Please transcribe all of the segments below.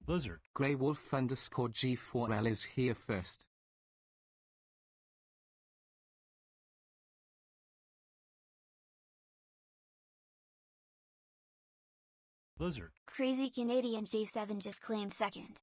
Lizard. Grey Wolf underscore G4L is here first. Lizard. Crazy Canadian G7 just claimed second.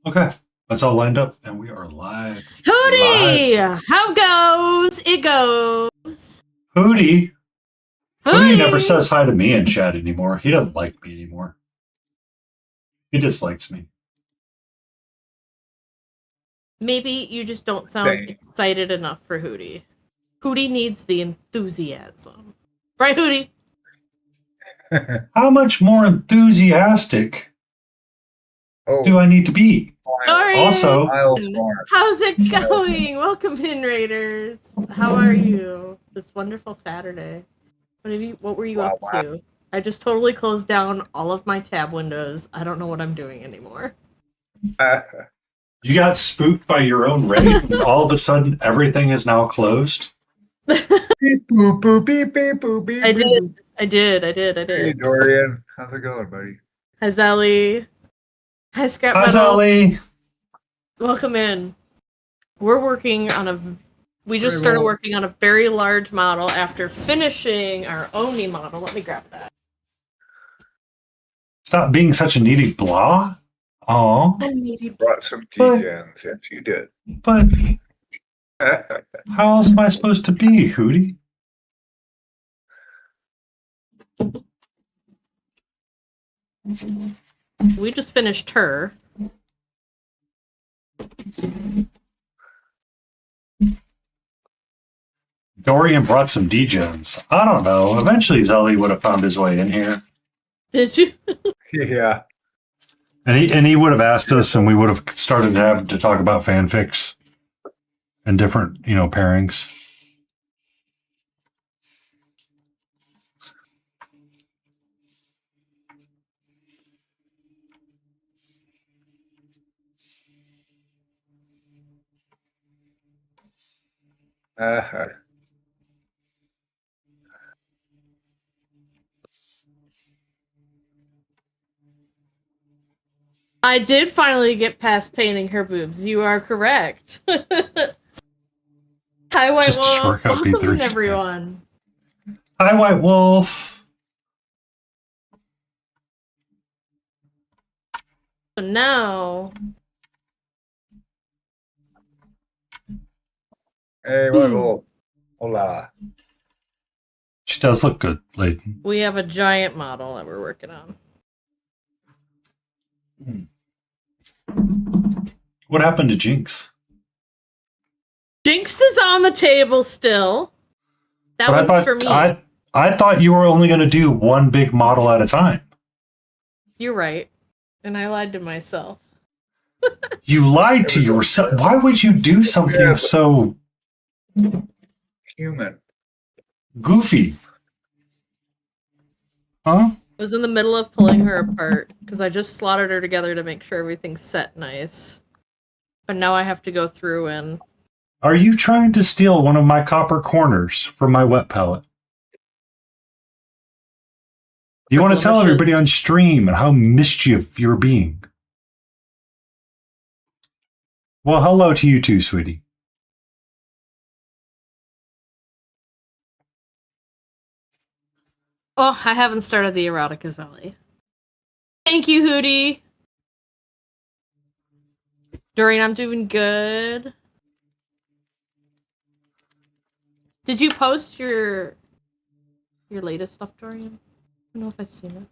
Okay, that's all lined up, and we are live. Hootie! Live. How goes? It goes. Hootie. Hootie! Hootie never says hi to me in chat anymore. He doesn't like me anymore. He dislikes me. Maybe you just don't sound excited enough for Hootie. Hootie needs the enthusiasm. Right, Hootie? How much more enthusiastic do I need to be? Dorian, Also, how's it going? Welcome in, Raiders. How are you this wonderful Saturday? What were you up to? I just totally closed down all of my tab windows. I don't know what I'm doing anymore. You got spooked by your own raid, and all of a sudden everything is now closed? Beep boop boop beep beep boop beep. I did. Hey Dorian, how's it going, buddy? Hi Zelly. Hi Scrap Hi, Metal. Zelly. Welcome in. We just started working on a very large model after finishing our Oni model. Let me grab that. Stop being such a needy blah. Aw. Brought some G-gens. Yes, you did. But how else am I supposed to be, Hootie? We just finished her. Dorian brought some D-gens. I don't know. Eventually Zelly would have found his way in here. Did you? Yeah. And he would have asked us, and we would have started to talk about fanfics and different, pairings. I did finally get past painting her boobs. You are correct. Hi, White Just a Wolf. shortcut Welcome B3. in, everyone. Hi, White Wolf. So now, Hey, Wiggle. Hola. She does look good, lady. we have a giant model that we're working on. What happened to Jinx? Jinx is on the table still. That But one's for me. I thought you were only going to do one big model at a time. You're right. And I lied to myself. You lied to yourself. Why would you do something so Human. goofy? Huh? I was in the middle of pulling her apart because I just slotted her together to make sure everything's set nice. But now I have to go through and... Are you trying to steal one of my copper corners from my wet palette? You want to tell everybody on stream how mischief you're being? Well, hello to you too, sweetie. Oh, I haven't started the erotica Zelly. Thank you, Hootie. Dorian, I'm doing good. Did you post your latest stuff, Dorian? I don't know if I've seen it.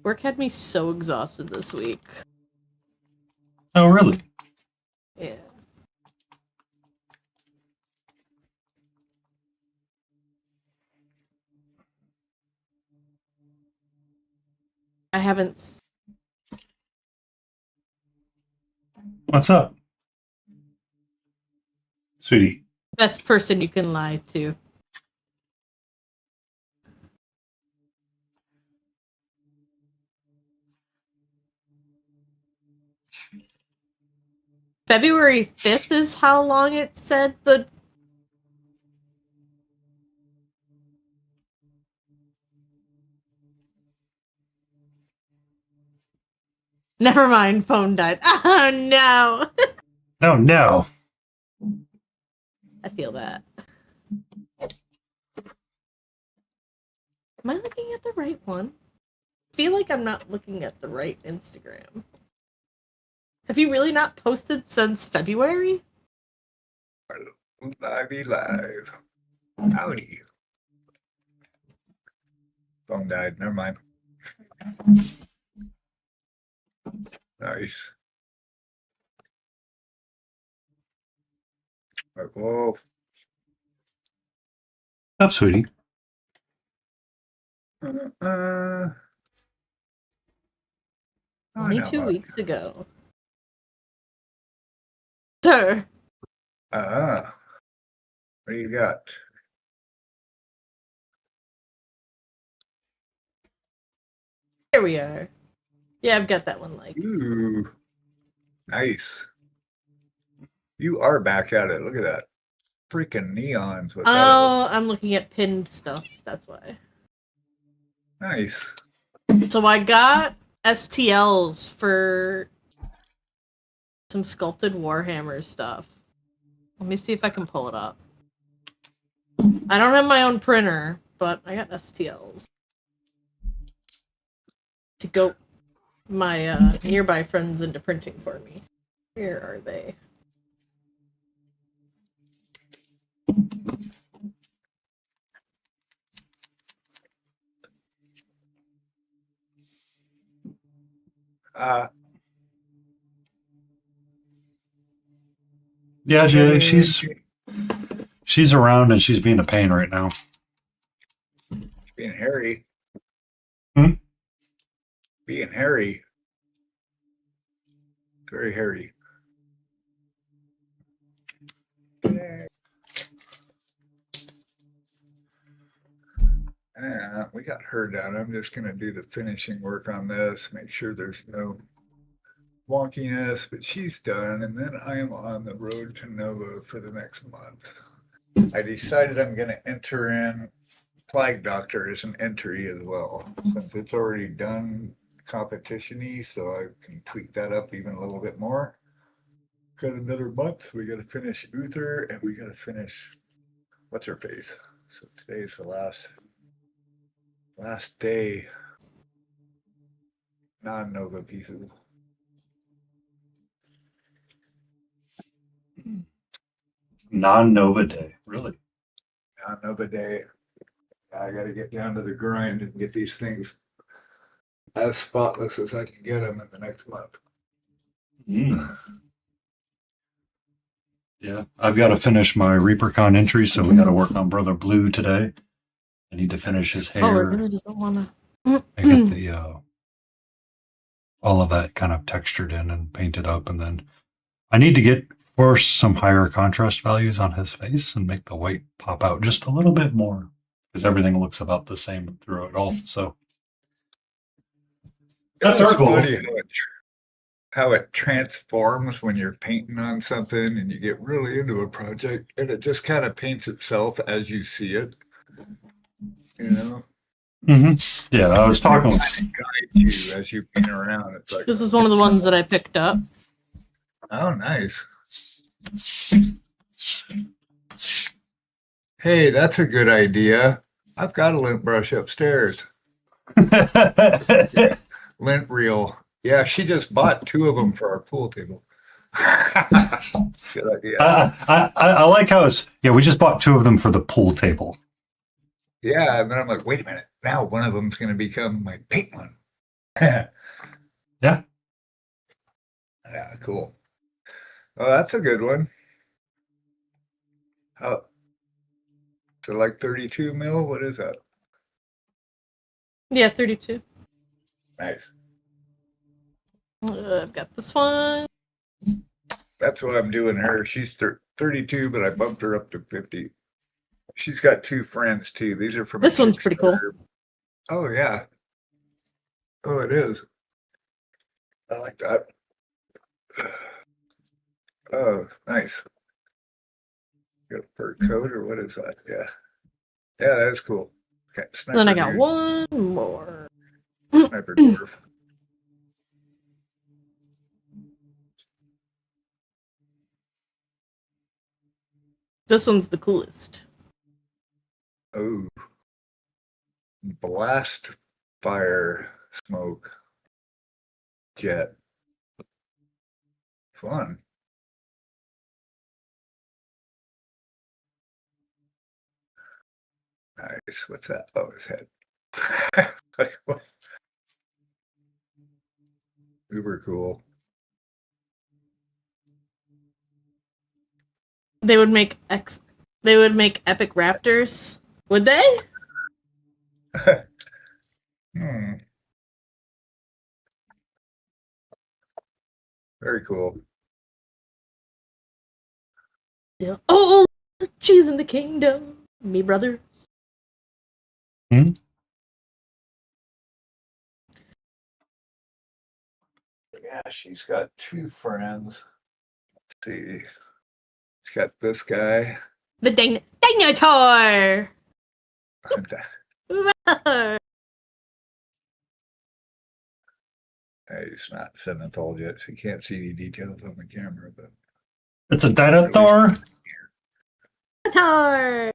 Work had me so exhausted this week. Oh, really? Yeah. I haven't... What's up? Sweetie. Best person you can lie to. February 5th is how long it said the... Never mind, phone died. Oh no! Oh, no. I feel that. Am I looking at the right one? feel like I'm not looking at the right Instagram. Have you really not posted since February? Live. Howdy. Phone died. Never mind. Nice. Whoa. Up, sweetie. Oh, Only not 2 much. weeks ago. Sir. What do you got? Here we are. Yeah, I've got that one like. Ooh, nice. You are back at it. Look at that. Freaking neons. With that Oh, I'm looking at pinned stuff. That's why. nice. So I got STLs for some sculpted Warhammer stuff. Let me see if I can pull it up. I don't have my own printer, but I got STLs to go my nearby friends into printing for me. Where are they? Yeah, Jay, she's around and she's being a pain right now. being hairy. Hmm? Being hairy. Very hairy. We got her done. I'm just going to do the finishing work on this, make sure there's no wonkiness, but she's done. And then I am on the road to Nova for the next month. I decided I'm going to enter in Flag Doctor as an entry as well, since it's already done competition-y, so I can tweak that up even a little bit more. Got another month. We got to finish Uther, and we got to finish what's her face. So today's the last day. Non-Nova pieces. Non-Nova Day, really? Non-Nova day. I got to get down to the grind and get these things as spotless as I can get them in the next month. Mm. Yeah, I've got to finish my ReaperCon entry, so we got to work on Brother Blue today. I need to finish his Oh, it hair really doesn't want to. and get the all of that kind of textured in and painted up, and then I need to get force some higher contrast values on his face and make the white pop out just a little bit more because everything looks about the same through it all. So that's our goal. Funny how it transforms when you're painting on something and you get really into a project, and it just kind of paints itself as you see it. You know? Mm-hmm. Yeah, I was talking with. Guide you as you paint around. It's like, This is one of the ones that I picked up. oh, nice. Hey, that's a good idea. I've got a lint brush upstairs. Lint reel. Yeah, she just bought 2 of them for our pool table. Good idea. I like how it's. Yeah, we just bought 2 of them for the pool table. Yeah, and then I'm like, wait a minute. Now one of them's going to become my paint one. Yeah. Yeah. Yeah, cool. Oh, that's a good one. How? So like 32 mil? What is that? Yeah, 32. Nice. I've got this one. That's what I'm doing her. She's 32, but I bumped her up to 50. She's got 2 friends too. These are from. This one's pretty cool. Oh yeah. Oh, it is. I like that. Oh, nice. Got a fur coat or what is that? Yeah. Yeah, that's cool. Okay, Then I got dude. one more. Sniper dwarf. This one's the coolest. Oh. Blast fire. smoke, jet. Fun. Nice. What's that? Oh, his head. Like, what? Uber cool. They would make epic raptors. Would they? Hmm. Very cool. Yeah. Oh, cheese in the kingdom. Me brother. Hmm? Yeah, she's got two friends. Let's see. She's got this guy. The Dinotaur. He's not sentimental yet. So you can't see any details on the camera, but It's a dinosaur. Dinotaur.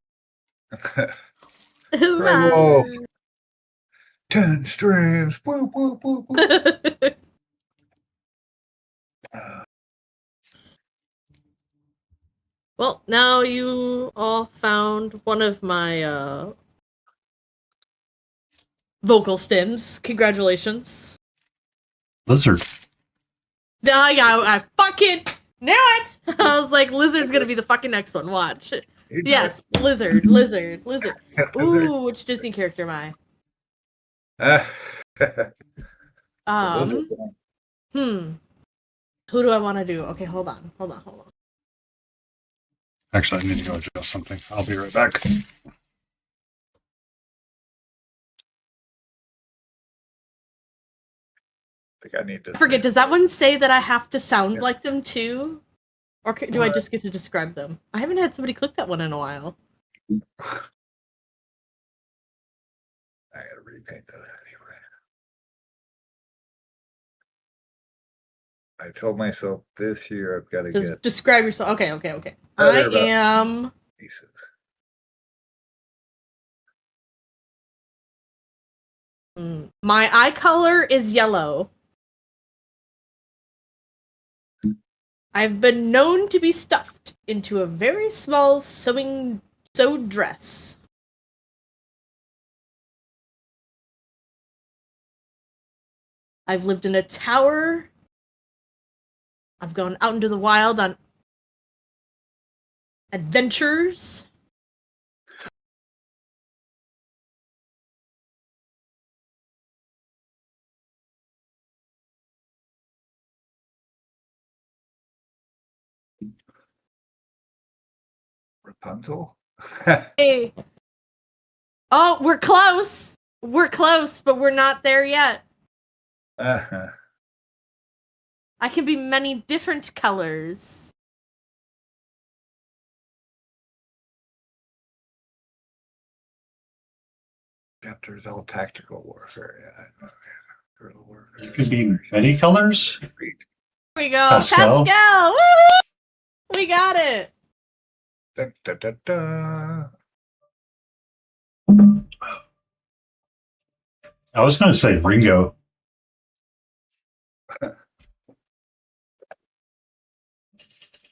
Wolf. 10 strands. Woo, woo, woo, woo. Well, now you all found one of my vocal stems. Congratulations. Lizard. I fucking knew it! I was like, Lizard's gonna be the fucking next one. Watch. Yes, Lizard. Ooh, which Disney character am I? Who do I want to do? Okay, hold on. Actually, I need to go adjust something. I'll be right back. I think I need to I forget, does that one say that I have to sound like them too? Or do I just get to describe them? I haven't had somebody click that one in a while. I gotta repaint that anyway. I told myself this year I've got to get Describe yourself. Okay. I am pieces. my eye color is yellow. I've been known to be stuffed into a very small sewed dress. I've lived in a tower. I've gone out into the wild on adventures. Rapunzel? Hey. Oh, we're close. But we're not there yet. Uh-huh. I can be many different colors. Chapters all tactical warfare. Yeah, I know. Guerrilla warfare. You could be many colors. Here we go. Pascal. Woo-hoo! We got it. Da, da, da, da. I was going to say Ringo.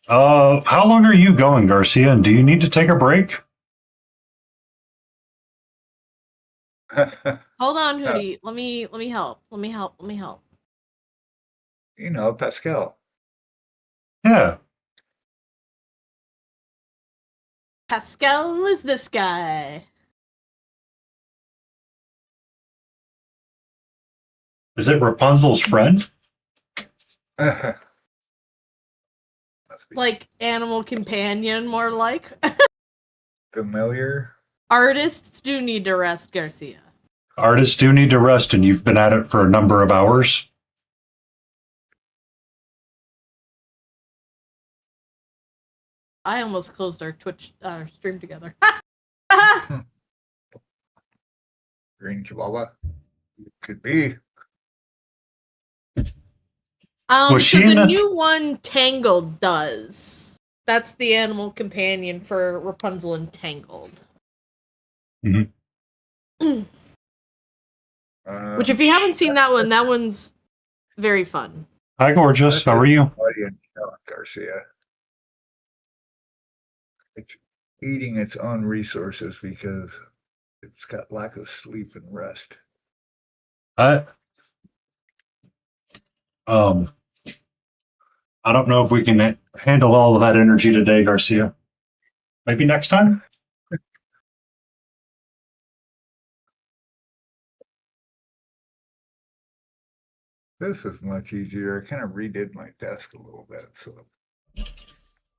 How long are you going, Garcia? And do you need to take a break? Hold on, Hootie. Let me help. You know, Pascal. Yeah. Pascal is this guy. Is it Rapunzel's friend? Like animal companion, more like. Familiar? Artists do need to rest, Garcia. Artists do need to rest, and you've been at it for a number of hours. I almost closed our Twitch stream together. Green Chihuahua? Could be. Was So she in the the- new one, Tangled, does. That's the animal companion for Rapunzel and Tangled. Mhm. Which, if you haven't seen that one's very fun. Hi, gorgeous. How are you? Audience Garcia. It's eating its own resources because it's got lack of sleep and rest. I I don't know if we can handle all of that energy today, Garcia. Maybe next time. This is much easier. I kind of redid my desk a little bit, so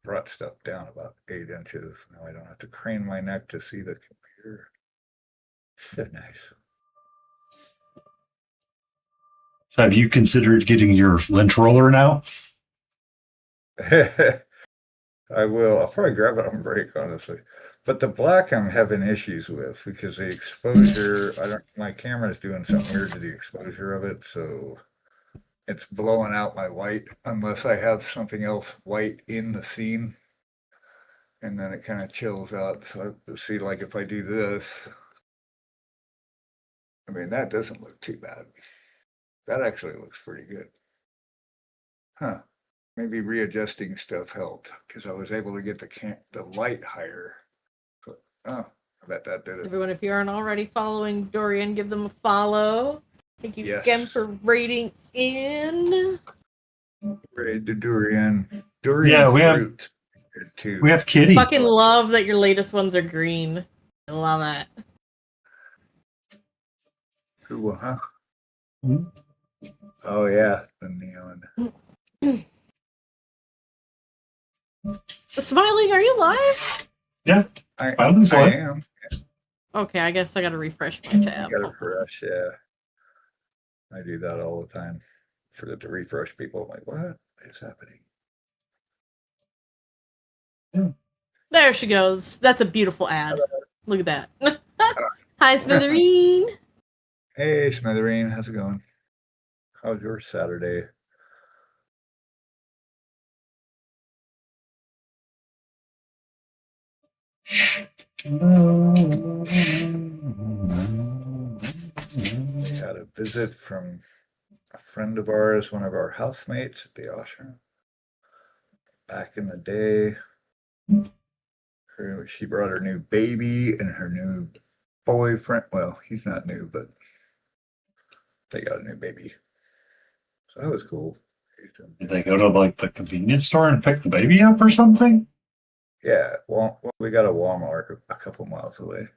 brought stuff down about 8 inches. Now I don't have to crane my neck to see the computer. So nice. So have you considered getting your lint roller now? I will. I'll probably grab it on break, honestly. But the black I'm having issues with because the exposure, my camera's doing something weird to the exposure of it, so it's blowing out my white unless I have something else white in the scene. And then it kind of chills out. So I see, like, if I do this, I mean, that doesn't look too bad. That actually looks pretty good. Huh. Maybe readjusting stuff helped because I was able to get the light higher. But, oh, I bet that did it. Everyone, if you aren't already following Dorian, give them a follow. Thank you again for rating in. Raid the durian. Durian Yeah, we fruit. Too. We have Kitty. Fucking love that your latest ones are green. I love it. Who, huh? Hmm? Oh, yeah, the neon. Smiling, are you live? Yeah, I Smiling's live. am. Okay, I guess I gotta refresh my tab. Got to refresh, yeah. I do that all the time. Forget to refresh people. I'm like, what is happening? There she goes. That's a beautiful ad. Look at that. Hi, Smithereen. Hey, Smithereen, how's it going? How's your Saturday? We had a visit from a friend of ours, one of our housemates at the ashram. Back in the day, she brought her new baby and her new boyfriend. Well, he's not new, but they got a new baby. So that was cool. Did they go to like the convenience store and pick the baby up or something? Yeah, well, we got a Walmart a couple miles away.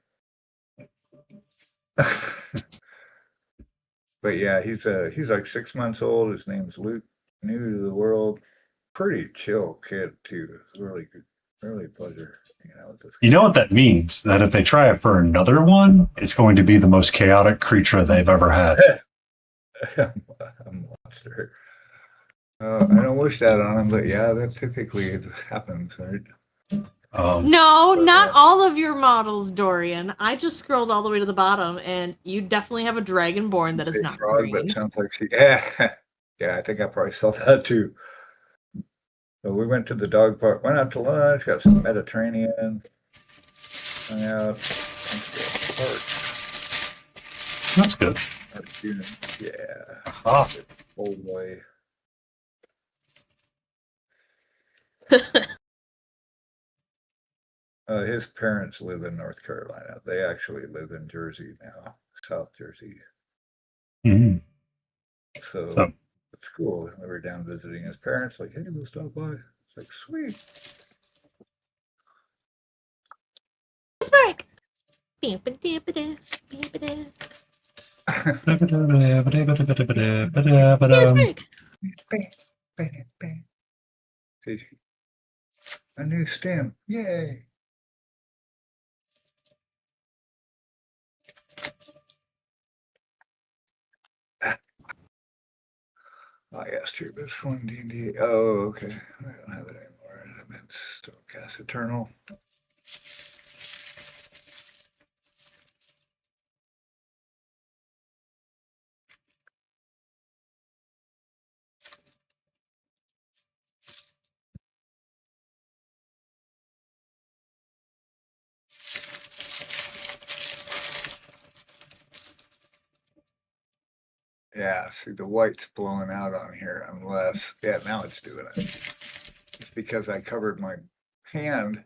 But yeah, he's like 6 months old. His name's Luke. New to the world. Pretty chill kid too. It's really good. Really a pleasure hanging out with this kid. You know what that means? That if they try it for another one, it's going to be the most chaotic creature they've ever had. A monster. I don't wish that on him, but yeah, that typically happens, right? No, not all of your models, Dorian. I just scrolled all the way to the bottom, and you definitely have a dragonborn that is not frog, green. but sounds like she. Yeah, I think I probably saw that too. So we went to the dog park, went out to lunch, got some Mediterranean, hung out, That's good. Yeah. Ah. Oh boy. His parents live in North Carolina. They actually live in Jersey now, South Jersey. Mm-hmm. So it's cool. We were down visiting his parents, like, hey, we'll stop by. It's like, sweet. Let's break. A new stem. Yay. I asked your best friend D&D. Oh, okay. I don't have it anymore. I meant Stormcast Eternal. Yeah, see the white's blowing out on here unless, yeah, now it's doing it. It's because I covered my hand.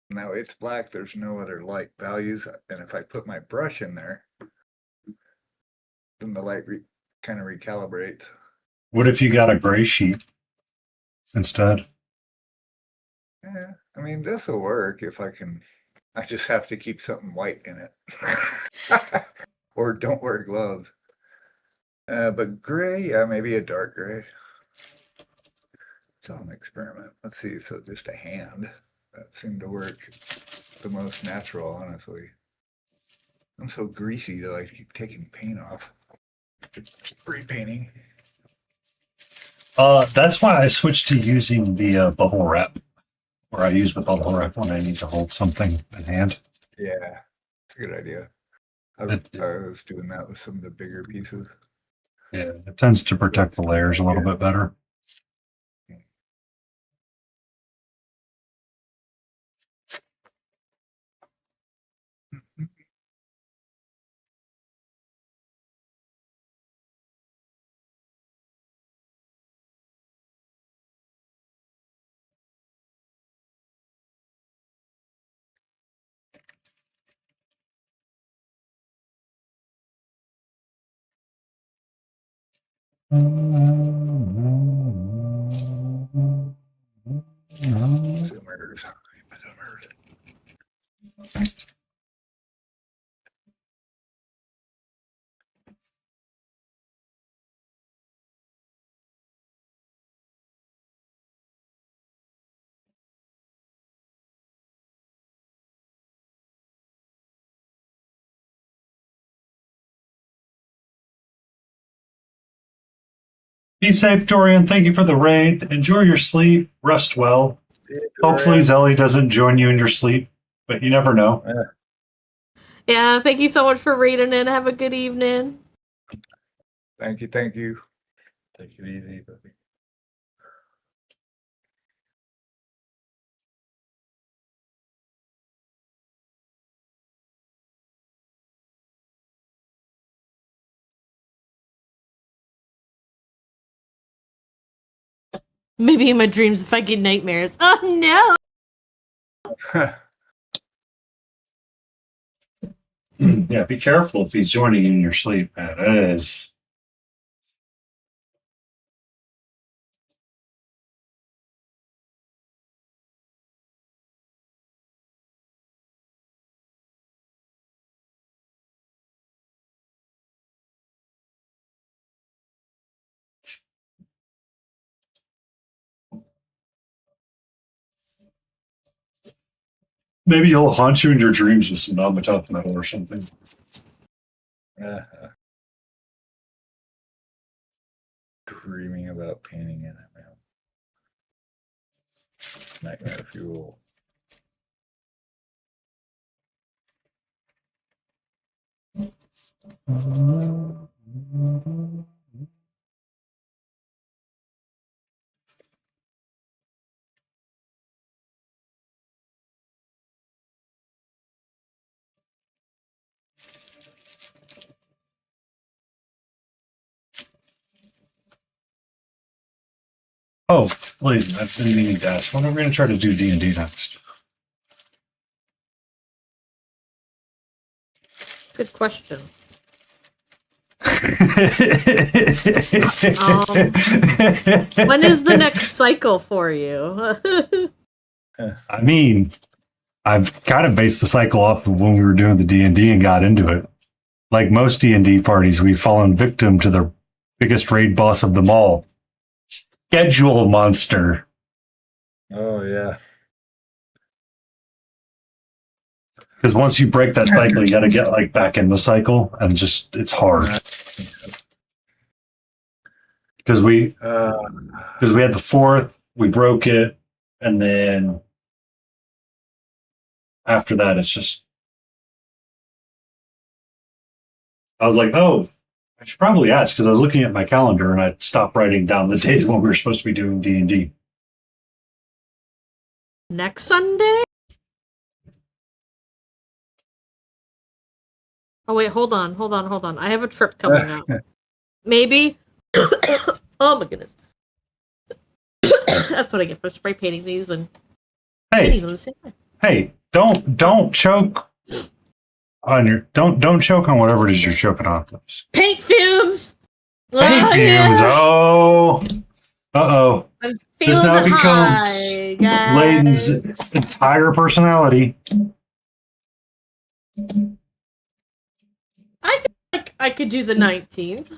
Now it's black, there's no other light values. And if I put my brush in there, then the light kind of recalibrates. What if you got a gray sheet instead? Yeah, I mean, this will work if I can. I just have to keep something white in it. Or don't wear gloves. But gray, yeah, maybe a dark gray. It's all an experiment. Let's see, so just a hand. That seemed to work the most natural, honestly. I'm so greasy that I keep taking paint off. Spray painting. That's why I switched to using the bubble wrap, where I use the bubble wrap when I need to hold something in hand. Yeah, it's a good idea. I was doing that with some of the bigger pieces. Yeah, it tends to protect the layers a little bit better. Zoomers. Be safe, Dorian. Thank you for the raid. Enjoy your sleep. Rest well. Hopefully, Zelly doesn't join you in your sleep, but you never know. Yeah, thank you so much for reading in. Have a good evening. Thank you, thank you. Take it easy, buddy. Maybe in my dreams if I get nightmares. Oh no! Yeah, be careful if he's joining you in your sleep, man. It is. Maybe he'll haunt you in your dreams with some non-metallic metal or something. Dreaming about painting in it, man. Nightmare fuel. Oh, please, I've been meaning to ask. When are we going to try to do D&D next? Good question. When is the next cycle for you? I mean, I've kind of based the cycle off of when we were doing the D&D and got into it. Like most D&D parties, we've fallen victim to the biggest raid boss of them all. Schedule monster. Oh, yeah. Because once you break that cycle, you got to get like back in the cycle, and just it's hard. Because we had the fourth, we broke it, and then after that, it's just. I was like, oh, I should probably ask because I was looking at my calendar and I stopped writing down the days when we were supposed to be doing D&D. Next Sunday? Oh wait, hold on. I have a trip coming up. Maybe. Oh my goodness. That's what I get for spray painting these and painting Hey, them the same way. hey, don't choke on your don't choke on whatever it is you're choking on, please. Paint fumes! Paint Oh, fumes. yeah. Oh, uh-oh. I'm This feeling now the becomes high, guys. Layden's entire personality. I feel like I could do the 19th.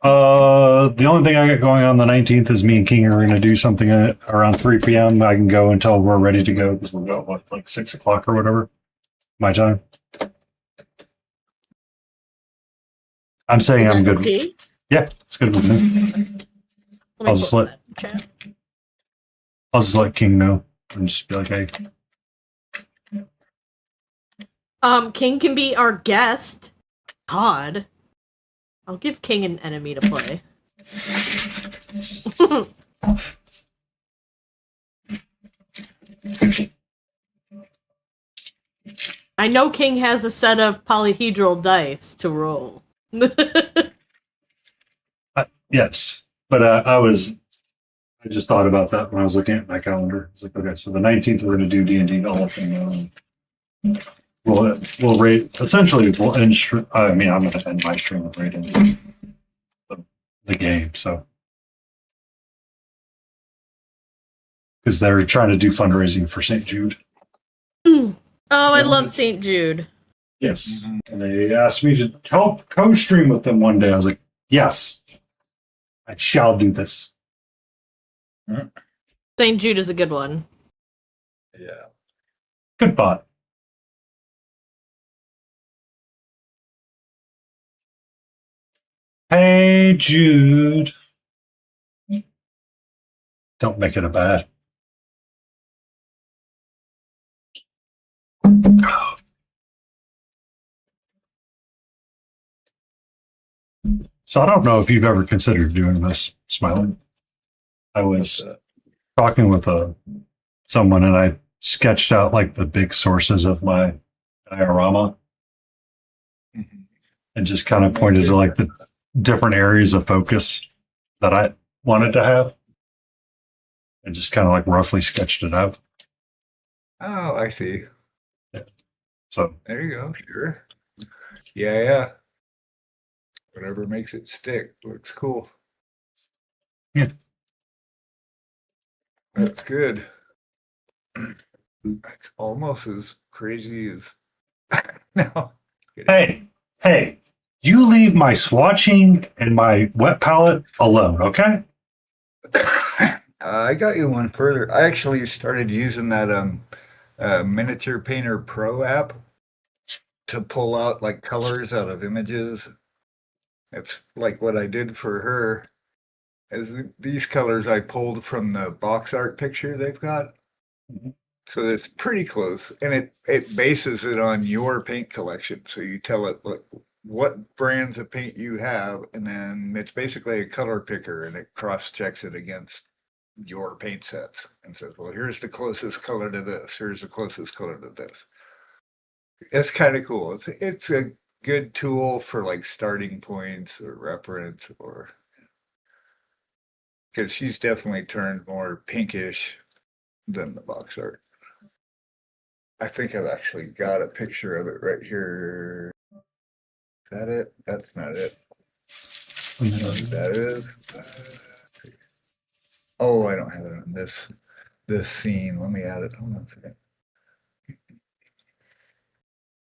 The only thing I got going on the 19th is me and King are going to do something around 3 p.m. I can go until we're ready to go because we'll go, what, like 6 o'clock or whatever, my time. I'm saying Is I'm that good. okay? Yeah, it's good with me. Let me I'll just post let- that in chat. I'll just let King know and just be like, hey, King can be our guest. God. I'll give King an enemy to play. I know King has a set of polyhedral dice to roll. yes. But I just thought about that when I was looking at my calendar. It's like, okay, so the 19th we're going to do D&D all of them. We'll rate, essentially, we'll end, I mean, I'm going to end my stream with right into the game, so. Because they're trying to do fundraising for St. Jude. Oh, I love St. Jude. Yes. And they asked me to help co-stream with them one day. I was like, yes, I shall do this. St. Jude is a good one. Yeah. Good thought. Hey, Jude. Don't make it a bad. So I don't know if you've ever considered doing this, Smiling. I was talking with someone and I sketched out like the big sources of my diorama and just kind of pointed to like the different areas of focus that I wanted to have and just kind of like roughly sketched it out. Oh, I see. So There you go. Sure. Yeah. Whatever makes it stick looks cool. Yeah. That's good. That's almost as crazy as no. hey, you leave my swatching and my wet palette alone, okay? I got you one further. I actually started using that Miniature Painter Pro app to pull out like colors out of images. It's like what I did for her. Is these colors I pulled from the box art picture they've got. Mhm. So it's pretty close, and it bases it on your paint collection. So you tell it what brands of paint you have, and then it's basically a color picker, and it cross checks it against your paint sets and says, well, here's the closest color to this. Here's the closest color to this. It's kind of cool. It's a good tool for like starting points or reference, or because she's definitely turned more pinkish than the box art. I think I've actually got a picture of it right here. Is that it? That's not it. That is. Oh, I don't have it on this scene. Let me add it. Hold on a second.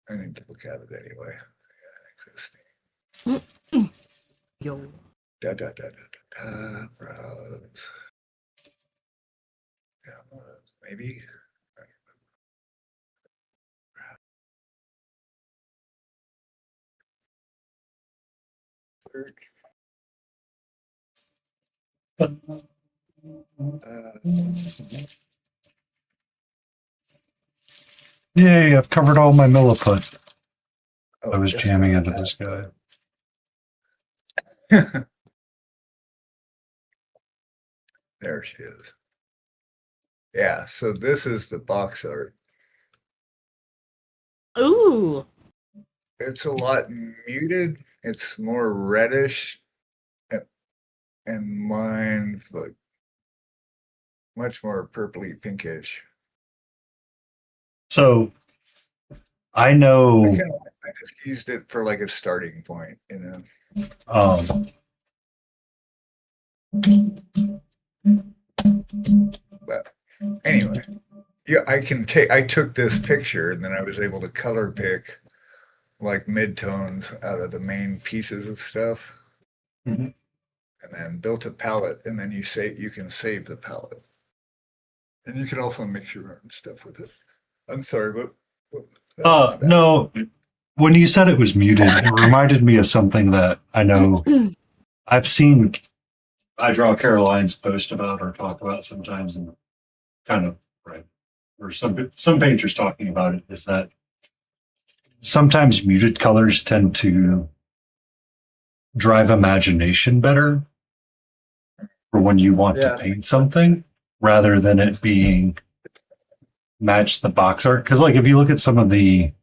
I need to look at it anyway. Existing. Yo. Browse. Yeah, maybe. Search. Yay, I've covered all my milliput. Oh, I was yes, jamming I into have this guy. that. There she is. Yeah, so this is the box art. Ooh. It's a lot muted It's more reddish, and mine's like much more purpley pinkish. So I I know just used it for like a starting point, um But anyway, yeah, I took this picture and then I was able to color pick like midtones out of the main pieces of stuff. Mhm. And then built a palette, and then you can save the palette. And you can also mix your own stuff with it. I'm sorry, what was that? My bad. no, when you said it was muted, it reminded me of something that I know I've seen I Draw Caroline's post about or talk about sometimes, and kind of right, or some painters talking about it, is that sometimes muted colors tend to drive imagination better for when you want to Yeah. paint something rather than it being match the box art. Because like if you look at some of the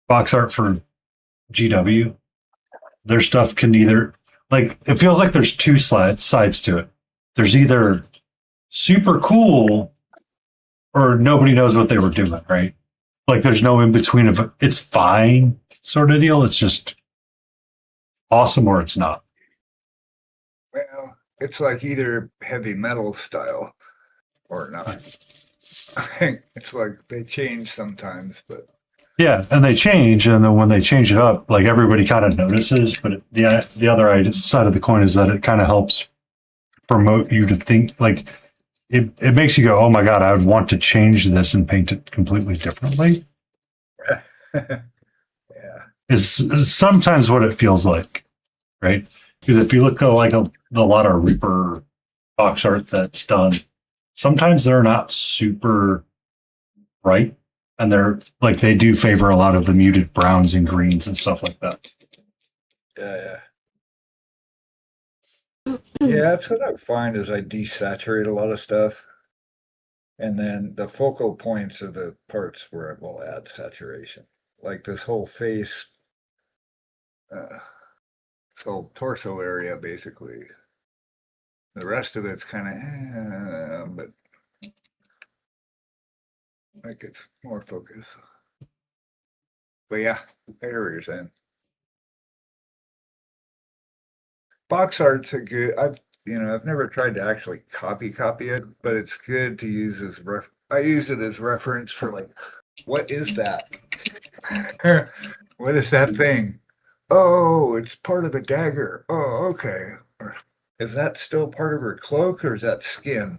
box art for GW, their stuff can either like it feels like there's two sides to it. There's either super cool or nobody knows what they were doing, right? Like there's no in between of it's fine sort of deal. It's just awesome or it's not. Well, it's like either heavy metal style or not. It's like they change sometimes, but Yeah, and they change, and then when they change it up, like everybody kind of notices. But the other side of the coin is that it kind of helps promote you to think like it makes you go, oh my god, I would want to change this and paint it completely differently. yeah. Is sometimes what it feels like, right? Because if you look at like the lot of Reaper box art that's done, sometimes they're not super bright, and they're like they do favor a lot of the muted browns and greens and stuff like that. Yeah. Yeah, that's what I find is I desaturate a lot of stuff. And then the focal points are the parts where I will add saturation. Like this whole face, this whole torso area, basically. The rest of it's kind of, but like it's more focus. But yeah, I hear what you're saying. Box art's a good. I've never tried to actually copy it, but it's good to use as I use it as reference for like, what is that? What is that thing? Oh, it's part of the dagger. Oh, okay. Or, is that still part of her cloak, or is that skin?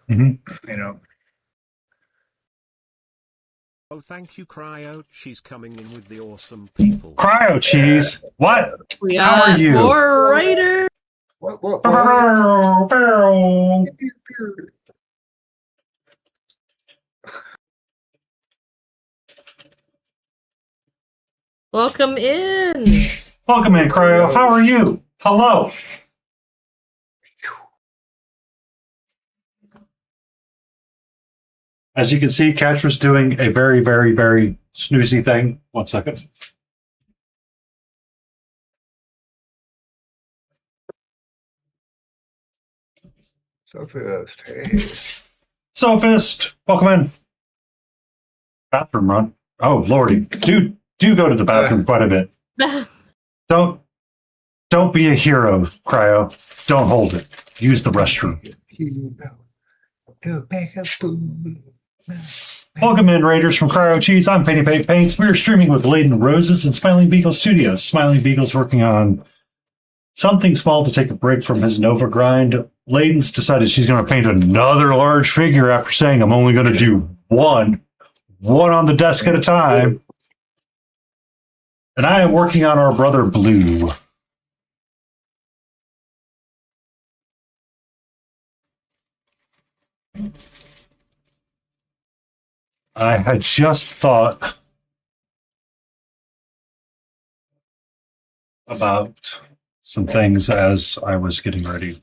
Mm-hmm. Oh, thank you, Cryo. She's coming in with the awesome people. Cryo cheese. What? We How are you? More writer. What? Welcome in. Welcome in, Cryo. How are you? Hello. As you can see, Catch was doing a very, very, very snoozy thing. 1 second. Sophist, hey. Sophist, welcome in. Bathroom run. Oh, lordy. Do go to the bathroom quite a bit. Don't be a hero, Cryo. Don't hold it. Use the restroom. Welcome in, Raiders from Cryo Cheese. I'm Penny Paint Paints. We're streaming with Layden Roses and Smiling Beagle Studios. Smiling Beagle's working on something small to take a break from his Nova grind. Layden's decided she's going to paint another large figure after saying, I'm only going to do one on the desk at a time. And I am working on our brother Blue. I had just thought about some things as I was getting ready to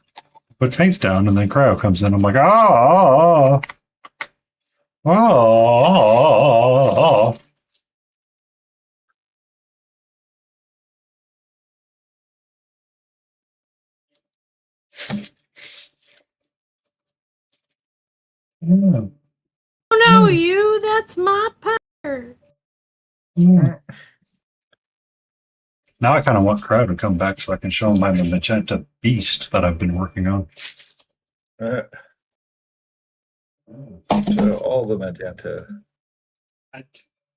put paint down, and then Cryo comes in. I'm like, oh. Yeah. Oh no, you! That's my powder. Yeah. Now I kind of want Crowd to come back so I can show him my magenta beast that I've been working on. Uh, so all the magenta.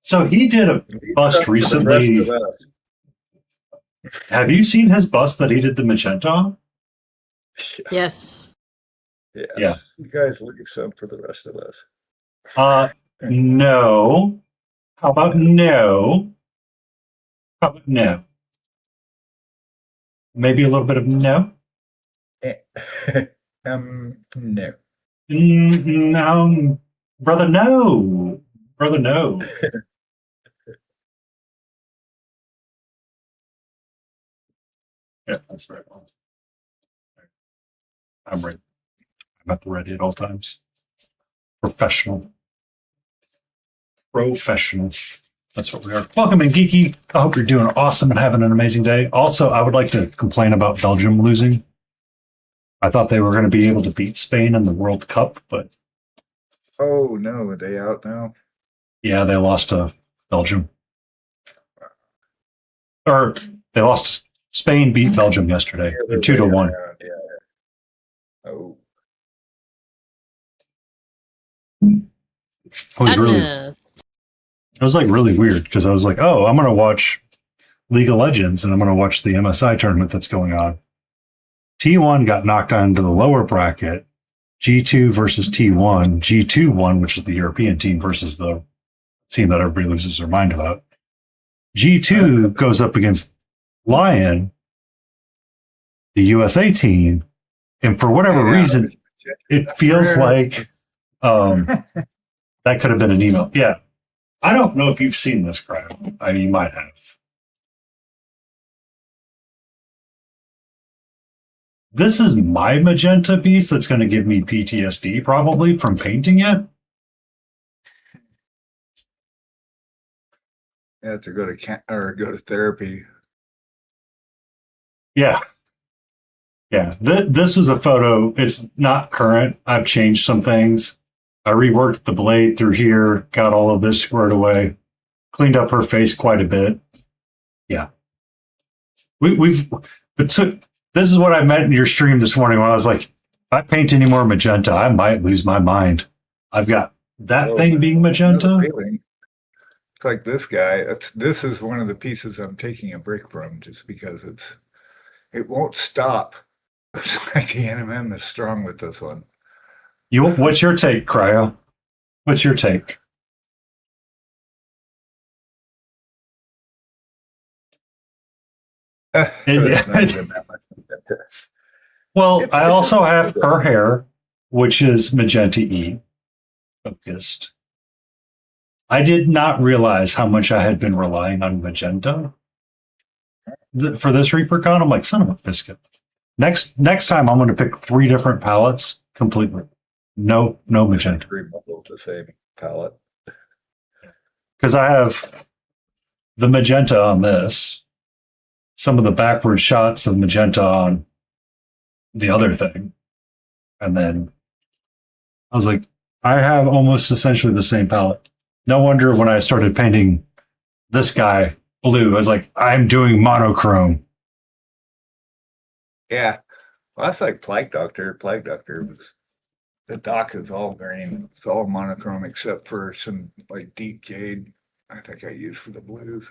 So he did a bust For the rest recently. of us. Have you seen his bust that he did the magenta on? Yes. Yeah. You guys leave some for the rest of us. No. How about no? How about no? Maybe a little bit of no? No. No. Brother, no. Brother, no. Yeah, that's right. I'm ready. I'm at the ready at all times. Professional. Professional. That's what we are. Welcome in, Geeky. I hope you're doing awesome and having an amazing day. Also, I would like to complain about Belgium losing. I thought they were going to be able to beat Spain in the World Cup, but Oh no, are they out now? yeah, they lost to Belgium. Or they lost. Spain beat Belgium yesterday, they're 2-1. way around, yeah. Oh. It was really, Goodness. it was like really weird because I was like, oh, I'm going to watch League of Legends and I'm going to watch the MSI tournament that's going on. T1 got knocked down into the lower bracket. G2 versus T1. G2 won, which is the European team versus the team that everybody loses their mind about. G2 goes up against Lion, the USA team, and for whatever reason, it feels like that could have been an email. Yeah. I don't know if you've seen this, Crowd. I mean, you might have. This is my magenta piece that's going to give me PTSD probably from painting it. You have to go to go to therapy. Yeah. Yeah. This was a photo. It's not current. I've changed some things. I reworked the blade through here, got all of this squared away, cleaned up her face quite a bit. Yeah. This is what I meant in your stream this morning when I was like, if I paint any more magenta, I might lose my mind. I've got that thing being magenta. It's like this guy. This is one of the pieces I'm taking a break from just because it won't stop. It's like the NMM is strong with this one. What's your take, Cryo? What's your take? Well, I also have her hair, which is magenta E focused. I did not realize how much I had been relying on magenta for this ReaperCon. I'm like, son of a biscuit. Next time, I'm going to pick 3 different palettes completely. No magenta. Remodel the same palette. Because I have the magenta on this, some of the backward shots of magenta on the other thing. And then I was like, I have almost essentially the same palette. No wonder when I started painting this guy blue, I was like, I'm doing monochrome. Yeah. Well, that's like Plague Doctor. Plague Doctor was the dock is all green. It's all monochrome except for some like deep jade I think I used for the blues.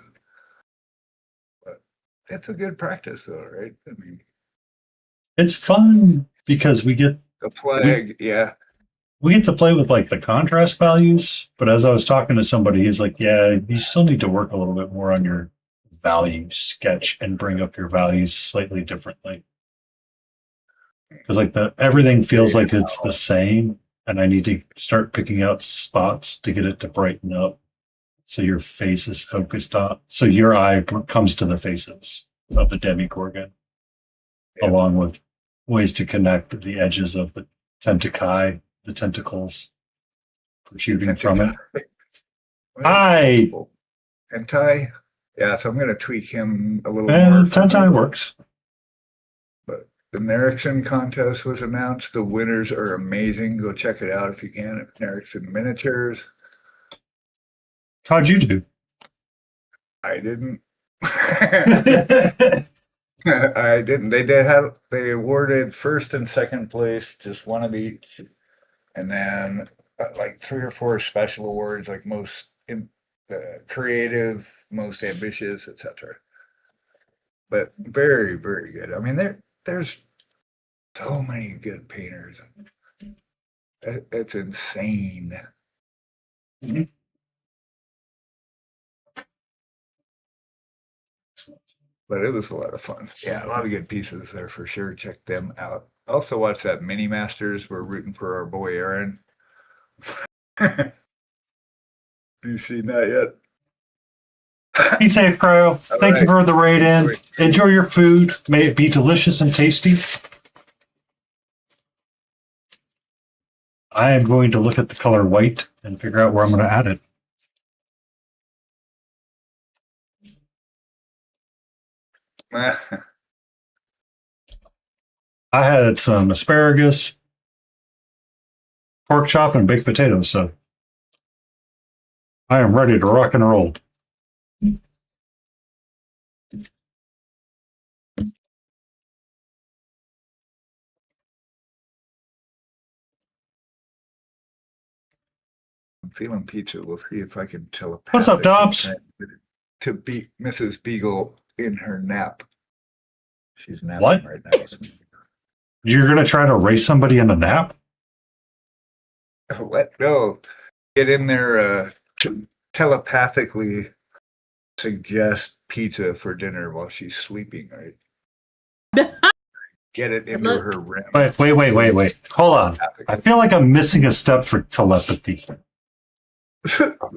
But it's a good practice though, right? I mean, it's fun because we get the plague, yeah. We get to play with like the contrast values, but as I was talking to somebody, he's like, yeah, you still need to work a little bit more on your value sketch and bring up your values slightly differently. Because like everything feels like it's the same, and I need to start picking out spots to get it to brighten up so your face is focused on, so your eye comes to the faces of the Demigorgon, along with ways to connect the edges of the tentaci, the tentacles protruding from it. Hi! Hentai? Yeah, so I'm going to tweak him a little more. Tentai works. But The Nerickson contest was announced. The winners are amazing. Go check it out if you can at Nerickson Miniatures. How'd you do? I didn't. I didn't. They awarded first and second place, just one of each, and then like 3 or 4 special awards, like most creative, most ambitious, etc. But very, very good. I mean, there's so many good painters. It's insane. Mhm. But it was a lot of fun. Yeah, a lot of good pieces there for sure. Check them out. Also watch that Mini Masters. We're rooting for our boy Aaron. Have you seen that yet? Be safe, Cryo. Thank you for the raid in. Enjoy your food. May it be delicious and tasty. I am going to look at the color white and figure out where I'm going to add it. I had some asparagus, pork chop, and baked potatoes, so I am ready to rock and roll. I'm feeling pizza. We'll see if I can telepathically What's up, Dobbs? transmit it to beat Mrs. Beagle in her nap. She's napping What? right now. You're going to try to race somebody in a nap? What? No. Get in there telepathically suggest pizza for dinner while she's sleeping, right? Get it into her REM. Wait. Hold on. I feel like I'm missing a step for telepathy.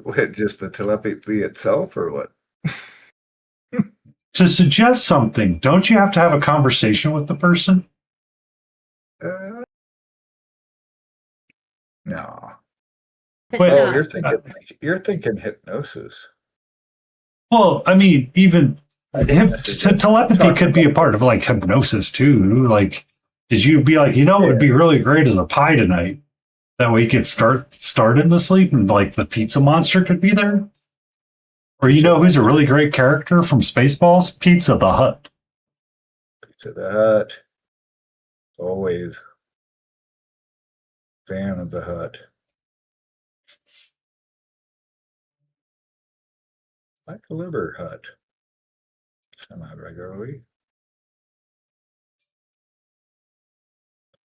What, just the telepathy itself or what? To suggest something, don't you have to have a conversation with the person? No. Wait, Oh, you're thinking hypnosis. Well, I mean, even telepathy could be a part of like hypnosis too. Like, did you be like, you know, what would be really great is a pie tonight? That way you could start in the sleep and like the pizza monster could be there. Or you know who's a really great character from Spaceballs? Pizza the Hut. Pizza the Hut. Always fan of the Hut. I deliver Hut semi-regularly.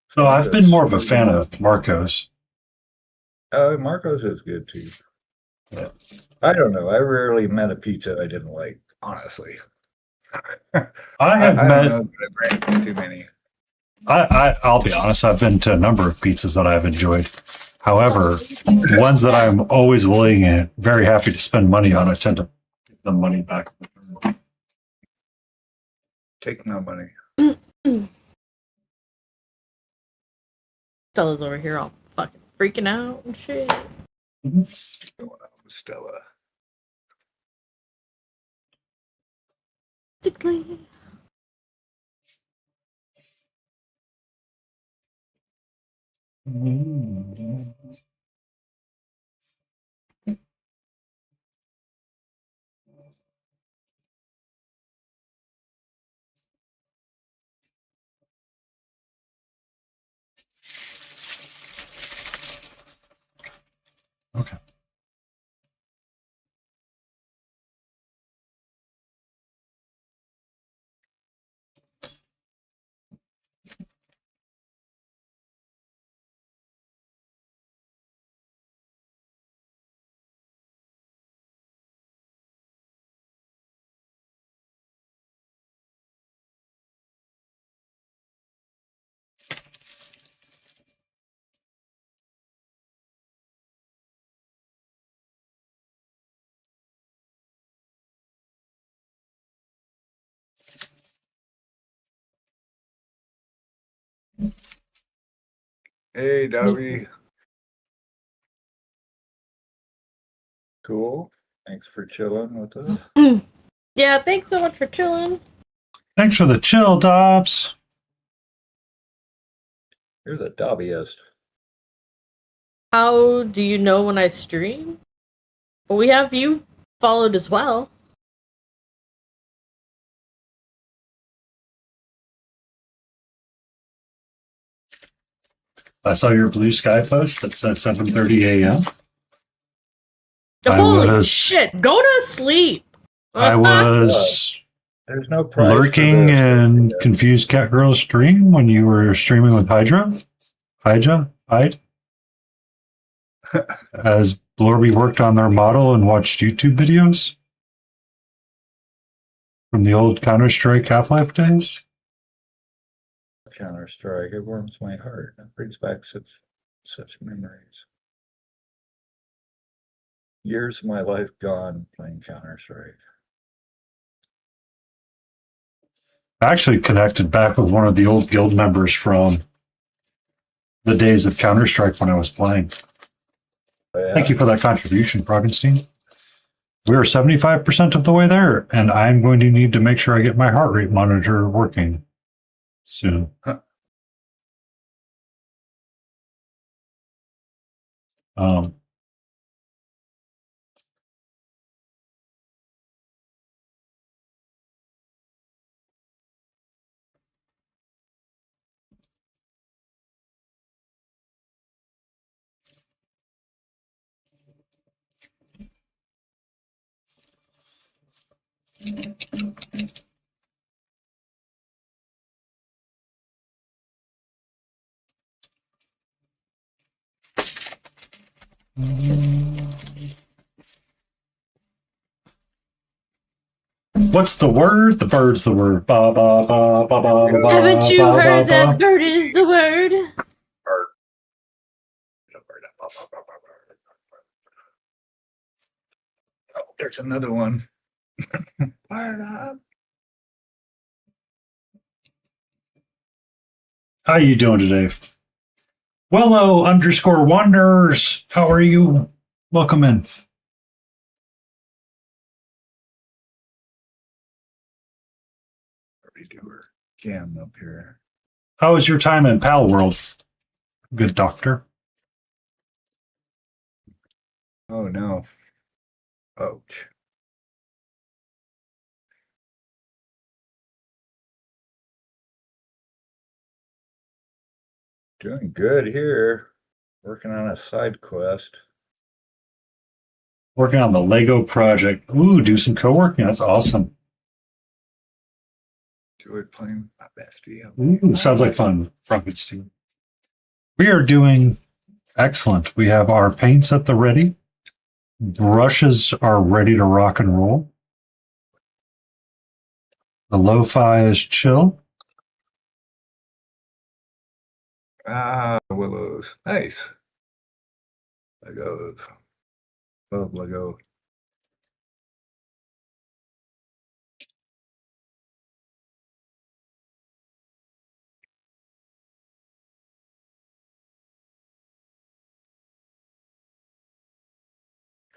So I've been more of a fan of Marcos. Marcos is good too. Yeah. I don't know. I rarely met a pizza I didn't like, honestly. I have I met. don't know that I've ran too many. I'll be honest. I've been to a number of pizzas that I've enjoyed. However, ones that I'm always willing and very happy to spend money on, I tend to give the money back. Take no money. Stella's over here all fucking freaking out and shit. Going out with Stella. Basically. Okay. Hey, Dobby. Cool. Thanks for chilling with us. Yeah, thanks so much for chilling. Thanks for the chill, Dobbs. You're the dobbyist. How do you know when I stream? Well, we have you followed as well. I saw your blue sky post that said 7:30 a.m. Holy shit! Go to sleep. I was There's no price for lurking this. in Confused Cat Girl's stream when you were streaming with Hyde, as Blorby worked on their model and watched YouTube videos from the old Counter-Strike Half-Life days. Counter-Strike, it warms my heart. It brings back such memories. Years of my life gone playing Counter-Strike. I actually connected back with one of the old guild members from the days of Counter-Strike when I was playing. Oh, yeah. Thank you for that contribution, Progenstein. We are 75% of the way there, and I'm going to need to make sure I get my heart rate monitor working soon. Huh. What's the word? The bird's the word. Ba ba ba ba ba ba. Haven't you ba, heard ba, that ba. bird is the word? Oh, there's another one. Fired up. How you doing today? Willow_wonders. How are you? Welcome in. Redoer jam up here. How was your time in Pal World? Good doctor. Oh no. Ouch. Doing good here. Working on a side quest. Working on the Lego project. Ooh, do some co-working. That's awesome. Enjoyed playing my bestie. Ooh, sounds like fun, Frankenstein. We are doing excellent. We have our paints at the ready. Brushes are ready to rock and roll. The lo-fi is chill. Ah, Willows. Nice. Legos. Love Lego.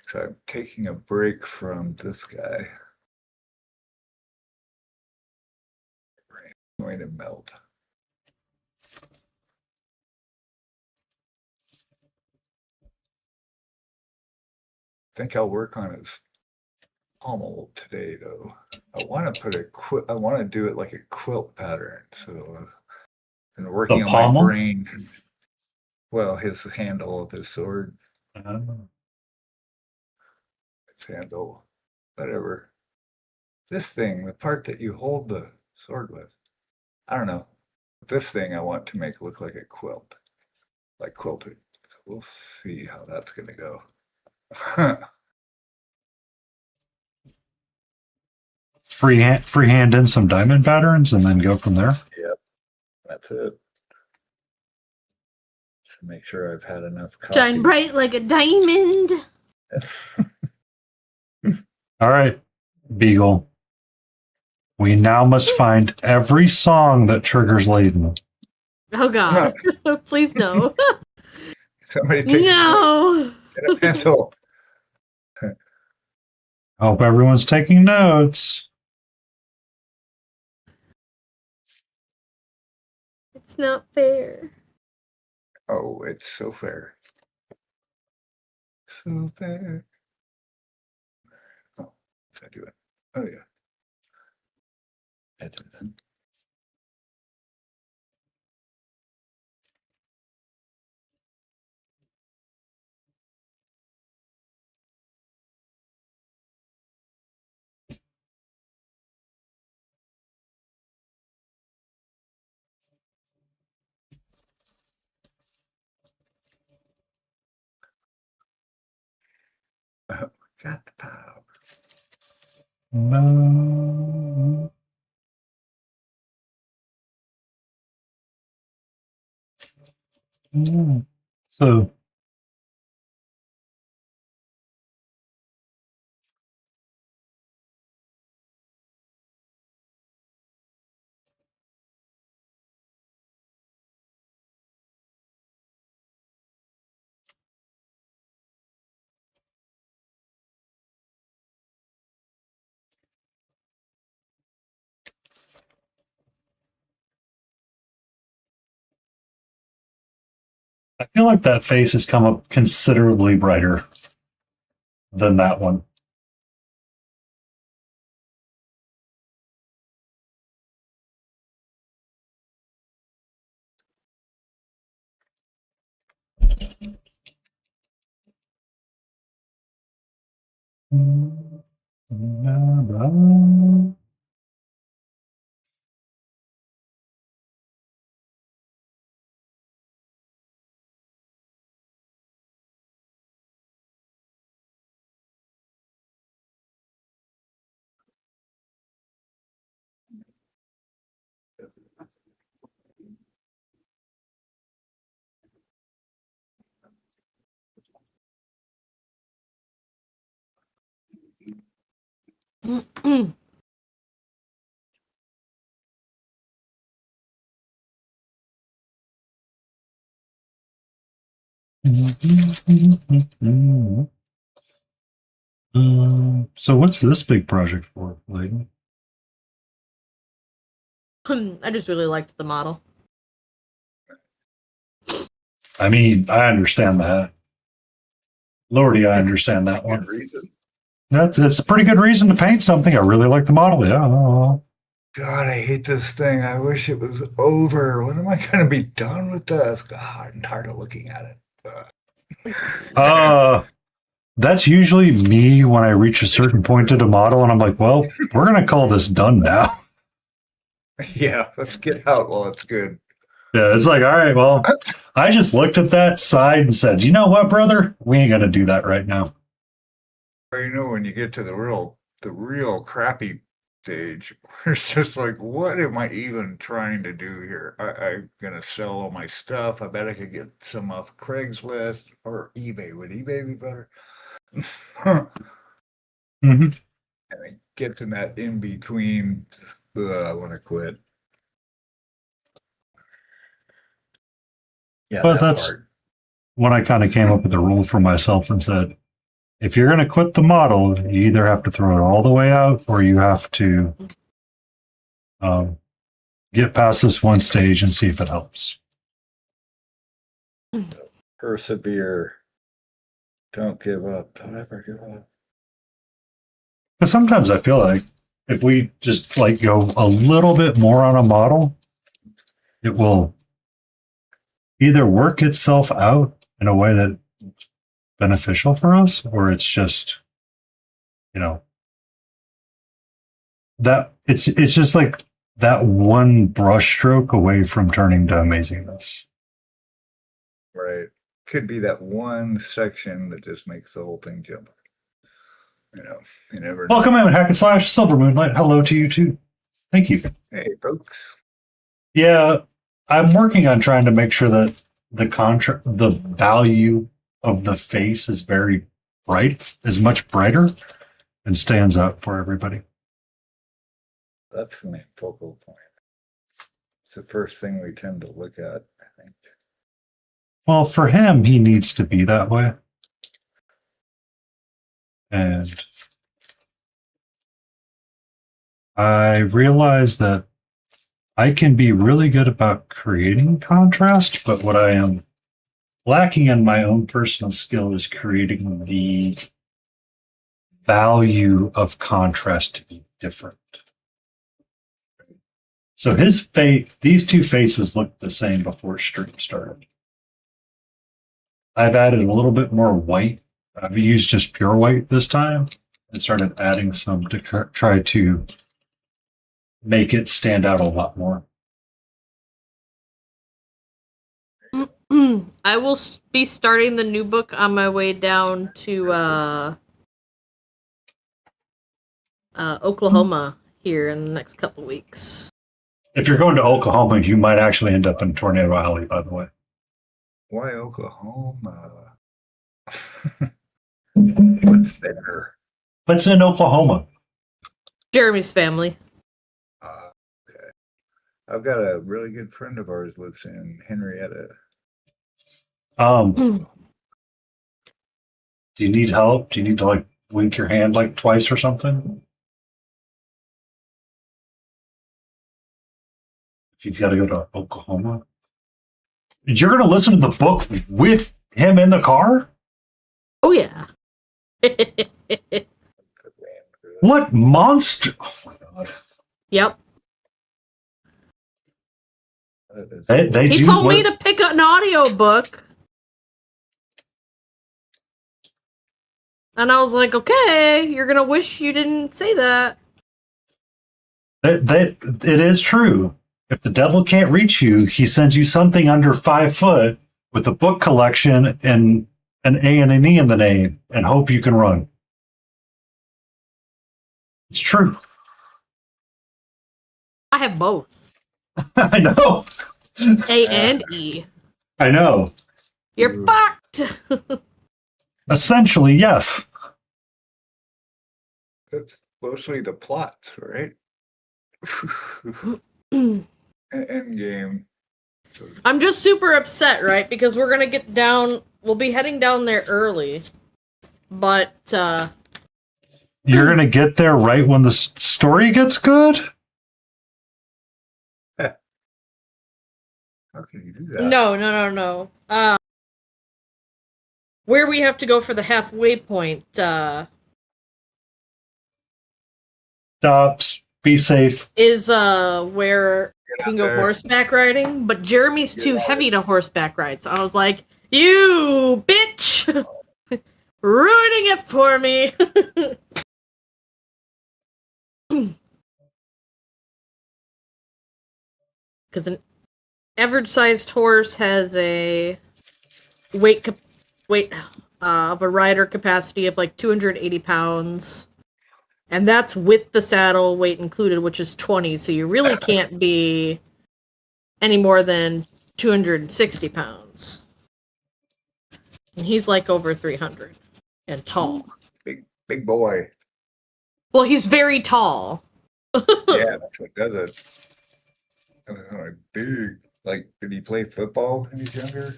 So I'm taking a break from this guy. Brain's going to melt. I think I'll work on his pommel today, though. I want to put I want to do it like a quilt pattern. So I've been working The on pommel? my brain. Well, his handle of his sword, its handle, whatever. This thing, the part that you hold the sword with, I don't know. This thing I want to make look like a quilt, like quilted. So we'll see how that's going to go. Freehand in some diamond patterns and then go from there. Yep. That's it. Should make sure I've had enough coffee. Shine bright like a diamond. All right, Beagle. We now must find every song that triggers Layden. Oh god. Please no. Somebody take No. a pencil. I hope everyone's taking notes. It's not fair. Oh, it's so fair. So fair. Oh, what's that doing? Oh, yeah. That's it. Oh, got the power. No. So I feel like that face has come up considerably brighter than that one. So what's this big project for, Layden? I just really liked the model. I mean, I understand that. Lordy, I understand that Good one. reason. That's a pretty good reason to paint something. I really like the model. Yeah. God, I hate this thing. I wish it was over. When am I going to be done with this? God, I'm tired of looking at it. That's usually me when I reach a certain point in a model, and I'm like, well, we're gonna call this done now. Yeah, let's get out while it's good. Yeah, it's like, all right, well, I just looked at that side and said, you know what, brother? We ain't gonna do that right now. You know, when you get to the real crappy stage, it's just like, what am I even trying to do here? I'm gonna sell all my stuff. I bet I could get some off Craigslist or eBay. Would eBay be better? Mm-hmm. And it gets in that in between. I want to quit. Yeah, But that that's part. when I kind of came up with a rule for myself and said, if you're gonna quit the model, you either have to throw it all the way out, or you have to get past this one stage and see if it helps. Persevere. Don't give up. Don't ever give up. Because sometimes I feel like if we just like go a little bit more on a model, it will either work itself out in a way that's beneficial for us, or it's just, you know, that it's just like that one brush stroke away from turning to amazingness. Right. Could be that one section that just makes the whole thing jump. You know, you never know. Welcome in, Hack and Slash, Silver Moonlight. Hello to you too. Thank you. Hey, folks. Yeah, I'm working on trying to make sure that the value of the face is very bright, is much brighter, and stands out for everybody. That's the main focal point. It's the first thing we tend to look at, I think. Well, for him, he needs to be that way. And I realize that I can be really good about creating contrast, but what I am lacking in my own personal skill is creating the value of contrast to be different. So his face, these two faces looked the same before stream started. I've added a little bit more white. I've used just pure white this time and started adding some to try to make it stand out a lot more. I will be starting the new book on my way down to Oklahoma here in the next couple weeks. If you're going to Oklahoma, you might actually end up in Tornado Alley, by the way. Why Oklahoma? What's there? What's in Oklahoma? Jeremy's family. Okay. I've got a really good friend of ours lives in Henrietta. Do you need help? Do you need to like wink your hand like twice or something? If you've got to go to Oklahoma, you're going to listen to the book with him in the car? Oh yeah. What monster? Oh my god! Yep. They He do told me what- to pick an audiobook. And I was like, okay, you're gonna wish you didn't say that. It is true. If the devil can't reach you, he sends you something under 5 foot with a book collection and an A and an E in the name and hope you can run. It's true. I have both. I know. A and E. I know. You're fucked. Essentially, yes. That's mostly the plots, right? End game. I'm just super upset, right? Because we're gonna get down. We'll be heading down there early, but You're going to get there right when the story gets good? How can you do that? no. Where we have to go for the halfway point. Stops. Be safe. Is where you can go there. horseback riding, but Jeremy's too heavy to horseback ride. So I was like, "You bitch, ruining it for me." Because an average-sized horse has a weight of a rider capacity of like 280 pounds. And that's with the saddle weight included, which is 20. So you really can't be any more than 260 pounds. And he's like over 300 and tall. Big boy. Well, he's very tall. Yeah, that's what does it. That was like big. Like, did he play football when he was younger?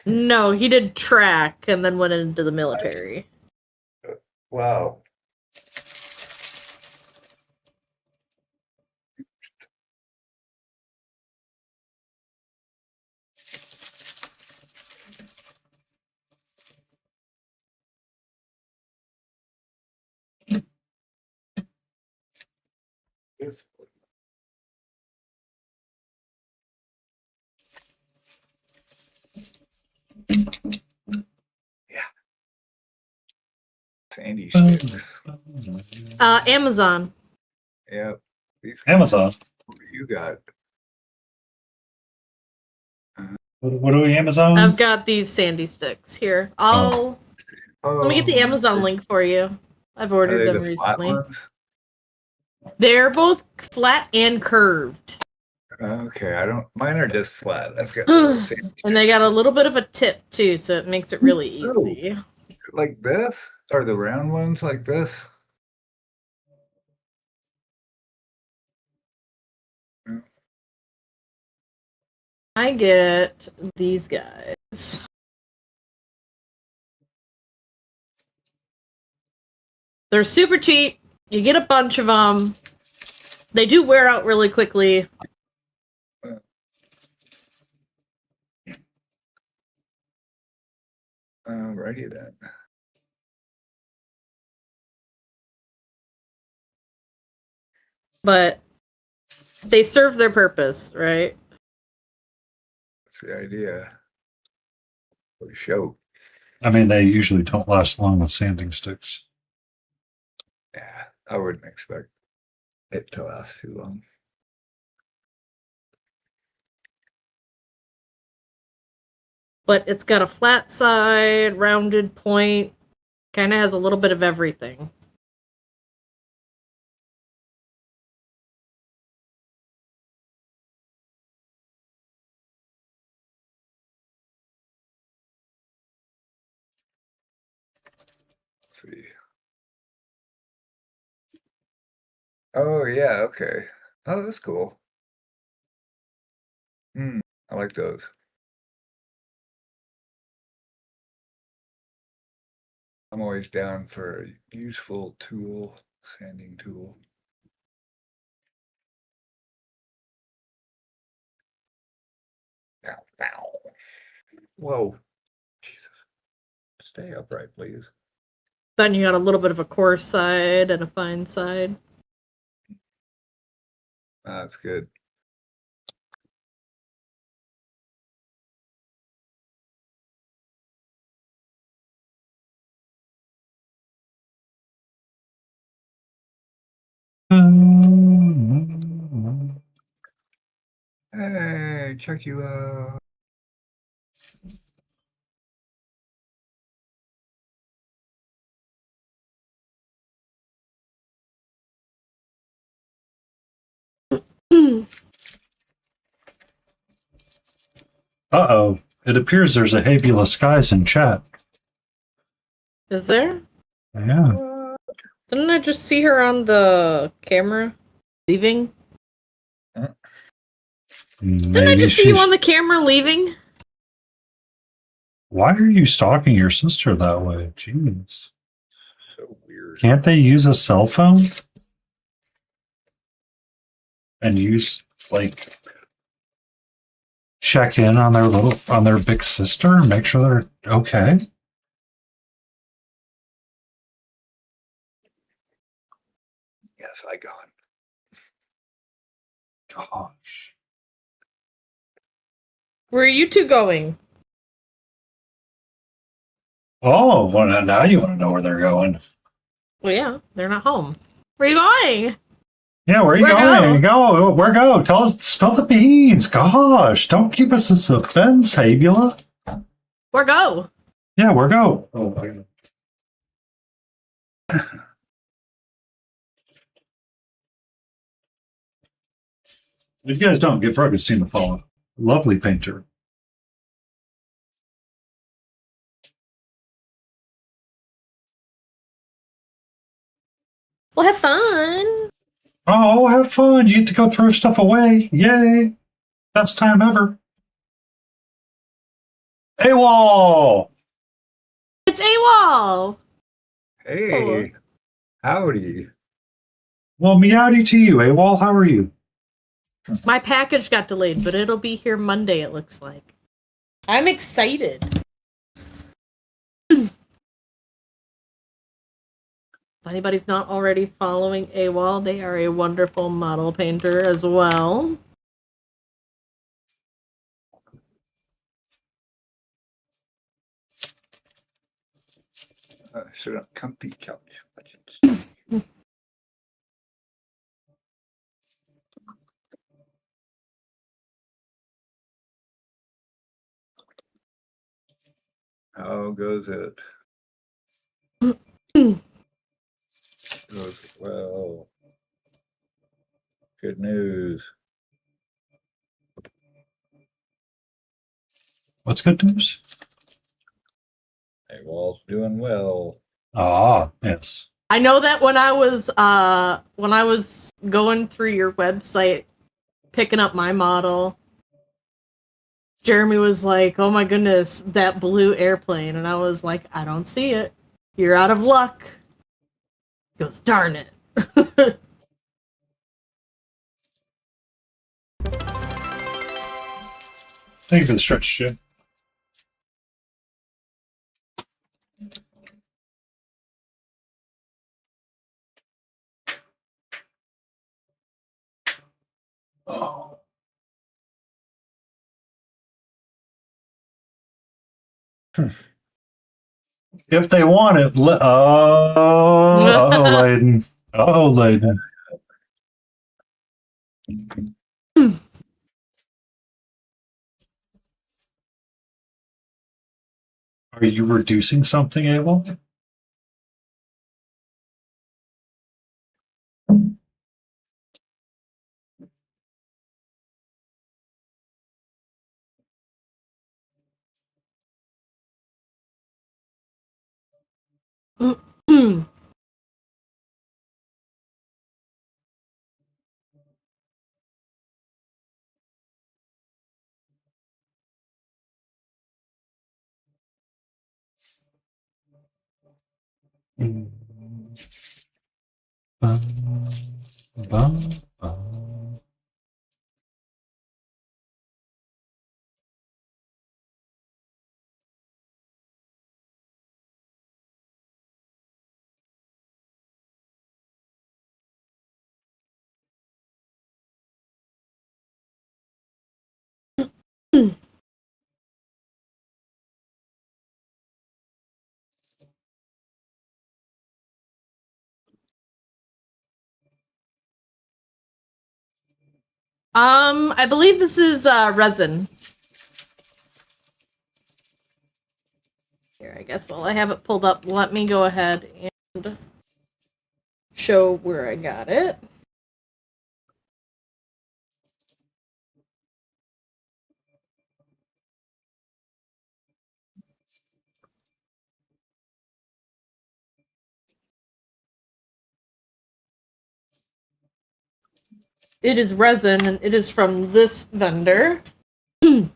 No, he did track and then went into the military. Wow. This Sandy sticks. Amazon. Yeah. These Amazon. what do you got? What do we Amazon? I've got these sandy sticks here. Let me get the Amazon link for you. I've Are ordered they them the flat recently. ones? They're both flat and curved. Okay, I don't. Mine are just flat. I've got the same- And they got a little bit of a tip too, so it makes it really Oh. easy. like this. Are the round ones like this? I get these guys. They're super cheap. You get a bunch of them. They do wear out really quickly. Alrighty then. But they serve their purpose, right? That's the idea. For the show. I mean, they usually don't last long with sanding sticks. Yeah, I wouldn't expect it to last too long. But it's got a flat side, rounded point, kind of has a little bit of everything. Let's see. Oh yeah, okay. Oh, that's cool. I like those. I'm always down for a useful tool, sanding tool. Ow, ow. Whoa. Jesus. Stay upright, please. Then you got a little bit of a coarse side and a fine side. That's good. Hey, check you out. Uh-oh. It appears there's a Habula Skies in chat. Is there? Yeah. Didn't I just see her on the camera leaving? Didn't I Maybe just see you she's... on the camera leaving? Why are you stalking your sister that way? Jeez. So weird. Can't they use a cell phone? And use, like, check in on their big sister and make sure they're okay? Yes, I gone. Gosh. Where are you two going? Oh, well, now you want to know where they're going. Well, yeah, they're not home. Where are you going? Yeah, where are you going? Go. Where go? Tell us, spill the beans. Gosh, don't keep us in suspense, Habula. Where go? Yeah, where go? Oh, my God. If you guys don't, give Rugged Steam a follow. Lovely painter. Well, have fun. Oh, have fun. You get to go throw stuff away. Yay. Best time ever. AWOL! It's AWOL. Hey, howdy. Well, meowdy to you, AWOL. How are you? My package got delayed, but it'll be here Monday, it looks like. I'm excited. If anybody's not already following AWOL, they are a wonderful model painter as well. Sit on comfy couch. Watching stuff. How goes it? Goes well. Good news. What's good news? Hey, Wall's doing well. Ah, yes. I know that when I was going through your website picking up my model, Jeremy was like, "Oh my goodness, that blue airplane." And I was like, "I don't see it. You're out of luck." He goes, "Darn it." Thank you for the stretch, Jim. If they want it, Layden. Oh, Layden. Are you reducing something, Abel? Bum, bum, bum. I believe this is resin. Here, I guess while I have it pulled up, let me go ahead and show where I got it. It is resin, and it is from this vendor. I'm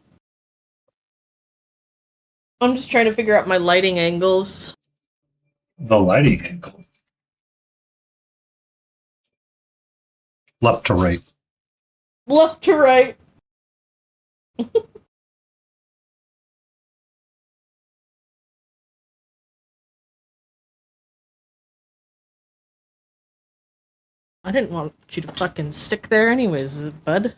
just trying to figure out my lighting angles. The lighting angle. Left to right. Left to right. I didn't want you to fucking stick there anyways, bud.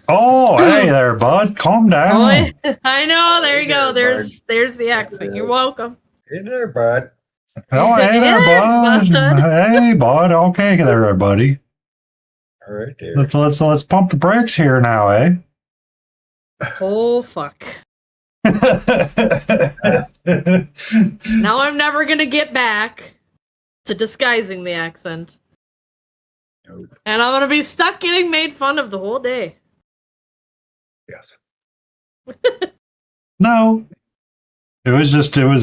Oh, hey there, bud. Calm down. I know, there you go. There, There's the accent. You're welcome. Hey there, bud. Oh, hey there, bud. Hey, bud. Okay, there, buddy. All right, there. Let's pump the brakes here now, eh? Oh fuck. Now I'm never gonna get back to disguising the accent. Nope. And I'm gonna be stuck getting made fun of the whole day. Yes. No. It was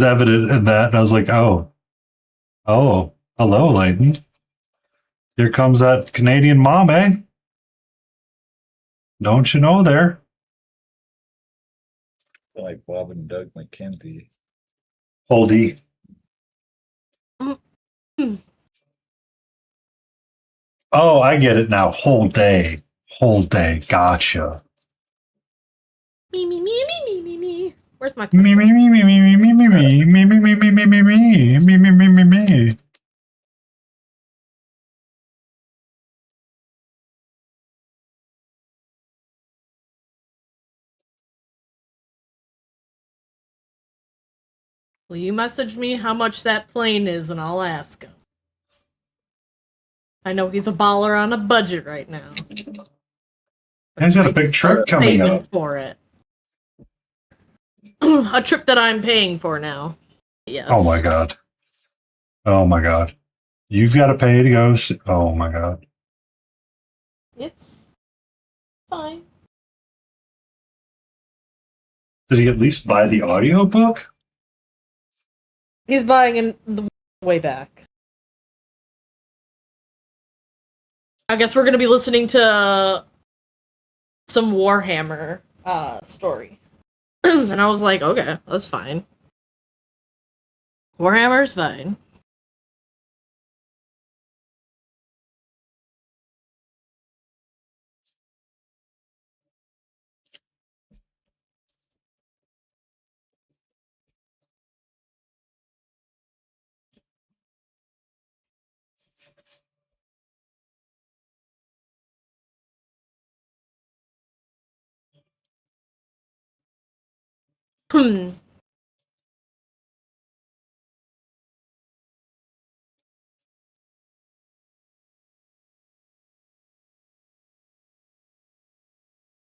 evident in that. And I was like, oh, hello, Layden. Here comes that Canadian mom, eh? Don't you know there? Like Bob and Doug McKenzie. Holdy. Oh, I get it now. Whole day. Gotcha. Me. Where's my Me. Will you message me how much that plane is and I'll ask him. I know he's a baller on a budget right now. He's got a big trip coming Saving up. for it. A trip that I'm paying for now. Yes. Oh my god. You've got to pay to go. Oh my god. It's fine. Did he at least buy the audiobook? He's buying in the way back. I guess we're gonna be listening to some Warhammer story. And I was like, okay, that's fine. Warhammer's fine.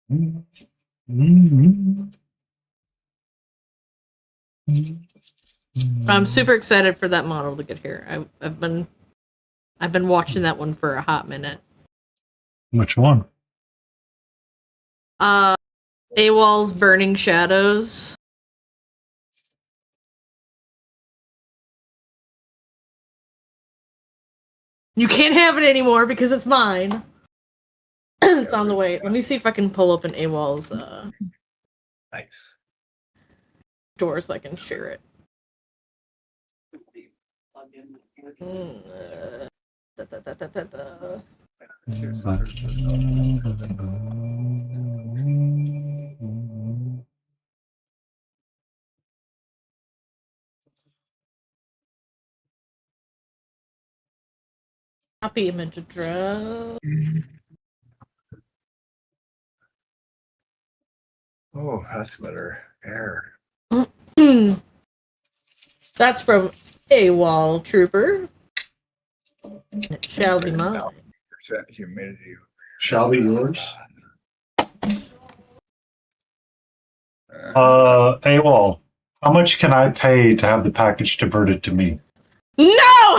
I'm super excited for that model to get here. I've been watching that one for a hot minute. Which one? AWOL's Burning Shadows. You can't have it anymore because it's mine. It's on the way. Let me see if I can pull up an AWOL's Nice. store so I can share it. Da, da, da, da, da, da. Copy image address. Oh, that's better. Air. That's from AWOL Trooper. It shall be mine. Percent humidity. Shall be yours. Uh, AWOL, how much can I pay to have the package diverted to me? No!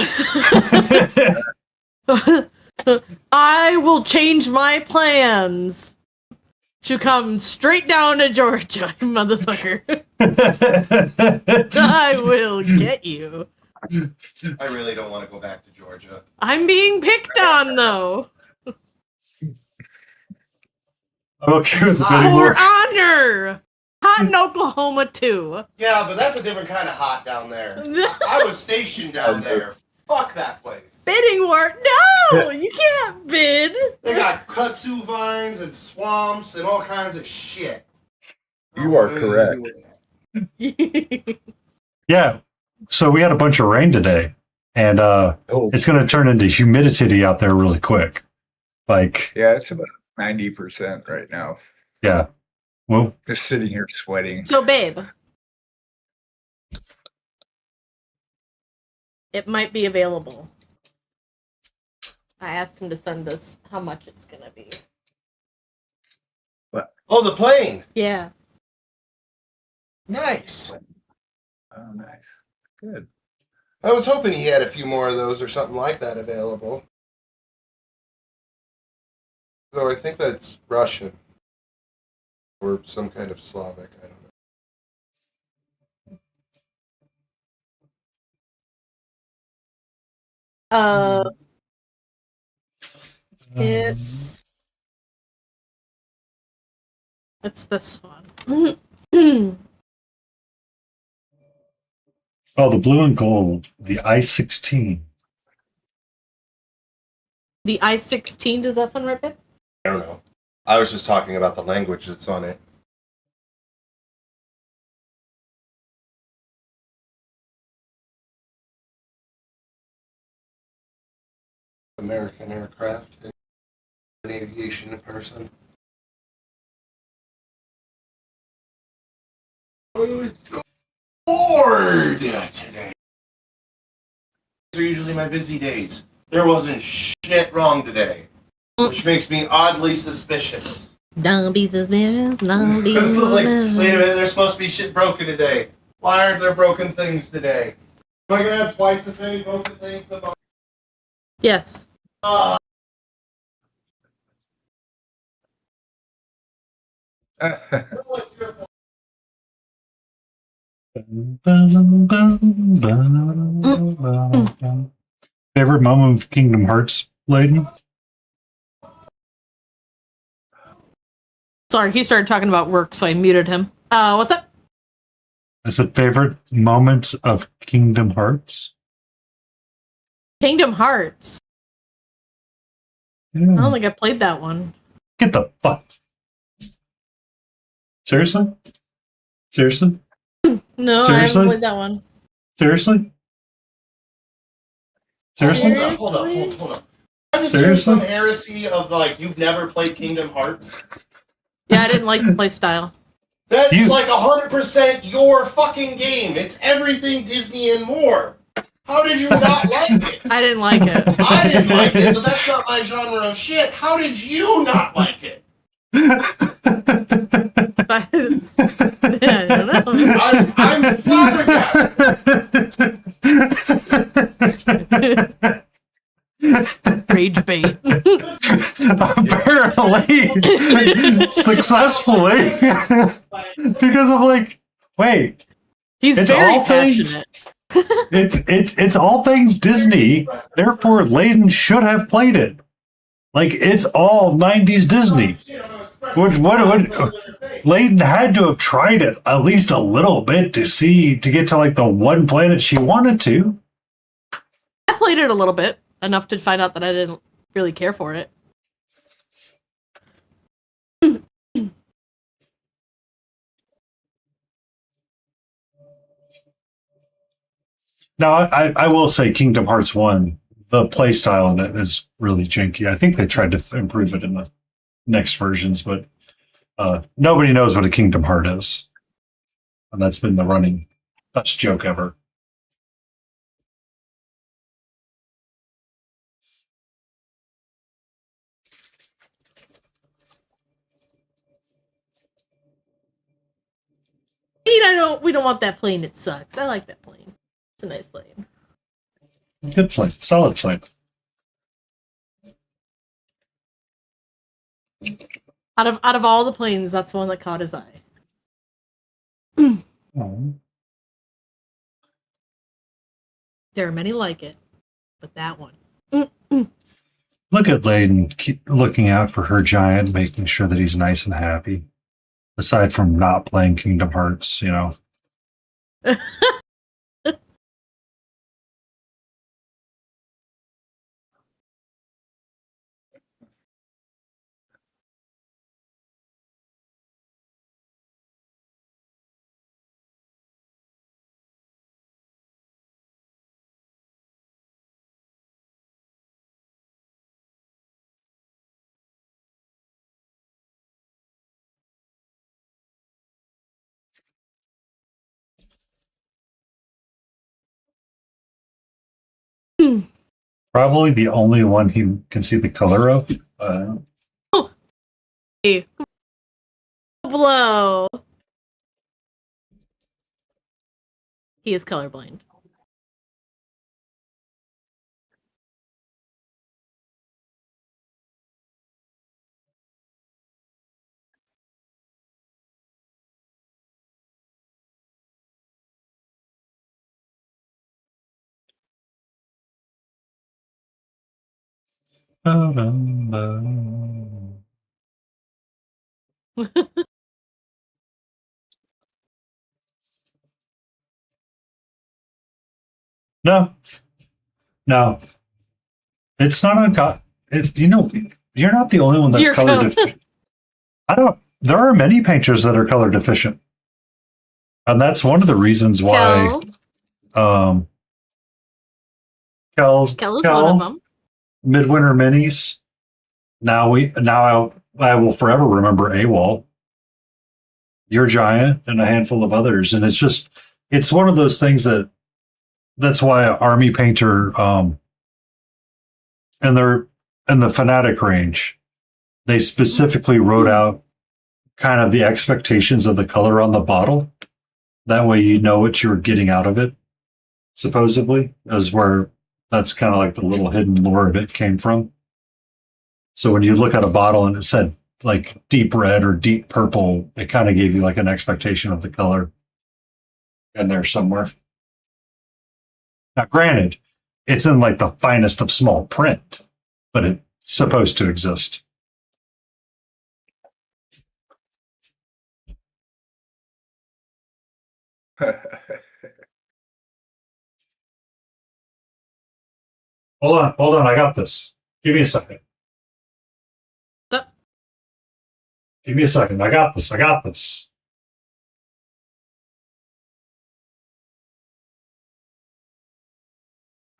I will change my plans to come straight down to Georgia, motherfucker. I will get you. I really don't want to go back to Georgia. I'm being picked on, though. I'm okay with For bidding For war. honor! Hot in Oklahoma, too. Yeah, but that's a different kind of hot down there. I was stationed down there. Fuck that place. Bidding war? No! You can't bid! They got kudzu vines and swamps and all kinds of shit. You are correct. Yeah. So we had a bunch of rain today, and Oh, it's going to turn into humidity out there really quick. Like, yeah, it's about 90% right now. yeah. Well, Just sitting here sweating. So, babe. It might be available. I asked him to send us how much it's gonna be. Oh, the plane. Yeah. Nice. oh, nice. Good. I was hoping he had a few more of those or something like that available. Though I think that's Russian. Or some kind of Slavic, I don't know. It's this one. oh, the blue and gold, the I-16. The I-16, does that sound right, babe? I don't know. I was just talking about the language that's on it. American aircraft and an aviation person. I was so bored today. These are usually my busy days. There wasn't shit wrong today, which makes me oddly suspicious. Don't be suspicious. Don't be This is like, suspicious. wait a minute, there's supposed to be shit broken today. Why aren't there broken things today? Am I gonna have twice as many broken things tomorrow? Yes. What's your fault? Favorite moment of Kingdom Hearts, Layden? Sorry, he started talking about work, so I muted him. What's up? I said favorite moments of Kingdom Hearts. Kingdom Hearts. I don't think I played that one. Get the fuck. Seriously? Seriously? No, I Seriously? haven't played that one. Seriously? Seriously? Hold up. I just heard Seriously? some heresy of like you've never played Kingdom Hearts. Yeah, I didn't like the play style. That's You- like 100% your fucking game. It's everything Disney and more. How did you not like it? I didn't like it. I didn't like it, but that's not my genre of shit. How did you not like it? But I don't know. I'm flabbergasted. Rage bait. Apparently, successfully, because I'm like, wait, He's It's very all things- passionate. it's all things Disney. Therefore, Layden should have played it. Like it's all '90s Disney. What Layden had to have tried it at least a little bit to get to like the one planet she wanted to. I played it a little bit, enough to find out that I didn't really care for it. Now, I will say Kingdom Hearts 1, the play style in it is really janky. I think they tried to improve it in the next versions, but nobody knows what a Kingdom Heart is. And that's been the running best joke ever. We don't want that plane. It sucks. I like that plane. It's a nice plane. Good plane. Solid plane. Out of all the planes, that's the one that caught his eye. Oh. There are many like it, but that one. Look at Layden looking out for her giant, making sure that he's nice and happy. Aside from not playing Kingdom Hearts, you know. Probably the only one he can see the color of. Hey. Blow. He is colorblind. No, no, it's not uncommon. You're not the only one that's You're color deficient. There are many painters that are color deficient, and that's one of the reasons why. Kel is one of them. Midwinter Minis. Now I will forever remember AWOL. Your Giant and a handful of others, and it's one of those things that's why Army Painter and they're in the Fanatic range, they specifically wrote out kind of the expectations of the color on the bottle. That way you know what you're getting out of it, supposedly, is where that's kind of like the little hidden lore of it came from. So when you look at a bottle and it said like deep red or deep purple, it kind of gave you like an expectation of the color in there somewhere. Now, granted, it's in like the finest of small print, but it's supposed to exist. Hold on, I got this. Give me a second. Stop. Give me a second. I got this.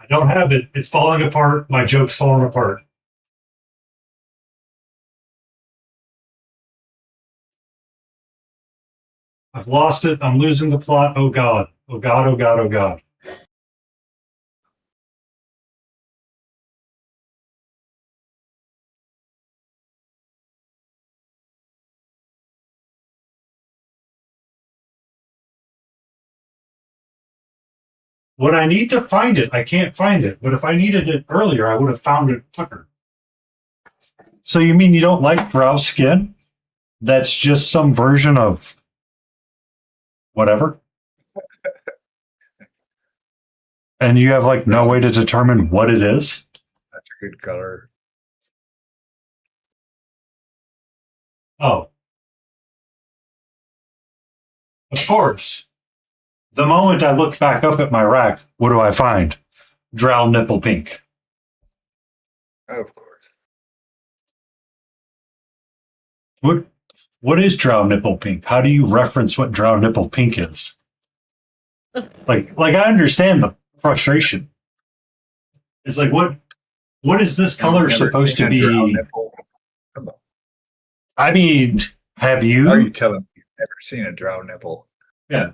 I don't have it. It's falling apart. My joke's falling apart. I've lost it. I'm losing the plot. Oh God. Oh God. Oh God. Oh God. When I need to find it, I can't find it. But if I needed it earlier, I would have found it quicker. So you mean you don't like Drow skin? That's just some version of whatever? And you have like no way to determine what it is? That's a good color. Oh. Of course. The moment I look back up at my rack, what do I find? Drow nipple pink. Of course. What is Drow nipple pink? How do you reference what Drow nipple pink is? Like I understand the frustration. It's like what is this color I've never supposed seen to a drow be? nipple. Come on. I mean, have Are you? you telling me you've never seen a drow nipple? Yeah.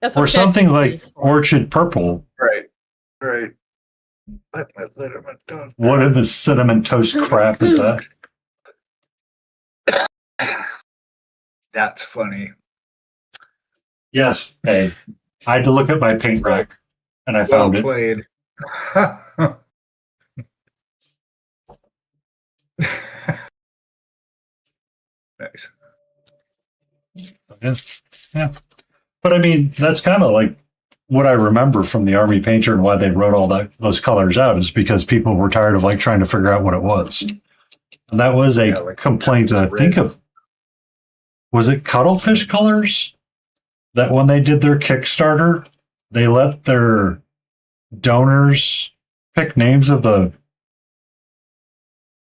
That's Or what something ChatGPT like is for. orchid purple. Right. Right. Let him done. What in the cinnamon toast crap is that? That's funny. Yes, hey. I had to look at my paint rack and I Well found it. played. Nice. Yeah. Yeah. But I mean, that's kind of like what I remember from the Army Painter and why they wrote all those colors out is because people were tired of like trying to figure out what it was. And that was a Yeah, like complaint I red. think of. Was it Cuttlefish Colors? That when they did their Kickstarter, they let their donors pick names of the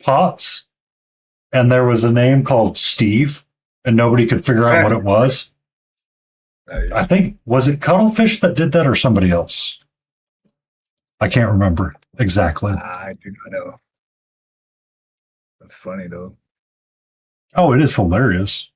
pots. And there was a name called Steve, and nobody could figure out what it was. Nice. I think, was it Cuttlefish that did that or somebody else? I can't remember exactly. I do not know. That's funny though. Oh, it is hilarious.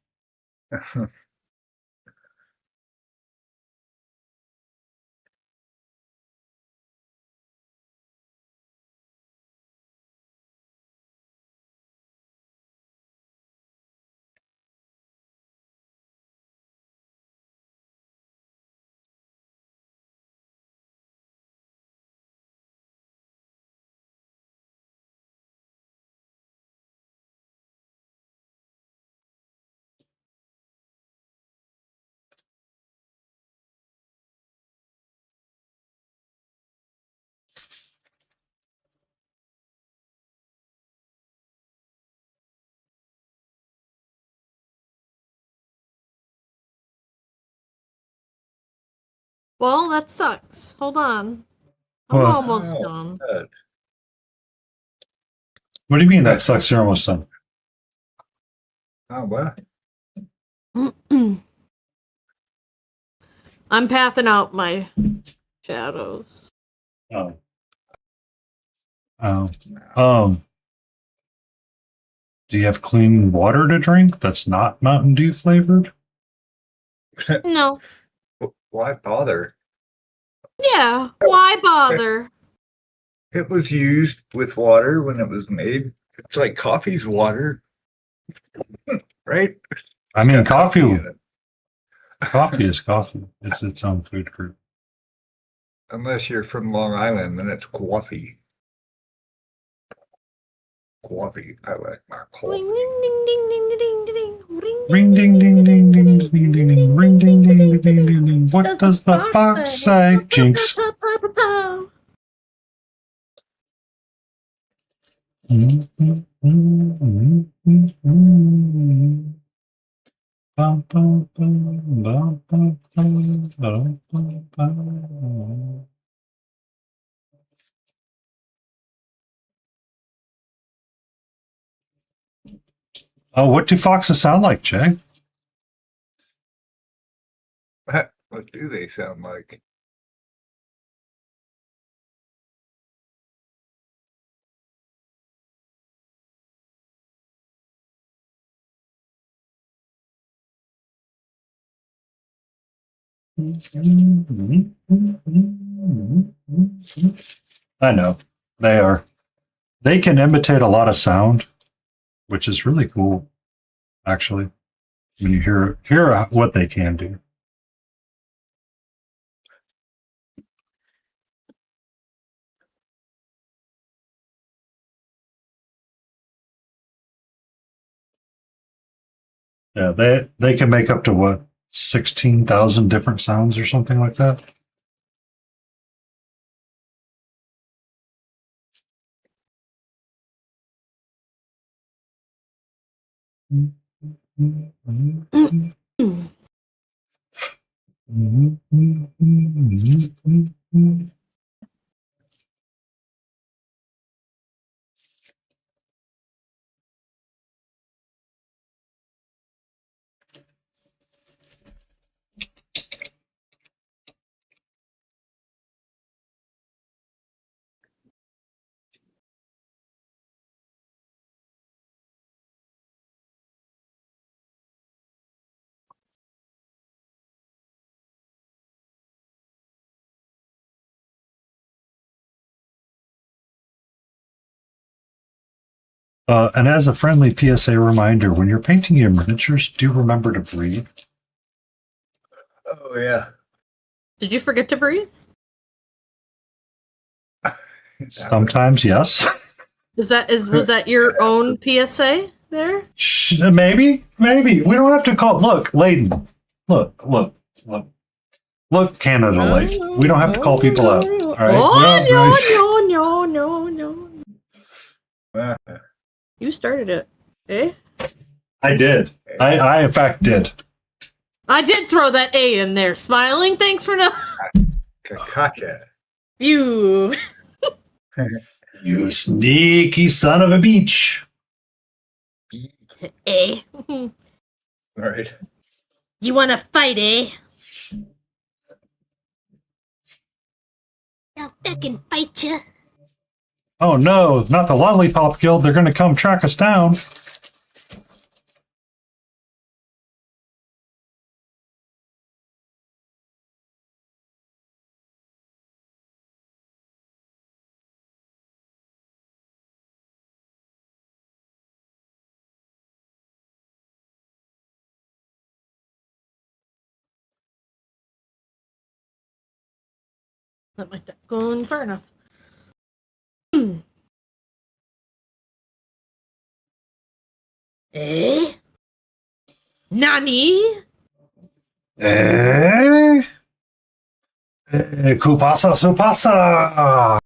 Well, that sucks. Hold on. I'm What? almost Oh, done. good. What do you mean that sucks? You're almost done. Oh, what? I'm pathing out my shadows. Oh. Um, do you have clean water to drink that's not Mountain Dew flavored? No. Why bother? Yeah. Why bother? It was used with water when it was made. It's like coffee's water. Right? I mean, Got coffee in it. coffee is coffee. It's its own food group. Unless you're from Long Island, then it's coffee. Coffee. I like my Ring, coffee. ding, ding, ding, ding, ding, ding, ding. Ring ding ding ding ding ding ding ding ring ding ding ding ding ding ding. What does the fox say? Jinx. Oh, what do foxes sound like, Jay? What do they sound like? I know. They are. They can imitate a lot of sound, which is really cool, actually, when you hear what they can do. Yeah, they can make up to what 16,000 different sounds or something like that. And as a friendly PSA reminder, when you're painting your miniatures, do remember to breathe. Oh yeah. Did you forget to breathe? Sometimes, yes. Was that your own PSA there? Maybe. We don't have to call. Look, Layden. Look, Canada Light. We don't have to call people out. All right. No. You started it, eh? I did. I in fact did. I did throw that A in there. Smiling. Thanks for no. Kakaka. You. You sneaky son of a beach. Eh? Right. You want to fight, eh? I'll fucking fight you. Oh no, not the Lollipop Guild. They're going to come track us down. That might not go far enough. Eh? Nani? Kupasa supasa.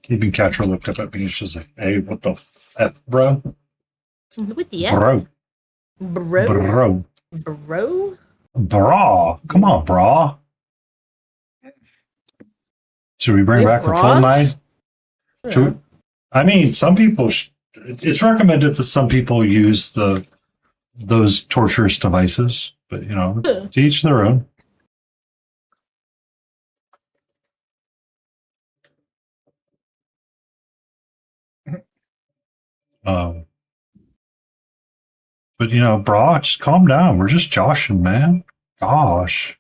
Even Catra looked up at me and she's like, hey, what the F, bro? With the F? Bro. Bro? Bro. Bro? Bra. Come on, bra. Should we bring back the full nine? Should we, I mean, some people, it's recommended that some people use those torturous devices, but you know, to each their own. But you know, bra, just calm down. We're just joshing, man. Gosh.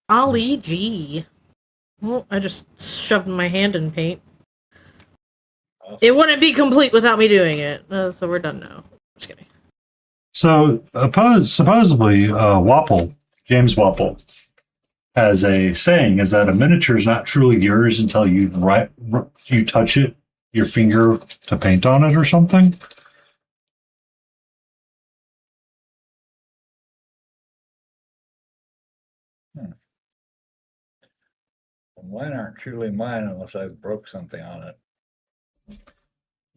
Ollie G. Well, I just shoved my hand in paint. It wouldn't be complete without me doing it. So we're done now. Just kidding. So, supposedly, James Wapple, has a saying is that a miniature is not truly yours until you touch it, your finger to paint on it or something. Mine aren't truly mine unless I broke something on it.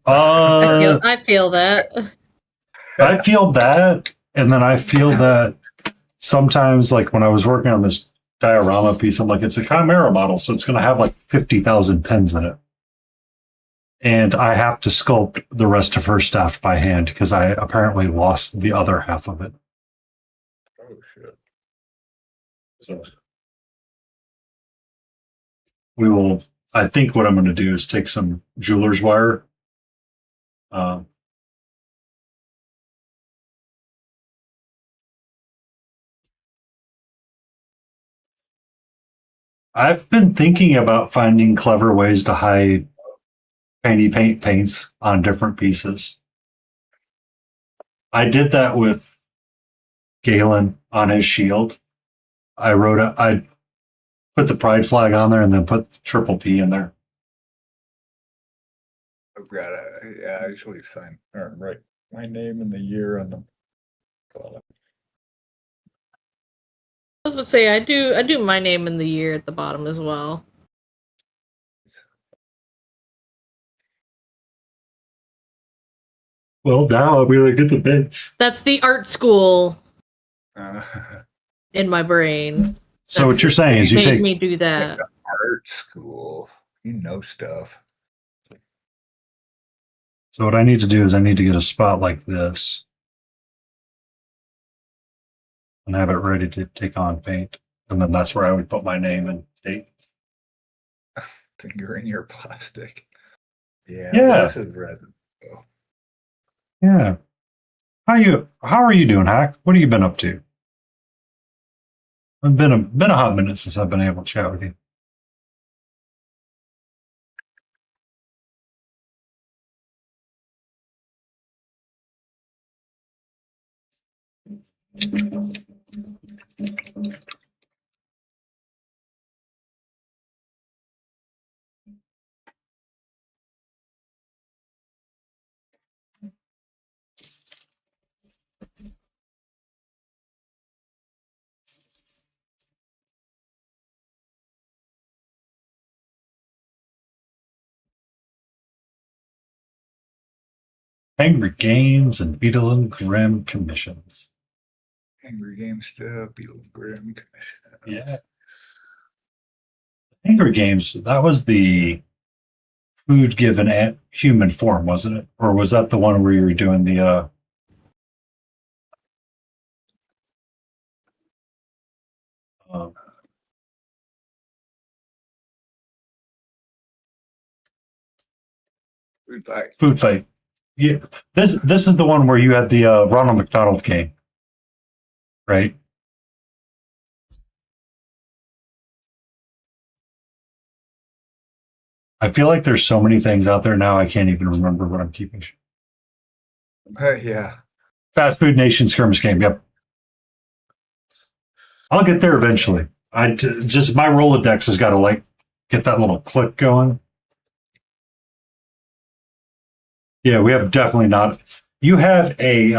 I feel that. I feel that, and then I feel that sometimes, like when I was working on this diorama piece, I'm like, it's a Chimera model, so it's going to have like 50,000 pins in it. And I have to sculpt the rest of her staff by hand because I apparently lost the other half of it. Oh, shit. So we will, I think what I'm going to do is take some jeweler's wire, I've been thinking about finding clever ways to hide paints on different pieces. I did that with Galen on his shield. I put the pride flag on there and then put the triple P in there. I've got I usually sign. Or right, my name and the year on the. I was about to say I do my name and the year at the bottom as well. Well, now I'll be able to get the bits. That's the art school Uh, in my brain. So what you're saying is you Made take me do that. art school. You know stuff. So what I need to do is I need to get a spot like this and have it ready to take on paint. And then that's where I would put my name and date. Finger in your plastic. Yeah. Yeah. This is resin. Yeah. How are you doing, Hack? What have you been up to? It's been a hot minute since I've been able to chat with you. Angry Games and Beetle and Grimm commissions. Angry Game stuff. Beetle Grim Commission. Yeah. Angry Games, that was the food given at human form, wasn't it? Or was that the one where you were doing the Food fight. food fight? Yeah. This is the one where you had the Ronald McDonald game. Right? I feel like there's so many things out there now I can't even remember what I'm keeping. Yeah. Fast Food Nation skirmish game. Yep. I'll get there eventually. Just my Rolodex has got to like get that little click going. Yeah, we have definitely not. You have you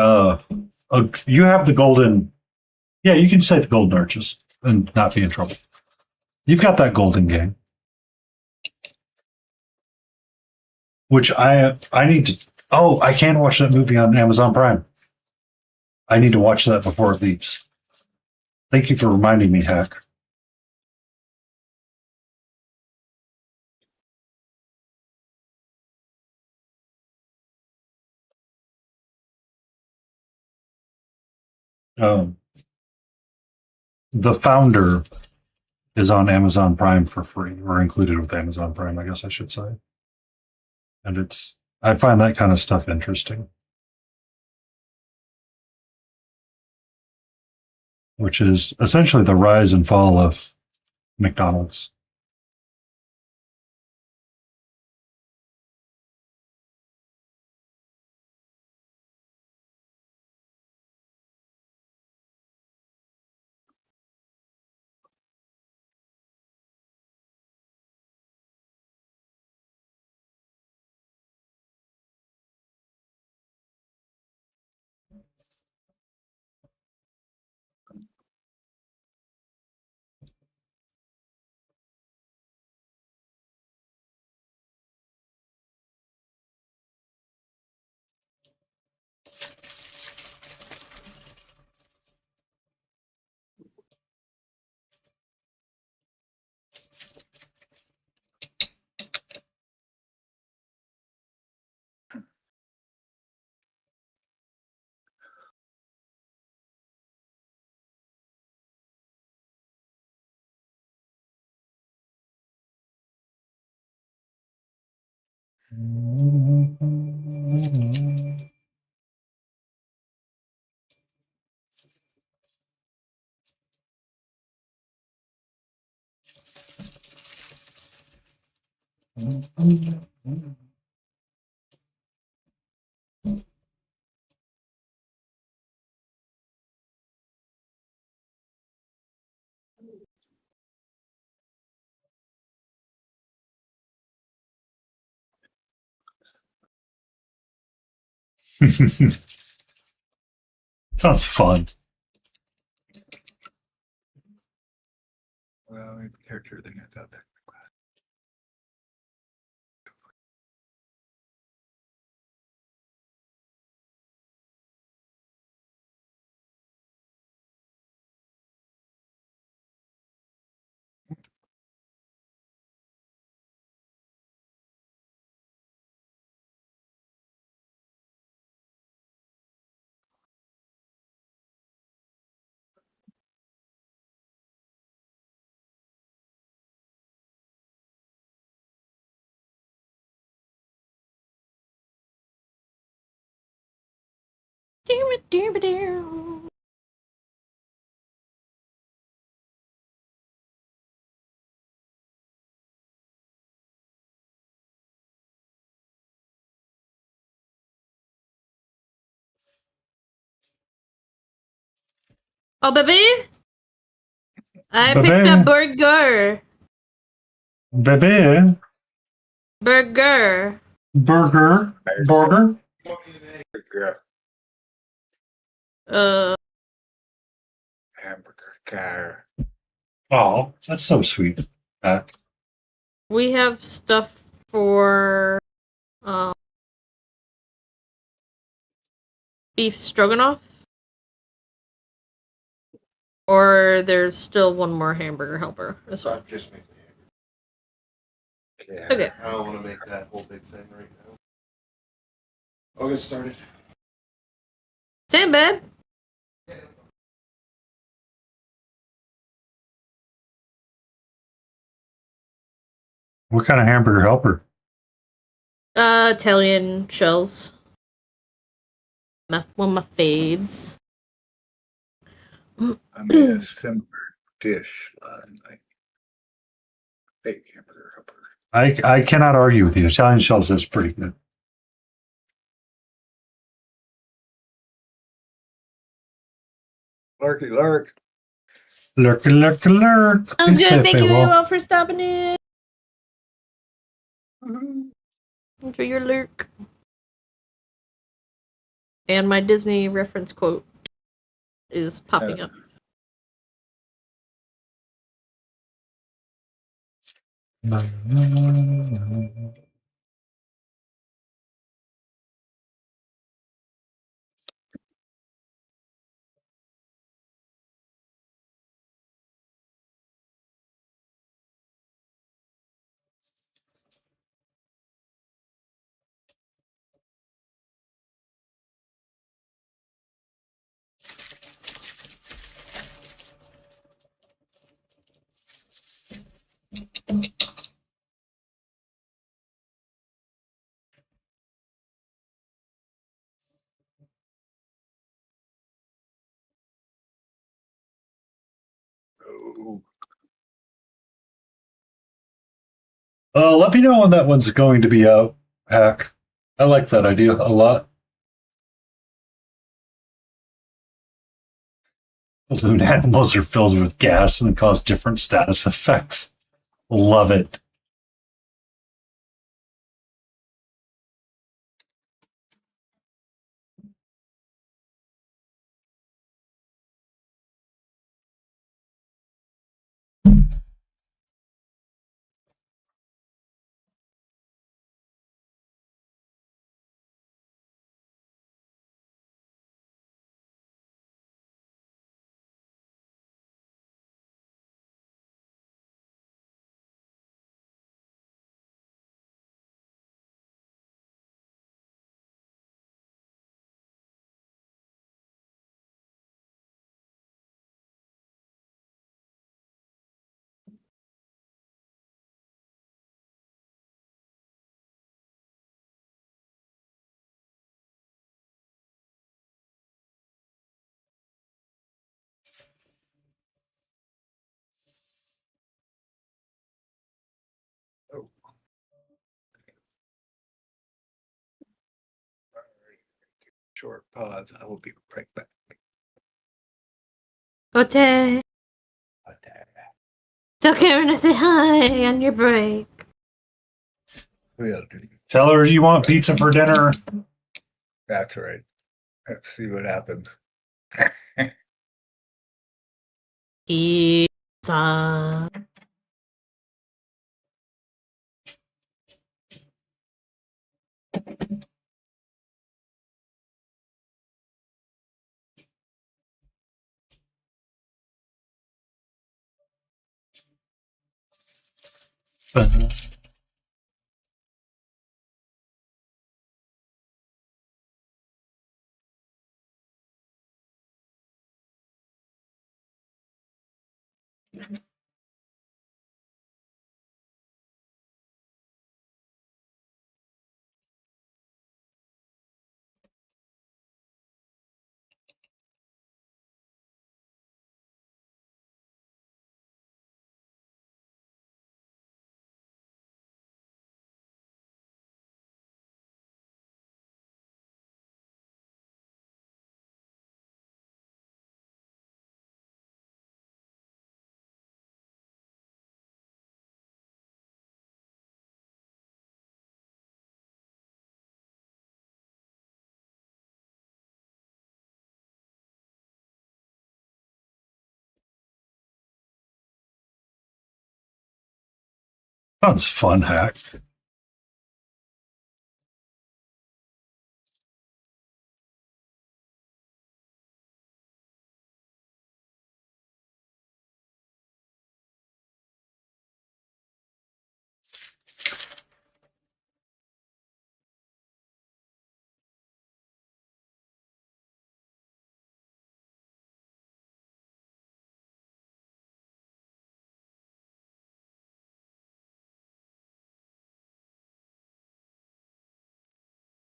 have the golden. Yeah, you can say the golden arches and not be in trouble. You've got that golden game, which I need to. Oh, I can't watch that movie on Amazon Prime. I need to watch that before it leaves. Thank you for reminding me, Hack. The Founder is on Amazon Prime for free, or included with Amazon Prime, I guess I should say. And I find that kind of stuff interesting. Which is essentially the rise and fall of McDonald's. Sounds fun. Well, the character thing is out there. Oh, baby! I Baby. picked up burger. Baby. Burger. Burger. Burger. Yeah, Uh, hamburger car. Oh, that's so sweet. Back. we have stuff for beef stroganoff. Or there's still one more hamburger helper as well. Just make the hamburger. Yeah. Okay. I don't want to make that whole big thing right now. I'll get started. Damn, babe. What kind of hamburger helper? Italian shells. One of my faves. I made a similar dish last night. Fake hamburger helper. I cannot argue with you. Italian shells is pretty good. Larky lark. Lurk, lurk, lurk. Sounds Yes, good. Thank you farewell. all for stopping in. Enjoy your lurk. And my Disney reference quote is popping up. Oh, Let me know when that one's going to be out, Hack. I like that idea a lot. Balloon animals are filled with gas and cause different status effects. Love it. short pause. I will be right back. Okay. Tell Karen to say hi on your break. We gotta do. Tell her you want pizza for dinner. That's right. Let's see what happens. Pizza. Sounds fun, Hack.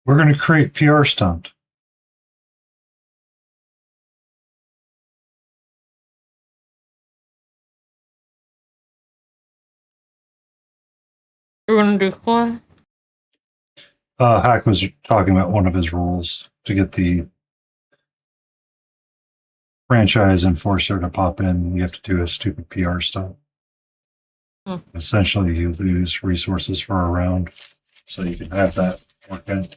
We're going to create PR stunt. We're gonna do what? Hack was talking about one of his rules to get the franchise enforcer to pop in. You have to do a stupid PR stunt. Essentially, you lose resources for a round, so you can have that work in.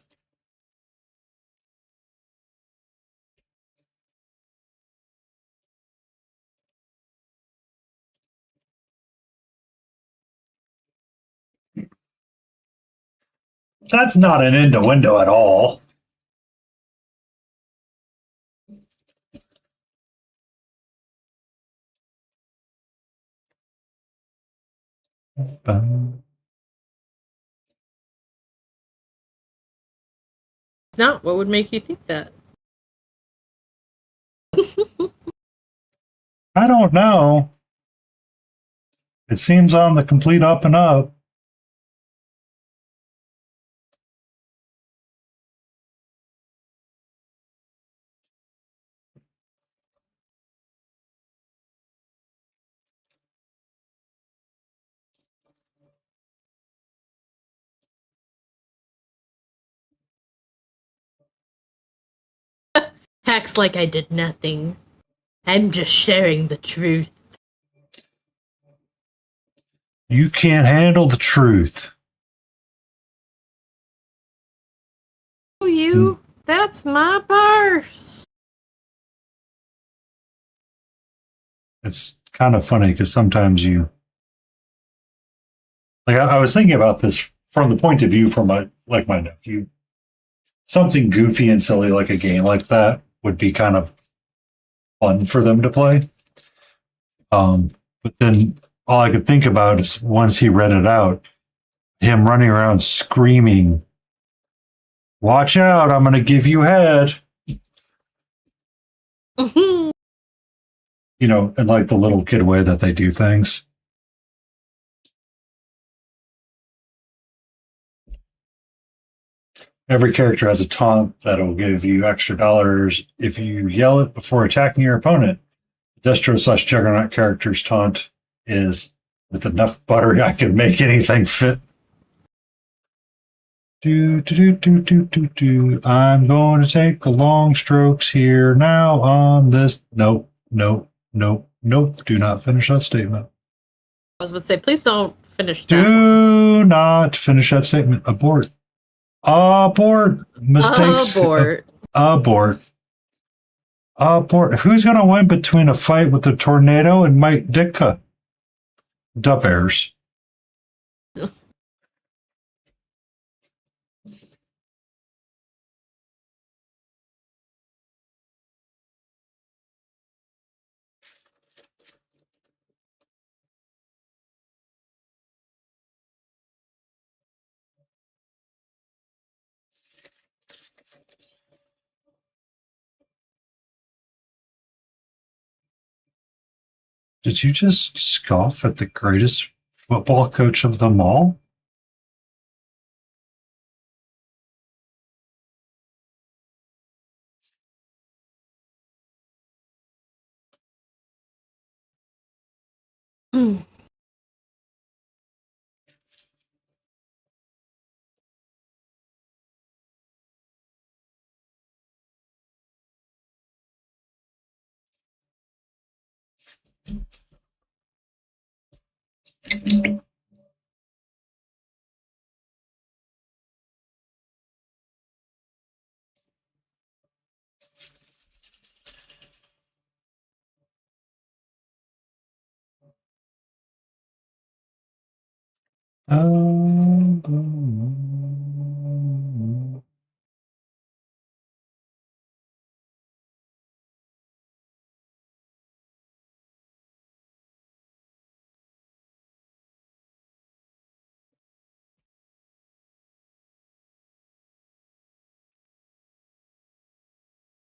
That's not an innuendo at all. It's not. What would make you think that? I don't know. It seems on the complete up and up. Acts like I did nothing. I'm just sharing the truth. You can't handle the truth. Oh, you? That's my purse. It's kind of funny because sometimes you, like, I was thinking about this from the point of view from my nephew. Something goofy and silly like a game like that would be kind of fun for them to play. But then all I could think about is once he read it out, him running around screaming, "Watch out, I'm going to give you head." Mhm. You know, in like the little kid way that they do things. Every character has a taunt that'll give you extra dollars if you yell it before attacking your opponent. Destro/Juggernaut character's taunt is, "With enough butter, I can make anything fit." I'm going to take the long strokes here now on this. Nope, nope, nope, nope. Do not finish that statement. I was about to say, please don't finish that one. Do not finish that statement. Abort. Abort. Mistakes. Abort. Abort. Abort. Who's going to win between a fight with a tornado and Mike Ditka? The Bears. Did you just scoff at the greatest football coach of them all?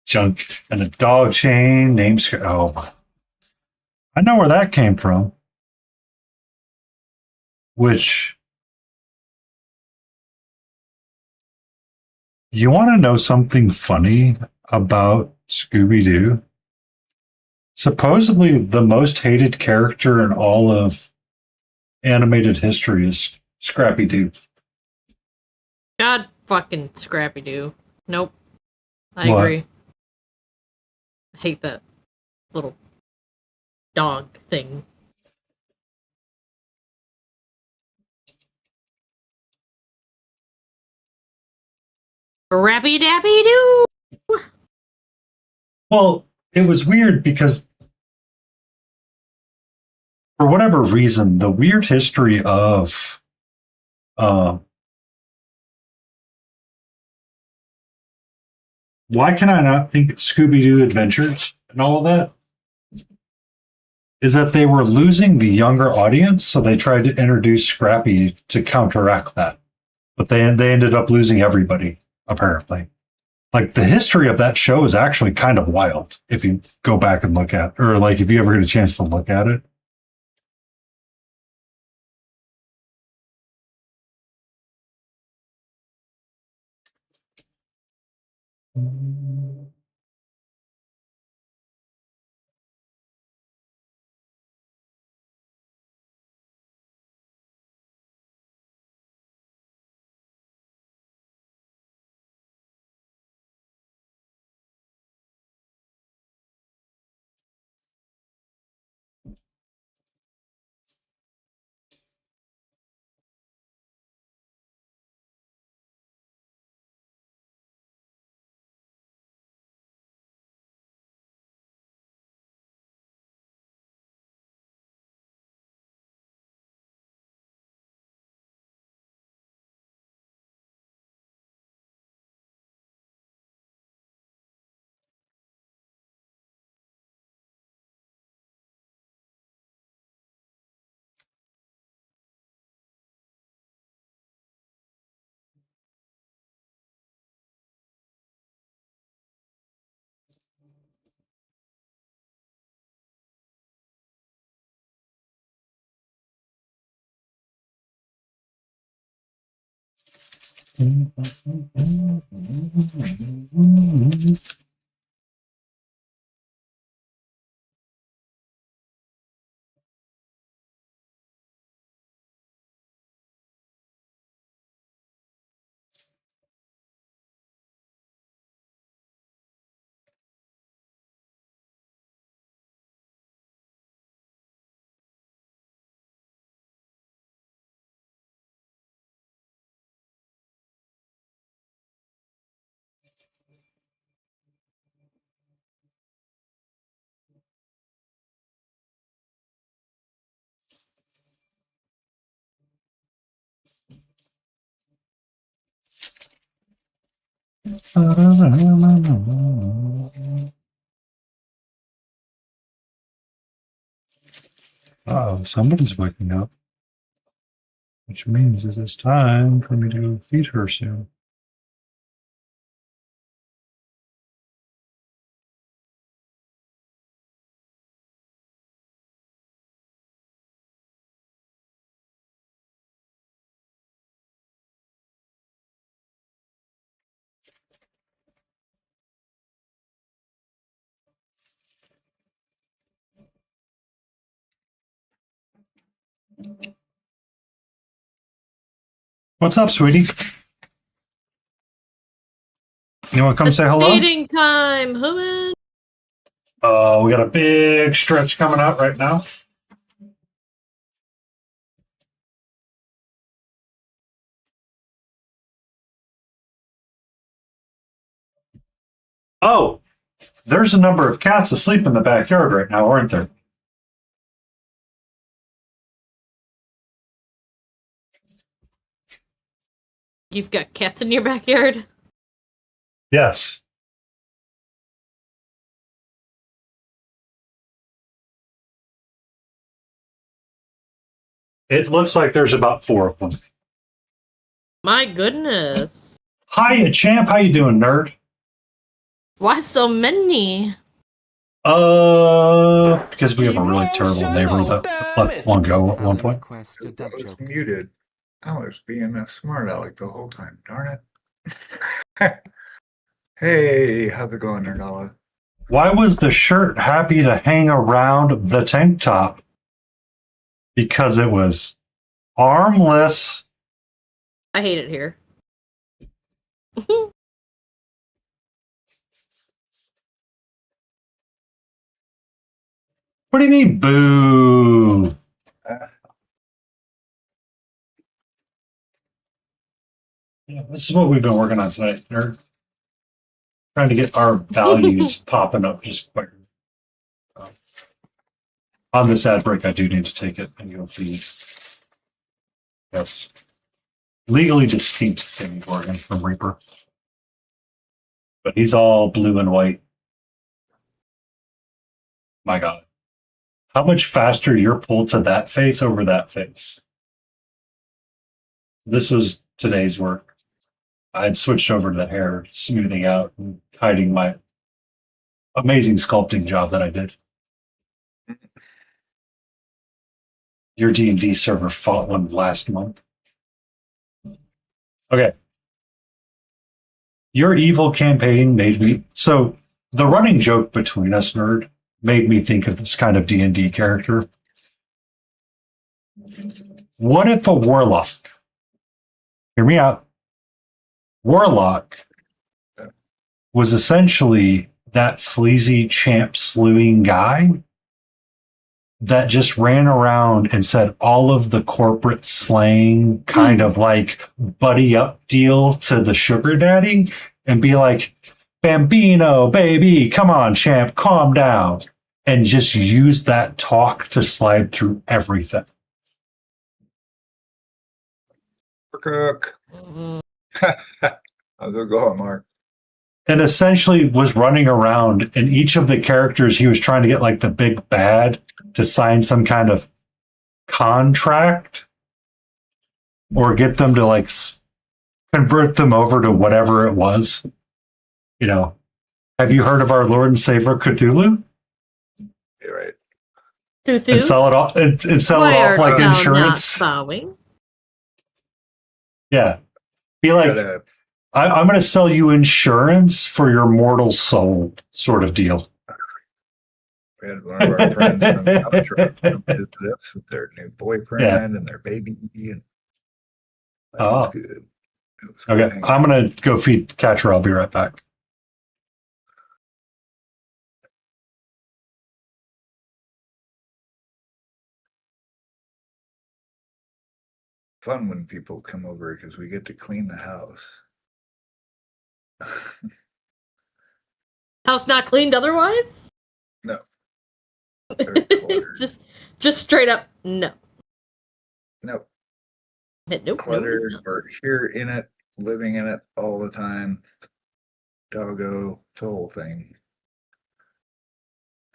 Junk and a dog chain named. Oh, I know where that came from. Which, you want to know something funny about Scooby Doo? Supposedly, the most hated character in all of animated history is Scrappy Doo. God fucking Scrappy Doo. Nope. I What? agree. I hate that little dog thing. Scrappy Dappy Doo! Well, it was weird because, for whatever reason, the weird history of why can I not think Scooby Doo Adventures and all of that is that they were losing the younger audience, so they tried to introduce Scrappy to counteract that. But they ended up losing everybody, apparently. Like, the history of that show is actually kind of wild if you go back and look at, or like if you ever get a chance to look at it. Oh, somebody's waking up, which means it is time for me to feed her soon. What's up, sweetie? You want to come It's say hello? feeding time, human. Oh, we got a big stretch coming out right now. Oh, there's a number of cats asleep in the backyard right now, aren't there? You've got cats in your backyard? Yes. It looks like there's about 4 of them. My goodness. Hiya, champ. How you doing, nerd? Why so many? Because we have a really terrible neighbor that let one go at one point. Request a I dad was joke. muted. I was being a smart aleck the whole time. Darn it. Hey, how's it going, Nerdala? Why was the shirt happy to hang around the tank top? Because it was armless. I hate it here. What do you mean, boo? Yeah, this is what we've been working on tonight, nerd. Trying to get our values popping up just quicker. On this ad break, I do need to take it and go feed. Yes. Legally distinct thing, Morgan, from Reaper. But he's all blue and white. My God. How much faster your pull to that face over that face? This was today's work. I had switched over to the hair, smoothing out and hiding my amazing sculpting job that I did. Your D&D server fought one last month. Okay. Your evil campaign made me... So, the running joke between us, nerd, made me think of this kind of D&D character. What if a warlock... Hear me out. Warlock was essentially that sleazy champ slewing guy that just ran around and said all of the corporate slang kind of like buddy up deal to the sugar daddy and be like, Bambino, baby, come on, champ, calm down. And just use that talk to slide through everything. Cook. Mhm. How's it going, Mark? And essentially was running around, and each of the characters he was trying to get like the big bad to sign some kind of contract or get them to like convert them over to whatever it was. You know, have you heard of our Lord and Savior Cthulhu? You're right. Thuthu? And sell it off and sell it Why off art like thou insurance. not bowing? Yeah, be like, Gotta- I'm going to sell you insurance for your mortal soul, sort of deal. We had one of our friends from Alabama come visit us with their new boyfriend Yeah. and their baby. And that Oh. was good. It was good Okay, hanging I'm going to go feed Catcher. I'll be right back. fun when people come over because we get to clean the house. House not cleaned otherwise? No. Very cluttered. just straight up no. No Nope. clutter. No, We're here in it, living in it all the time. doggo, the whole thing.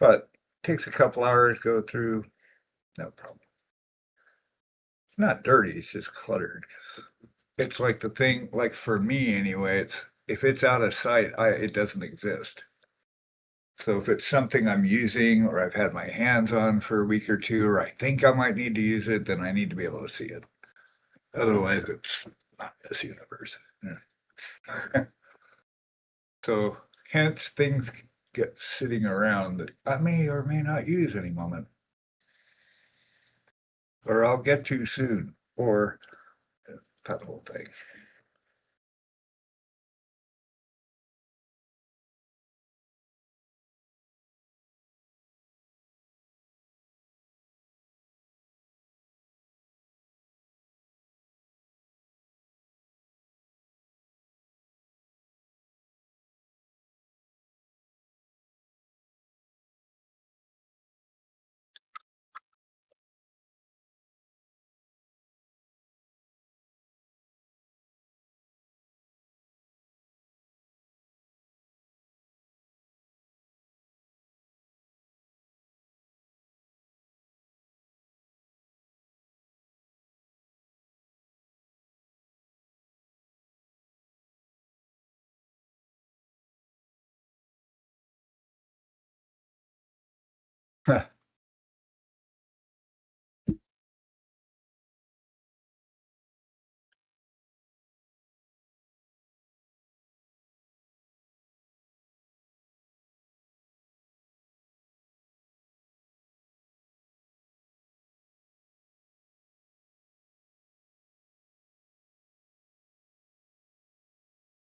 But takes a couple hours, go through, no problem. It's not dirty, it's just cluttered. It's like the thing, like for me anyway, it's if it's out of sight, it doesn't exist. So if it's something I'm using or I've had my hands on for a week or two, or I think I might need to use it, then I need to be able to see it. Otherwise, it's not this universe. Yeah. So hence things get sitting around that I may or may not use any moment. Or I'll get to soon, or that whole thing.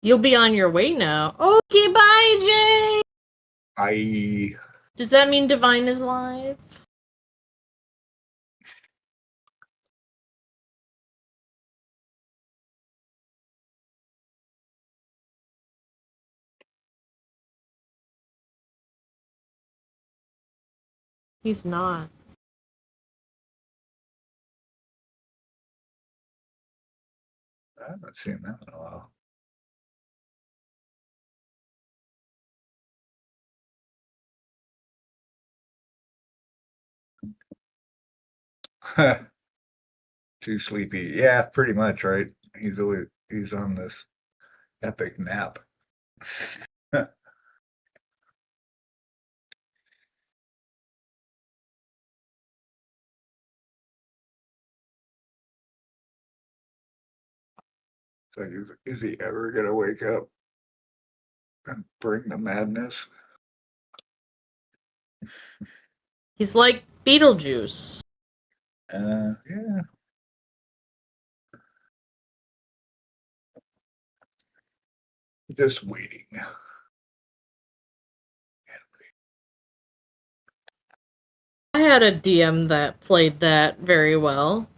You'll be on your way now. Okay, bye, Jay. I Does that mean Divine is live? He's not. haven't seen that in a while. Too sleepy. Yeah, pretty much, right? He's on this epic nap. It's like, is he ever gonna wake up and bring the madness? He's like Beetlejuice. Yeah. Just waiting. I had a DM that played that very well.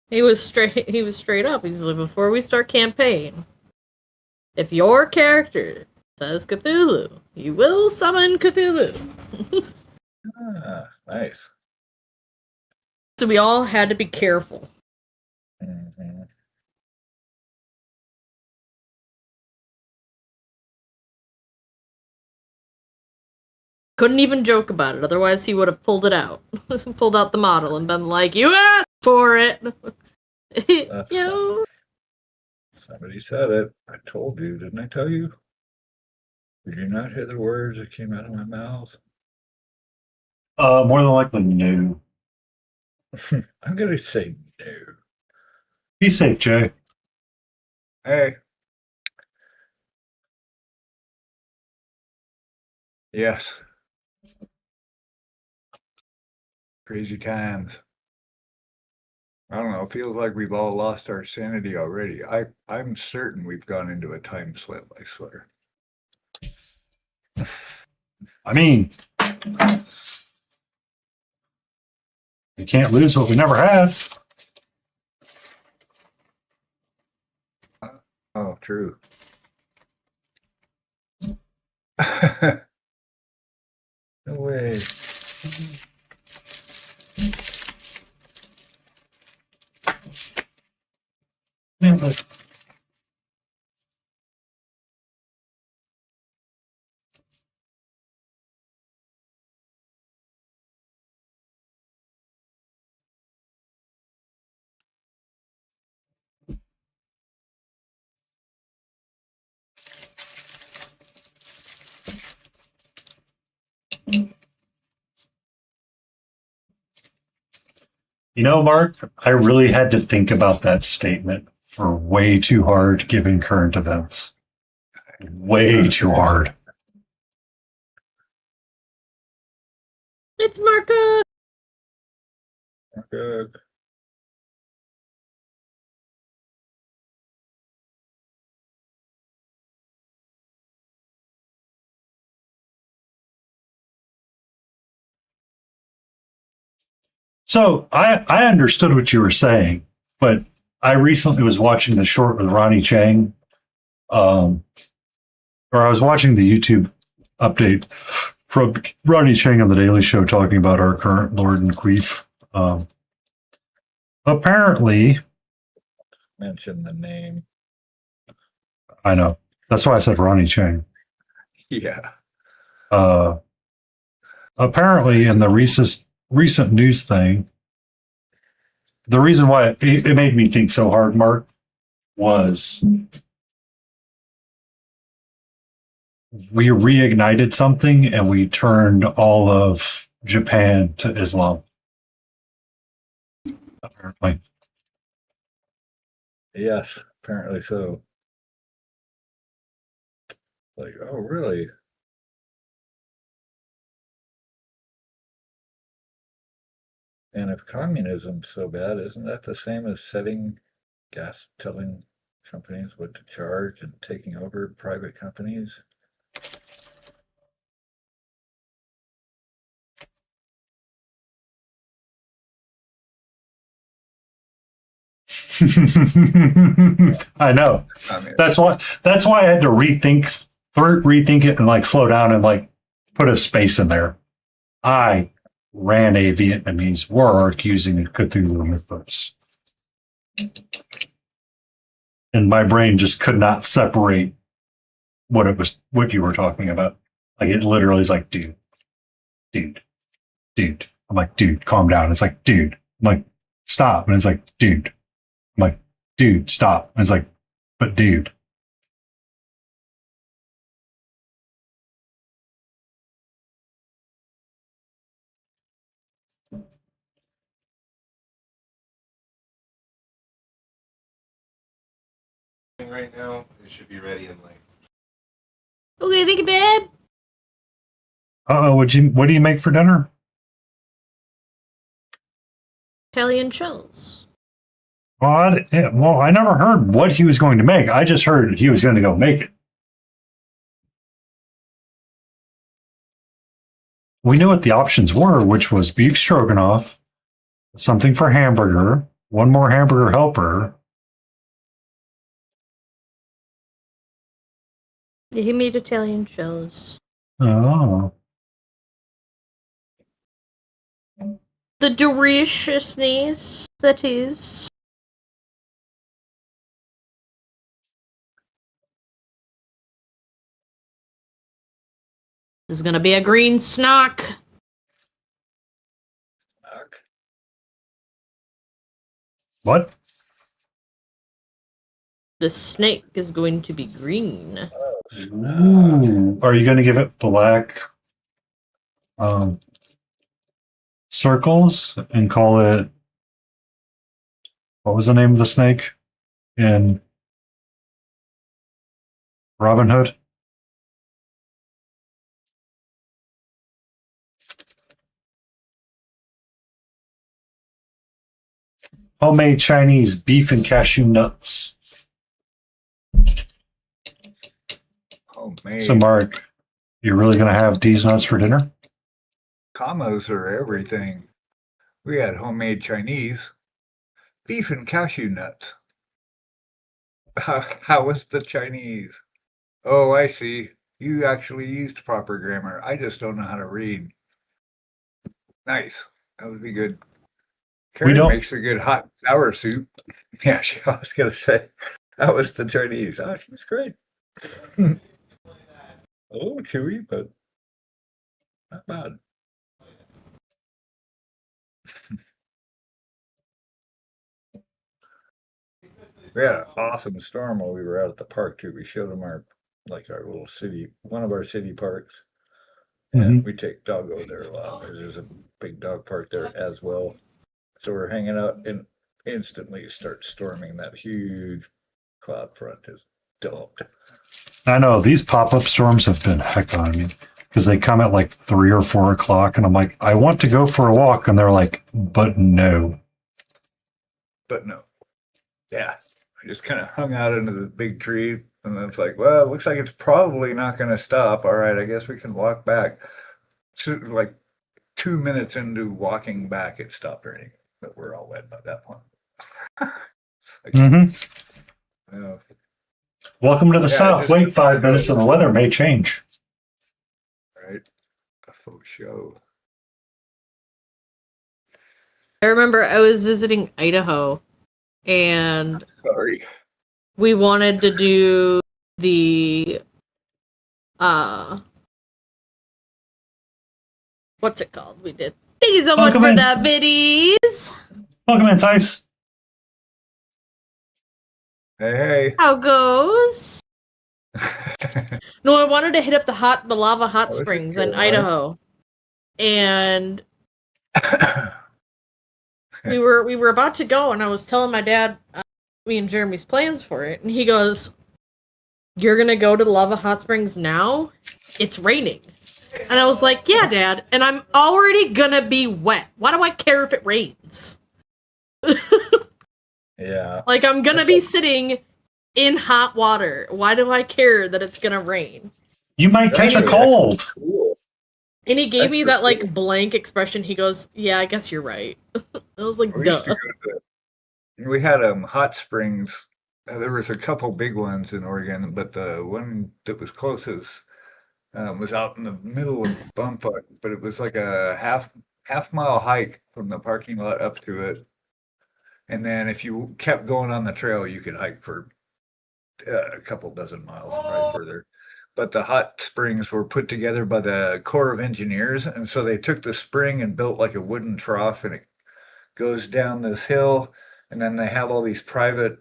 He was straight up. He's like, before we start campaign, if your character says Cthulhu, you will summon Cthulhu. Nice. So we all had to be careful. Mm-hmm. Couldn't even joke about it, otherwise he would have pulled it out. Pulled out the model and been like, you asked for it! That's Yo. Somebody said it. I told you, didn't I tell you? Did you not hear the words that came out of my mouth? More than likely, no. I'm gonna say no. Be safe, Jay. Hey. Yes. Crazy times. I don't know. It feels like we've all lost our sanity already. I'm certain we've gone into a time slip, I swear. I mean, we can't lose what we never had. Oh, true. No way. Yeah, but You know, Mark, I really had to think about that statement for way too hard given current events. Way too hard. It's Marco. Good. So I understood what you were saying, but I recently was watching the short with Ronnie Chang, or I was watching the YouTube update from Ronnie Chang on the Daily Show talking about our current Lord and Queef. Apparently, Mention the name. I know that's why I said Ronnie Chang. Yeah. Apparently, in the recent news thing, the reason why it made me think so hard, Mark, was we reignited something and we turned all of Japan to Islam. Apparently. Yes, apparently so. Like, oh, really? And if communism's so bad, isn't that the same as telling companies what to charge and taking over private companies? I know. I mean, That's why I had to rethink it and like slow down and like put a space in there. I ran a Vietnamese war arc using a Cthulhu mythos. And my brain just could not separate what you were talking about. Like it literally is like, dude. I'm like, dude, calm down. It's like, dude. I'm like, stop. And it's like, dude. I'm like, dude, stop. And it's like, but dude. Right now, it should be ready in like. Okay, thank you, babe. What do you make for dinner? Italian chills. Well, I never heard what he was going to make. I just heard he was going to go make it. We knew what the options were, which was beef stroganoff, something for hamburger, one more hamburger helper. Yeah, he made Italian chills. Oh. The deliciousness that is. This is gonna be a green snock. What? The snake is going to be green. Ooh. Are you going to give it black circles and call it, what was the name of the snake in Robin Hood? Homemade Chinese beef and cashew nuts. homemade. So, Mark, you're really going to have these nuts for dinner? Combos are everything. We had homemade Chinese, beef and cashew nuts. How was the Chinese? Oh, I see. You actually used proper grammar. I just don't know how to read. Nice. That would be good. Karen don't- makes a good hot sour soup. Yeah, I was going to say that was the Chinese. Oh, she was great. A little chewy, but not bad. We had an awesome storm while we were out at the park too. We showed them our little city, one of our city parks. And we take Doggo there a lot because there's a big dog park there as well. So we're hanging out and instantly starts storming. That huge cloud front is dumped. I know these pop-up storms have been heck on me because they come at like 3 or 4 o'clock, and I'm like, I want to go for a walk, and they're like, but no. But no. Yeah. I just kind of hung out under the big tree, and then it's like, well, it looks like it's probably not going to stop. All right, I guess we can walk back. So, like 2 minutes into walking back, it stopped raining, but we're all wet by that point. It's like, Mm-hmm. Welcome to the Yeah, South. just- Wait 5 minutes, and the weather may change. right? A faux show. I remember I was visiting Idaho, and Sorry. we wanted to do the what's it called? We did. Thank you so much Welcome for in. that, biddies. Welcome in, Tice. Hey, How goes? hey. No, I wanted to hit up the lava hot Oh, is it springs in Carolina? Idaho, and we were about to go, and I was telling my dad me and Jeremy's plans for it, and he goes, "You're gonna go to the lava hot springs now? It's raining." And I was like, "Yeah, Dad, and I'm already gonna be wet. Why do I care if it rains? Yeah. Like, I'm gonna be sitting in hot water. Why do I care that it's gonna rain?" You might catch a Anyway. cold. Cool. And he gave me Extra that like cool. blank expression. He goes, "Yeah, I guess you're right." I was like, We used to "Duh." go to, we had hot springs. There was a couple big ones in Oregon, but the one that was closest was out in the middle of Bumfuck, but it was like a half mile hike from the parking lot up to it. And then if you kept going on the trail, you could hike for a couple dozen miles, probably further. But the hot springs were put together by the Corps of Engineers, and so they took the spring and built like a wooden trough, and it goes down this hill, and then they have all these private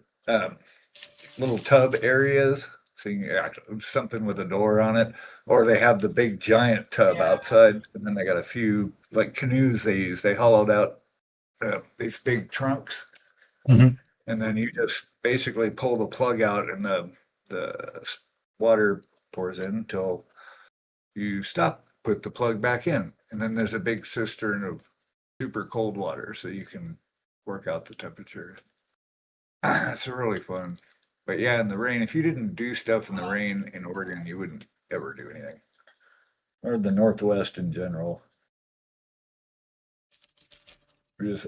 little tub areas, so you can actually something with a door on it, or they have the big giant tub outside, and then they got a few like canoes they use. They hollowed out these big trunks, Mhm. and then you just basically pull the plug out, and the water pours in until you stop, put the plug back in, and then there's a big cistern of super cold water, so you can work out the temperature. It's really fun. But yeah, in the rain, if you didn't do stuff in the rain in Oregon, you wouldn't ever do anything. Or the Northwest in general. We just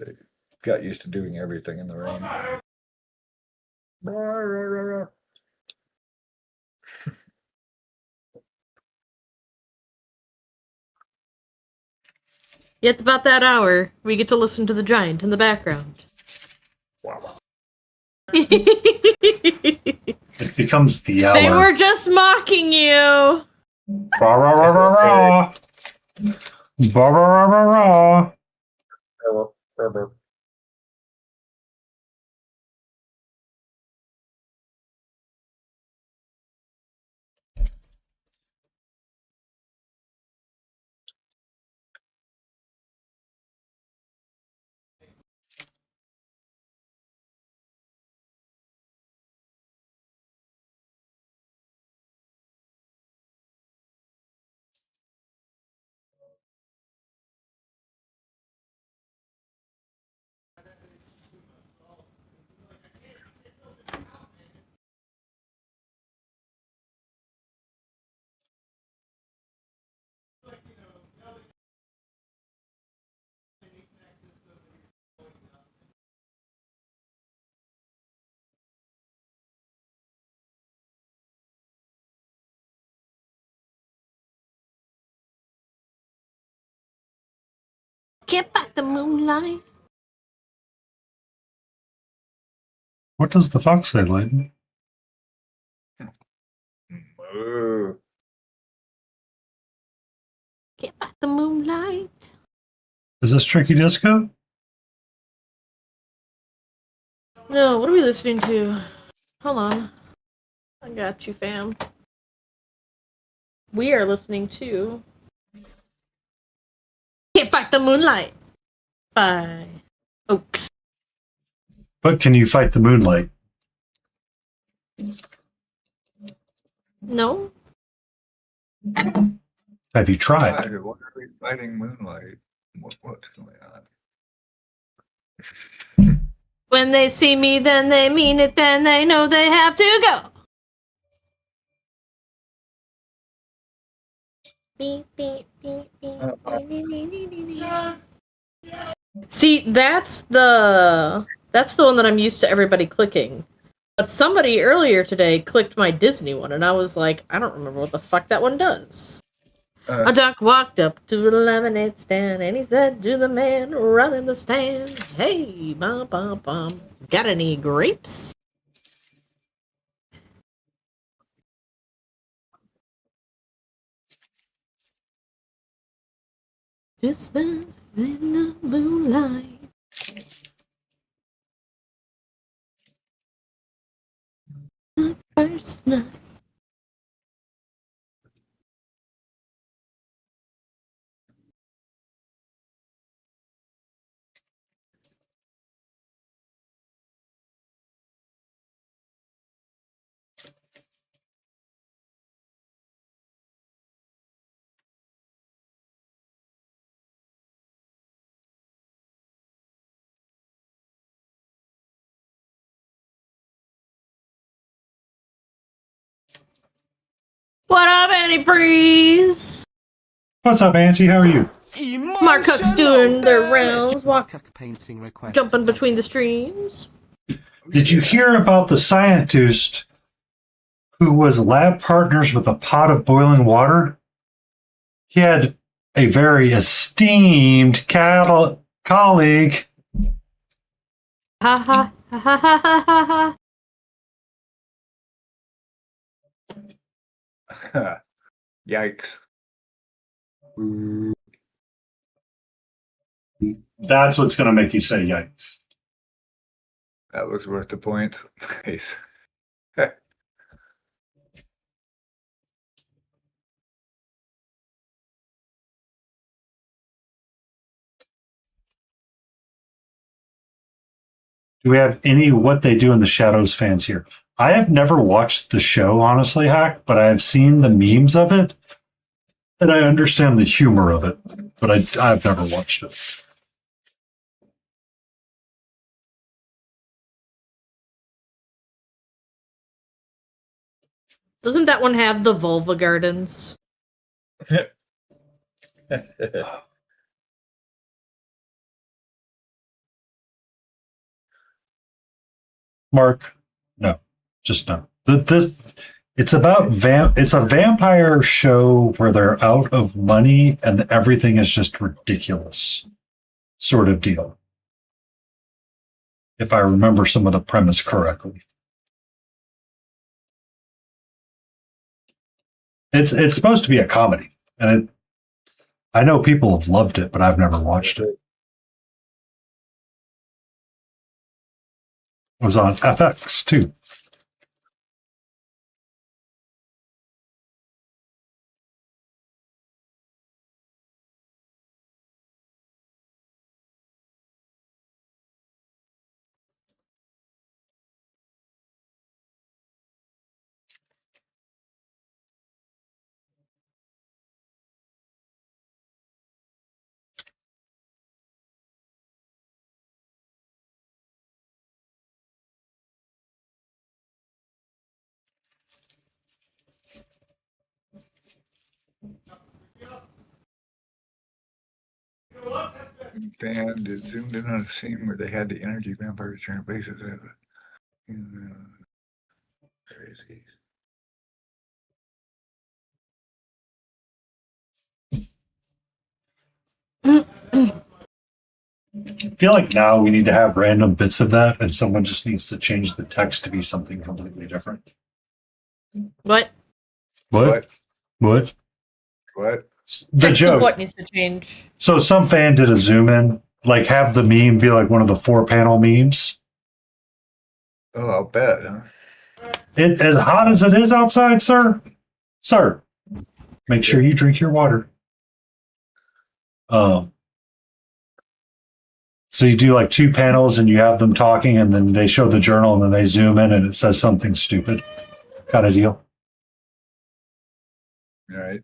got used to doing everything in the rain. Yeah, it's about that hour. We get to listen to the giant in the background. Wow. It becomes the hour. They were just mocking you. Rah, rah, rah, rah, rah. Rah, rah, rah, rah, rah. Can't fight the moonlight. What does the fox say, Layton? Moo. Can't fight the moonlight. Is this Tricky Disco? No, what are we listening to? Hold on. I got you, fam. We are listening to Can't Fight the Moonlight by Oaks. But can you fight the moonlight? No? Have you tried? Why are we fighting moonlight? What's going on? When they see me, then they mean it, then they know they have to go. See, that's the one that I'm used to everybody clicking. But somebody earlier today clicked my Disney one, and I was like, I don't remember what the fuck that one does. A duck walked up to the lemonade stand, and he said to the man running the stand, "Hey, bum bum bum, got any grapes?" Distance in the moonlight. The first night. What up, antifreeze? What's up, Auntie? How are you? Mark Cook's doing their rounds, Cook painting request. jumping between the streams. Did you hear about the scientist who was lab partners with a pot of boiling water? He had a very esteemed colleague. Ha ha ha ha ha ha ha. Yikes. That's what's going to make you say yikes. That was worth the point. Nice. Do we have any What They Do in the Shadows fans here? I have never watched the show, honestly, Hack, but I have seen the memes of it, and I understand the humor of it, but I've never watched it. Doesn't that one have the vulva gardens? Mark, no, just no. It's about it's a vampire show where they're out of money and everything is just ridiculous, sort of deal. If I remember some of the premise correctly, it's supposed to be a comedy, and I know people have loved it, but I've never watched it. It was on FX too. Fan did zoomed in on a scene where they had the energy vampires trying bases at it. Crazy. I feel like now we need to have random bits of that, and someone just needs to change the text to be something completely different. What? What? What? The Text of joke. what needs to change? So some fan did a zoom in, like have the meme be like one of the 4-panel memes. Oh, I'll bet, huh? It as hot as it is outside, sir. Sir, make sure you drink your water. So you do like two panels and you have them talking and then they show the journal and then they zoom in and it says something stupid kind of deal. Right.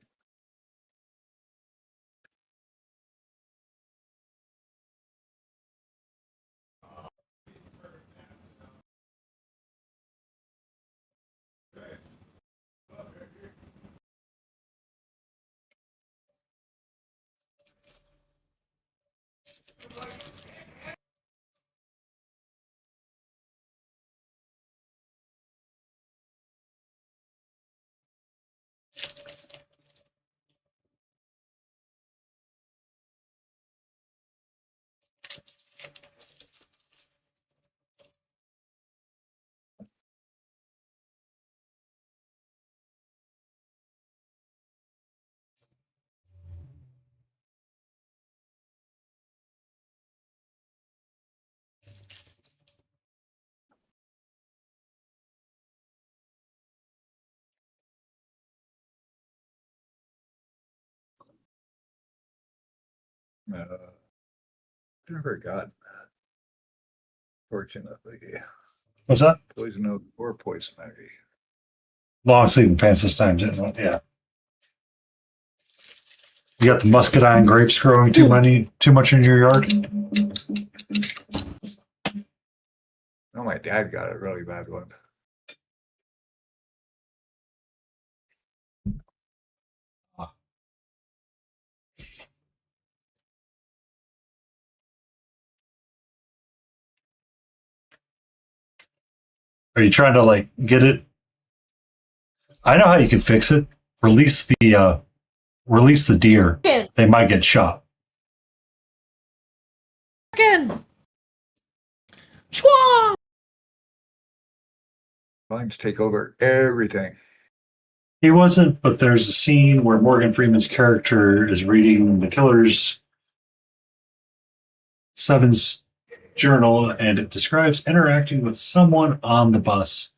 Never got that. Fortunately, What's that? poison oak or poison ivy. Long sleeping pants this time, didn't it? Yeah. You got the muscadine grapes growing too much in your yard? Oh, my dad got a really bad one. Are you trying to like get it? I know how you can fix it. Release the deer. Again. They might get shot. Again. Schwa! Vines take over everything. He wasn't, but there's a scene where Morgan Freeman's character is reading the killer's Seven's journal, and it describes interacting with someone on the bus.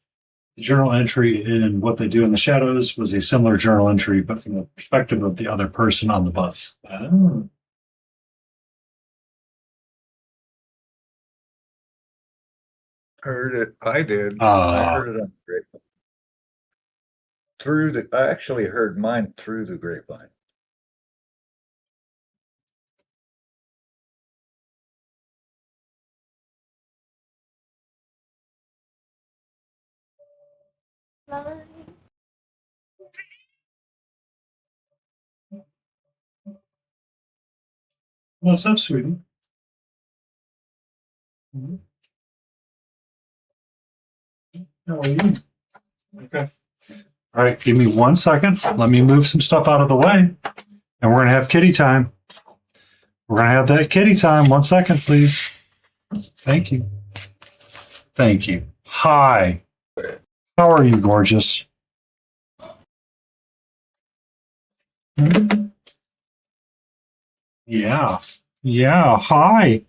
The journal entry in What They Do in the Shadows was a similar journal entry, but from the perspective of the other person on the bus. Oh. Heard it. I did. I heard it on the grapevine. I actually heard mine through the grapevine. What's up, sweetie? How are you? Okay. All right, give me 1 second. Let me move some stuff out of the way, and we're gonna have kitty time. We're gonna have that kitty time. 1 second, please. Thank you. Thank you. Hi. How are you, gorgeous? Yeah. Yeah. Hi.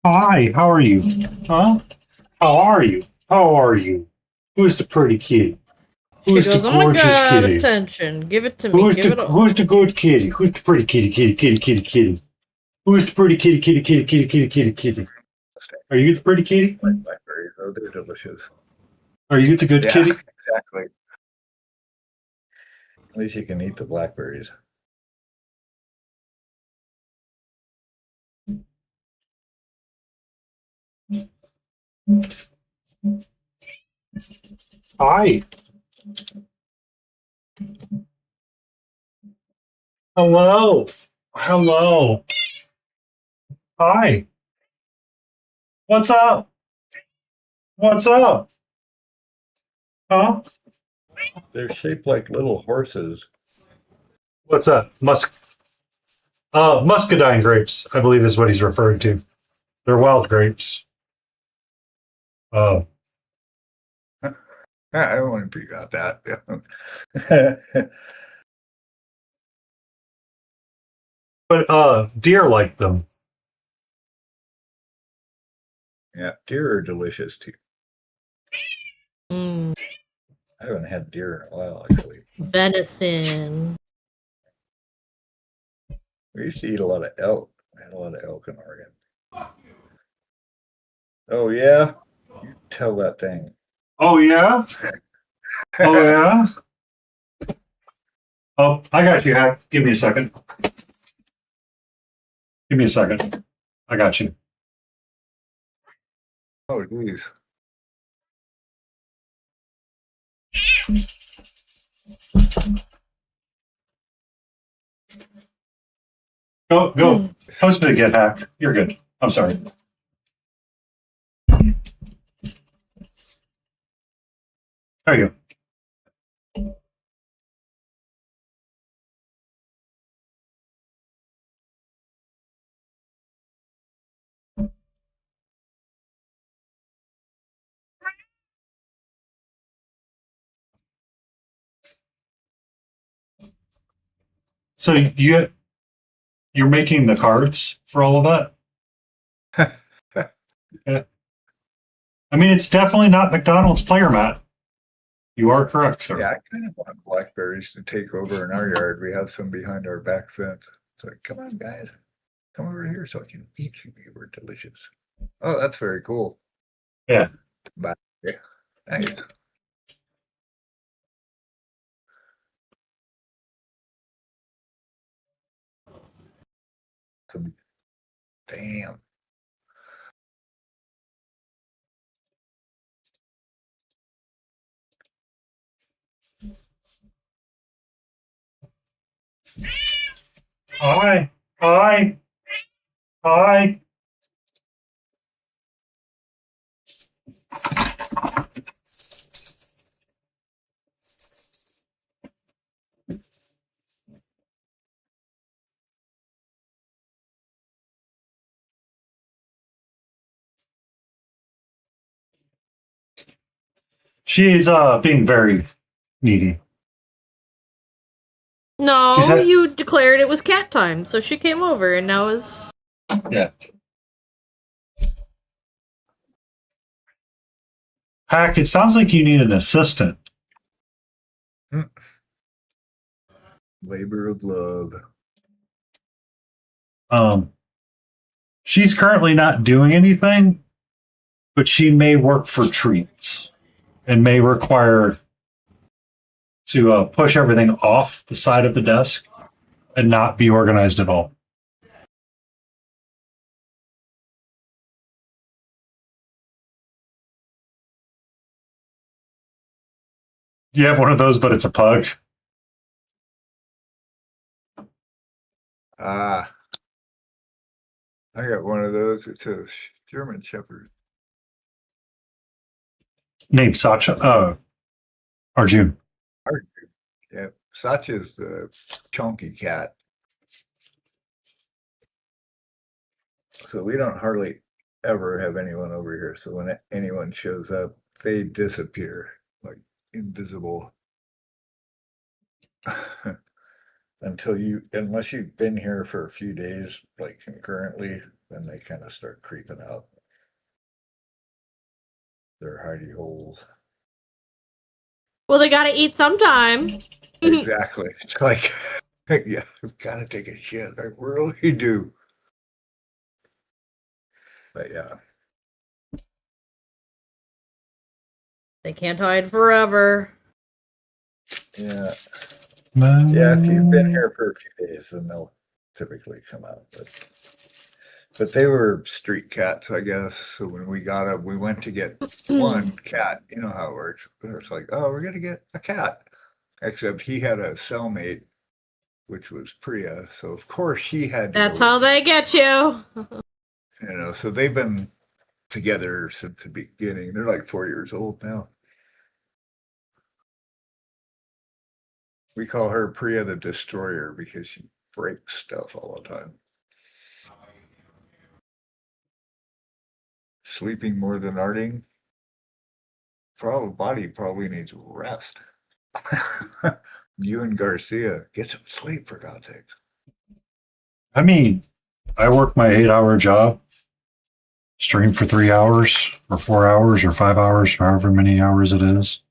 Hi. How are you? Huh? How are you? How are you? Who's the pretty kitty? Who's She goes, the oh my gorgeous god, kitty? attention. Give it to me. Who's Give the it all. who's the good kitty? Who's the pretty kitty? Kitty. Who's the pretty kitty? Are you the pretty kitty? Like blackberries, oh, they're delicious. Are you the good Yeah, kitty? exactly. At least you can eat the blackberries. Hi. Hello. Hello. Hi. What's up? What's up? Huh? They're shaped like little horses. What's up? Muscadine grapes, I believe is what he's referring to. They're wild grapes. Oh. I don't want to figure out that. But deer like them. Yeah, deer are delicious too. Mm, I haven't had deer in a while, actually. venison. We used to eat a lot of elk. I had a lot of elk in Oregon. Oh yeah, you tell that thing. Oh yeah. Oh yeah. Oh, I got you, Hack. Give me a second. Give me a second. I got you. Oh, geez. Go. Post it again, Hack. You're good. I'm sorry. There you go. So you're making the cards for all of that? Yeah. I mean, it's definitely not McDonald's player mat. You are correct, sir. Yeah, I kind of want blackberries to take over in our yard. We have some behind our back fence. It's like, come on, guys, come over here so I can eat you. You were delicious. Oh, that's very cool. Yeah. But, yeah, nice. Some, damn. Hi. She's being very needy. No, She said- you declared it was cat time, so she came over, and now is Yeah. Hack, it sounds like you need an assistant. Labor of love. She's currently not doing anything, but she may work for treats and may require to push everything off the side of the desk and not be organized at all. You have one of those, but it's a pug. Ah, I got one of those. It's a German Shepherd. Named Sacha. Arjun. Yeah, Sacha's the chunky cat. So we don't hardly ever have anyone over here. So when anyone shows up, they disappear like invisible. Unless you've been here for a few days, like concurrently, then they kind of start creeping out. They're hidey holes. well, they gotta eat sometime. Exactly. It's like, yeah, we've got to take a shit. I really do. But yeah, They can't hide forever. Yeah. Yeah, if you've been here for a few days, then they'll typically come out. But they were street cats, I guess. So when we got up, we went to get one cat. You know how it works. It's like, oh, we're going to get a cat. Except he had a cellmate, which was Priya. So of course she had to That's go how with they get you. You know, so they've been together since the beginning. They're like 4 years old now. We call her Priya the Destroyer because she breaks stuff all the time. Sleeping more than arting. Probably body probably needs rest. You and Garcia, get some sleep for God's sakes. I mean, I work my 8-hour job, stream for 3 hours or 4 hours or 5 hours, however many hours it is.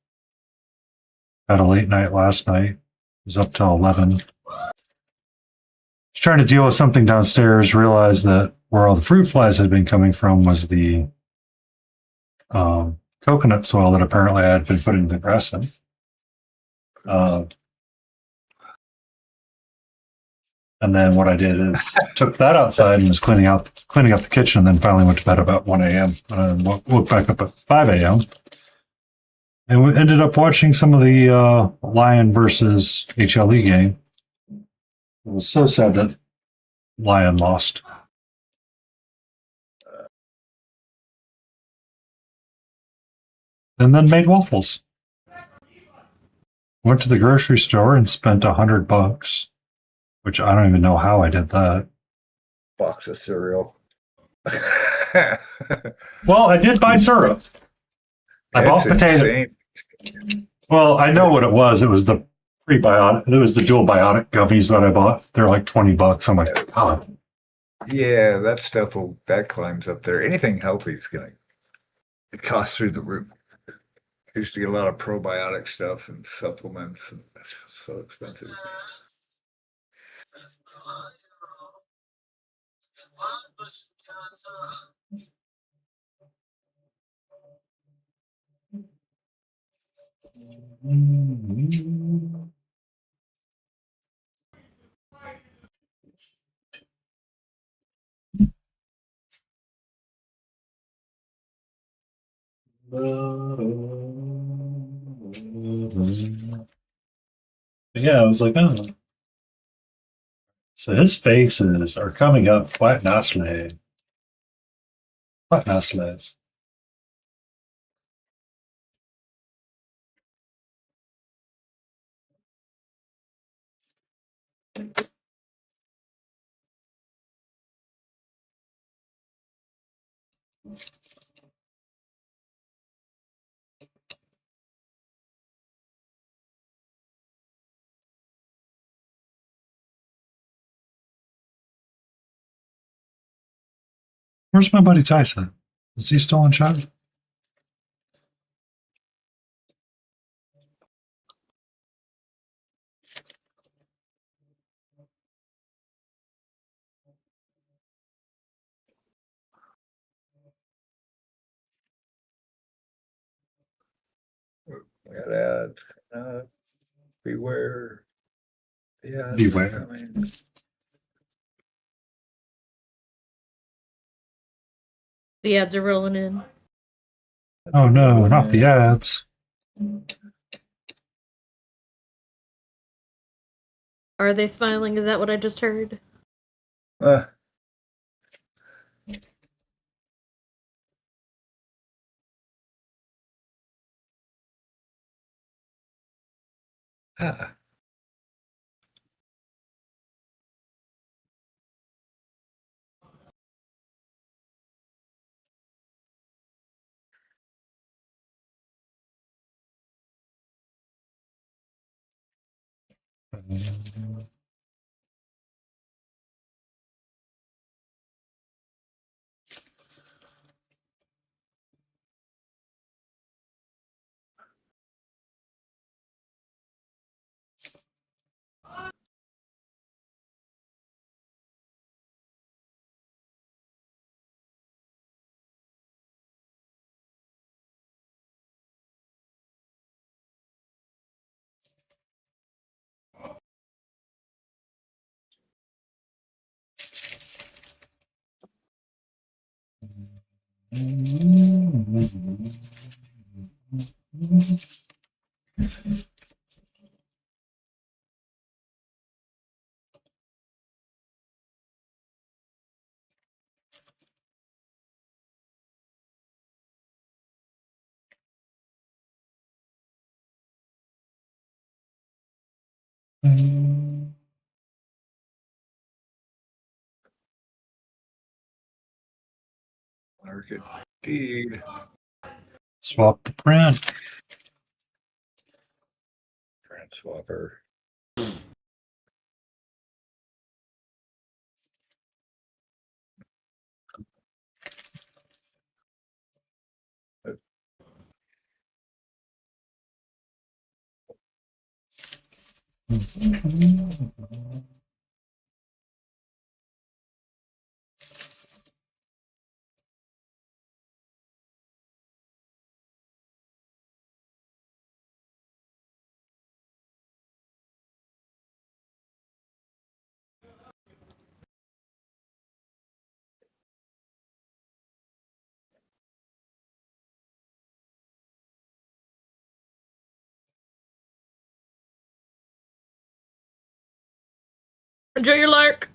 Had a late night last night. It was up till 11. Was trying to deal with something downstairs, realized that where all the fruit flies had been coming from was the coconut soil that apparently I had been putting the grass in. And then what I did is took that outside and was cleaning up the kitchen, and then finally went to bed about 1 a.m. And woke back up at 5 a.m. And we ended up watching some of the Lion versus HLE game. It was so sad that Lion lost. And then made waffles. Went to the grocery store and spent $100, which I don't even know how I did that. Box of cereal. Well, I did buy syrup. I bought potato. Well, I know what it was. It was the prebiotic. It was the dual biotic gummies that I bought. They're like $20. I'm like, God. Yeah, that stuff that climbs up there. Anything healthy is gonna cost through the roof. I used to get a lot of probiotic stuff and supplements, and it's so expensive. Yeah, I was like, oh. So his faces are coming up quite nicely. Quite nicely. Where's my buddy Tyson? Is he still in chat? We got ads. Beware. Yeah. Beware. The ads are rolling in. Oh no, not the ads. Are they smiling? Is that what I just heard? Market feed. Swap the print. Print swapper. Enjoy your lark.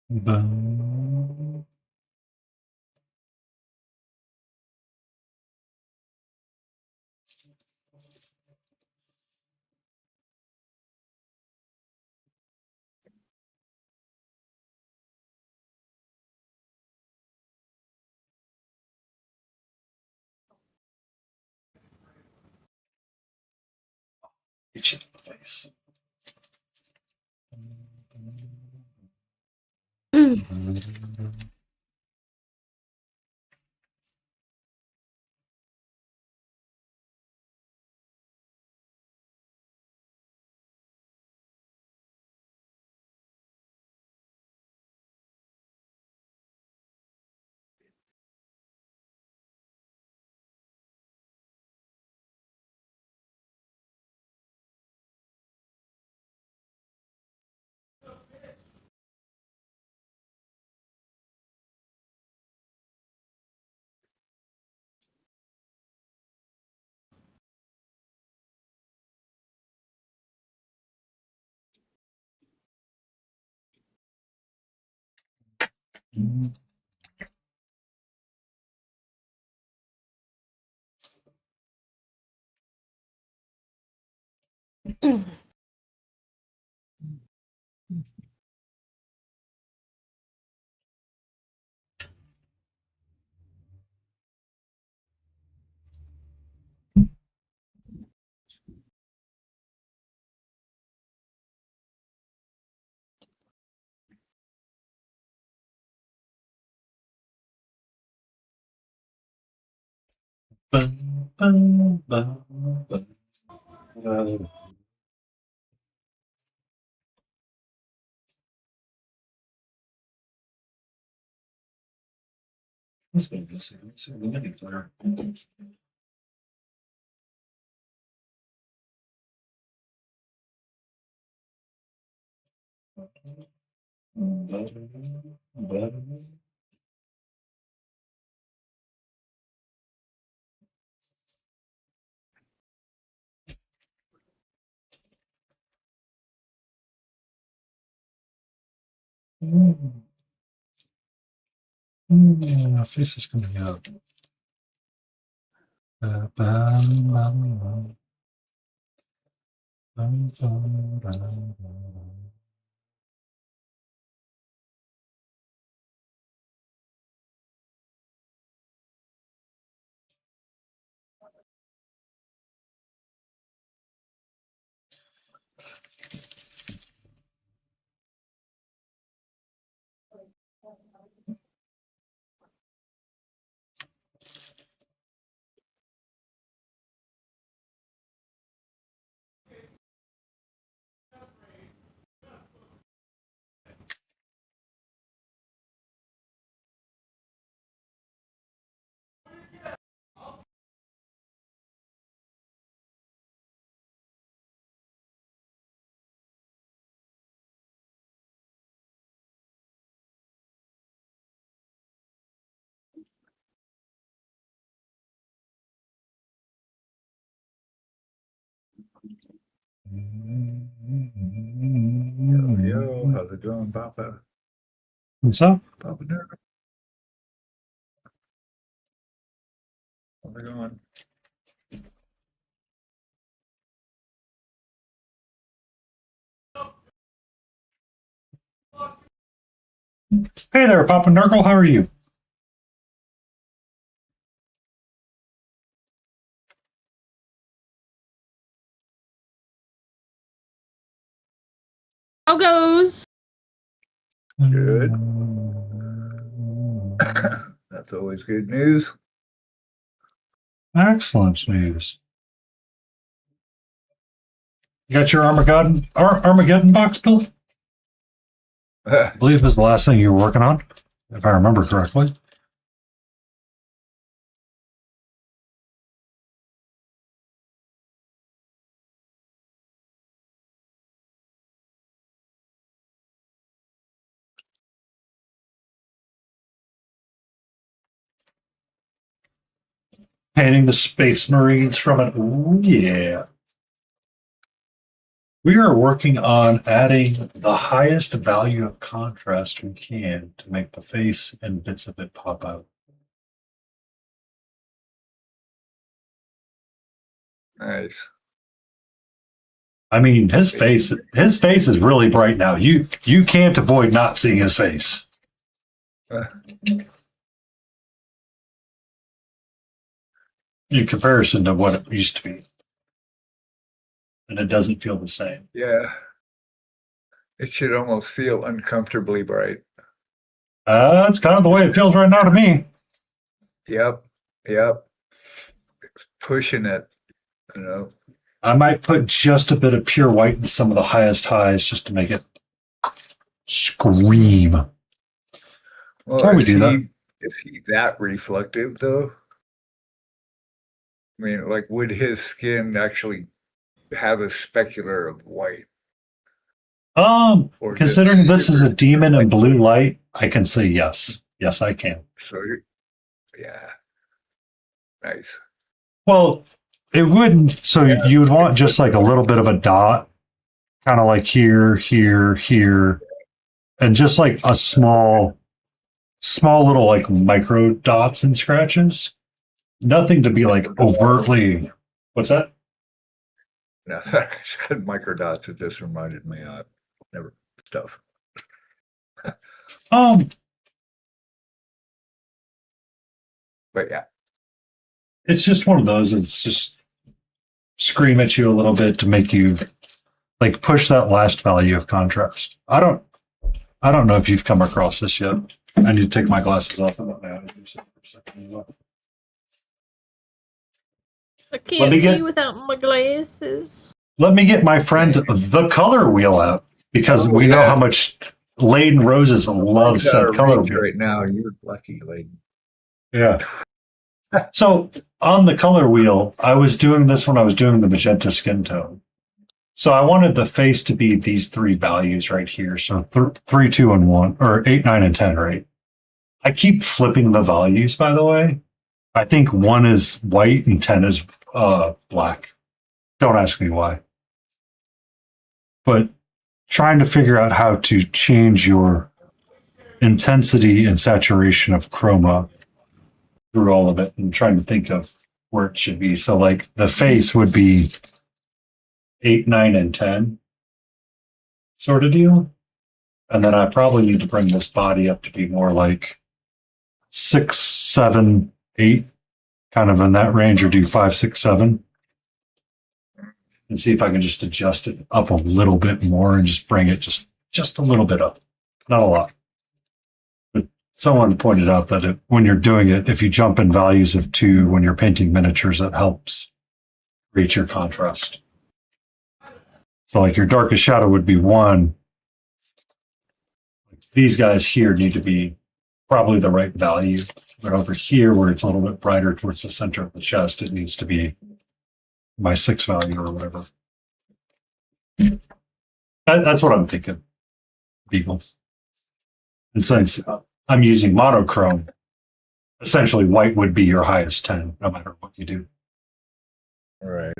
Bum. Hit you in the face. Bum, bum, bum, bum. Let's go to the mini player. Face is coming out. Bum, bum, bum. Bum, bum, bum, bum. Yo, how's it going, Papa? What's up? Papa Nurgle. How's it going? Hey there, Papa Nurgle. How are you? How goes? Good. That's always good news. Excellent news. You got your Armageddon box built? I believe it was the last thing you were working on, if I remember correctly. Painting the Space Marines from it. Ooh, yeah. We are working on adding the highest value of contrast we can to make the face and bits of it pop out. Nice. I mean, his face is really bright now. You can't avoid not seeing his face. In comparison to what it used to be. And it doesn't feel the same. Yeah. It should almost feel uncomfortably bright. That's kind of the way it feels right now to me. Yep. It's pushing it, you know. I might put just a bit of pure white in some of the highest highs just to make it scream. Well, How we do that? Is he that reflective though? I mean, like, would his skin actually have a specular of white? Or Considering just this is a super- demon in blue light, I can say yes. Yes, I can. So, yeah. Nice. Well, it wouldn't. So you would want just like a little bit of a dot, kind of like here, and just like a small little like micro dots and scratches. Nothing to be like overtly. What's that? No, I said microdots. It just reminded me of never stuff. But yeah. It's just one of those. It's just scream at you a little bit to make you like push that last value of contrast. I don't know if you've come across this yet. I need to take my glasses off. I can't Let me see get- without my glasses. Let me get my friend the color wheel out because we know yeah. how much Layden Roses loves He's out that of color reach wheel. right now. You're lucky, lady. Yeah. So on the color wheel, I was doing this when I was doing the magenta skin tone. So I wanted the face to be these three values right here. So 3, 2, and 1, or 8, 9, and 10, right? I keep flipping the values, by the way. I think 1 is white and 10 is black. Don't ask me why. But trying to figure out how to change your intensity and saturation of chroma through all of it and trying to think of where it should be. So like the face would be 8, 9, and 10 sort of deal. And then I probably need to bring this body up to be more like 6, 7, 8, kind of in that range, or do 5, 6, 7. And see if I can just adjust it up a little bit more and just bring it just a little bit up. Not a lot. But someone pointed out that when you're doing it, if you jump in values of 2 when you're painting miniatures, it helps create your contrast. So like your darkest shadow would be 1. These guys here need to be probably the right value. But over here, where it's a little bit brighter towards the center of the chest, it needs to be my 6 value or whatever. That's what I'm thinking, Beagle. And since I'm using monochrome, essentially white would be your highest 10, no matter what you do. Right.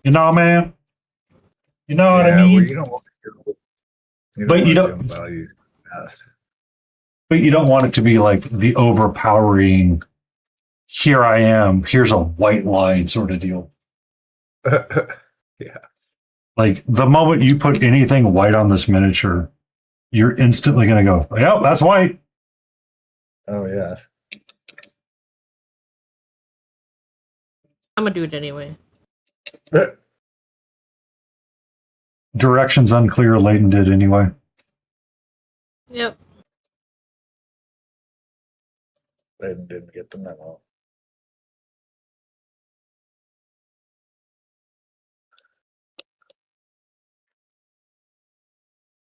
You know, man? You know what I mean? Well, you don't want But you want don't- them values fast. But you don't want it to be like the overpowering, here I am, here's a white line sort of deal. Like the moment you put anything white on this miniature, you're instantly going to go, yep, that's white. Oh, yeah. I'm gonna do it anyway. Directions unclear, Layden did anyway. Yep. They didn't get the memo.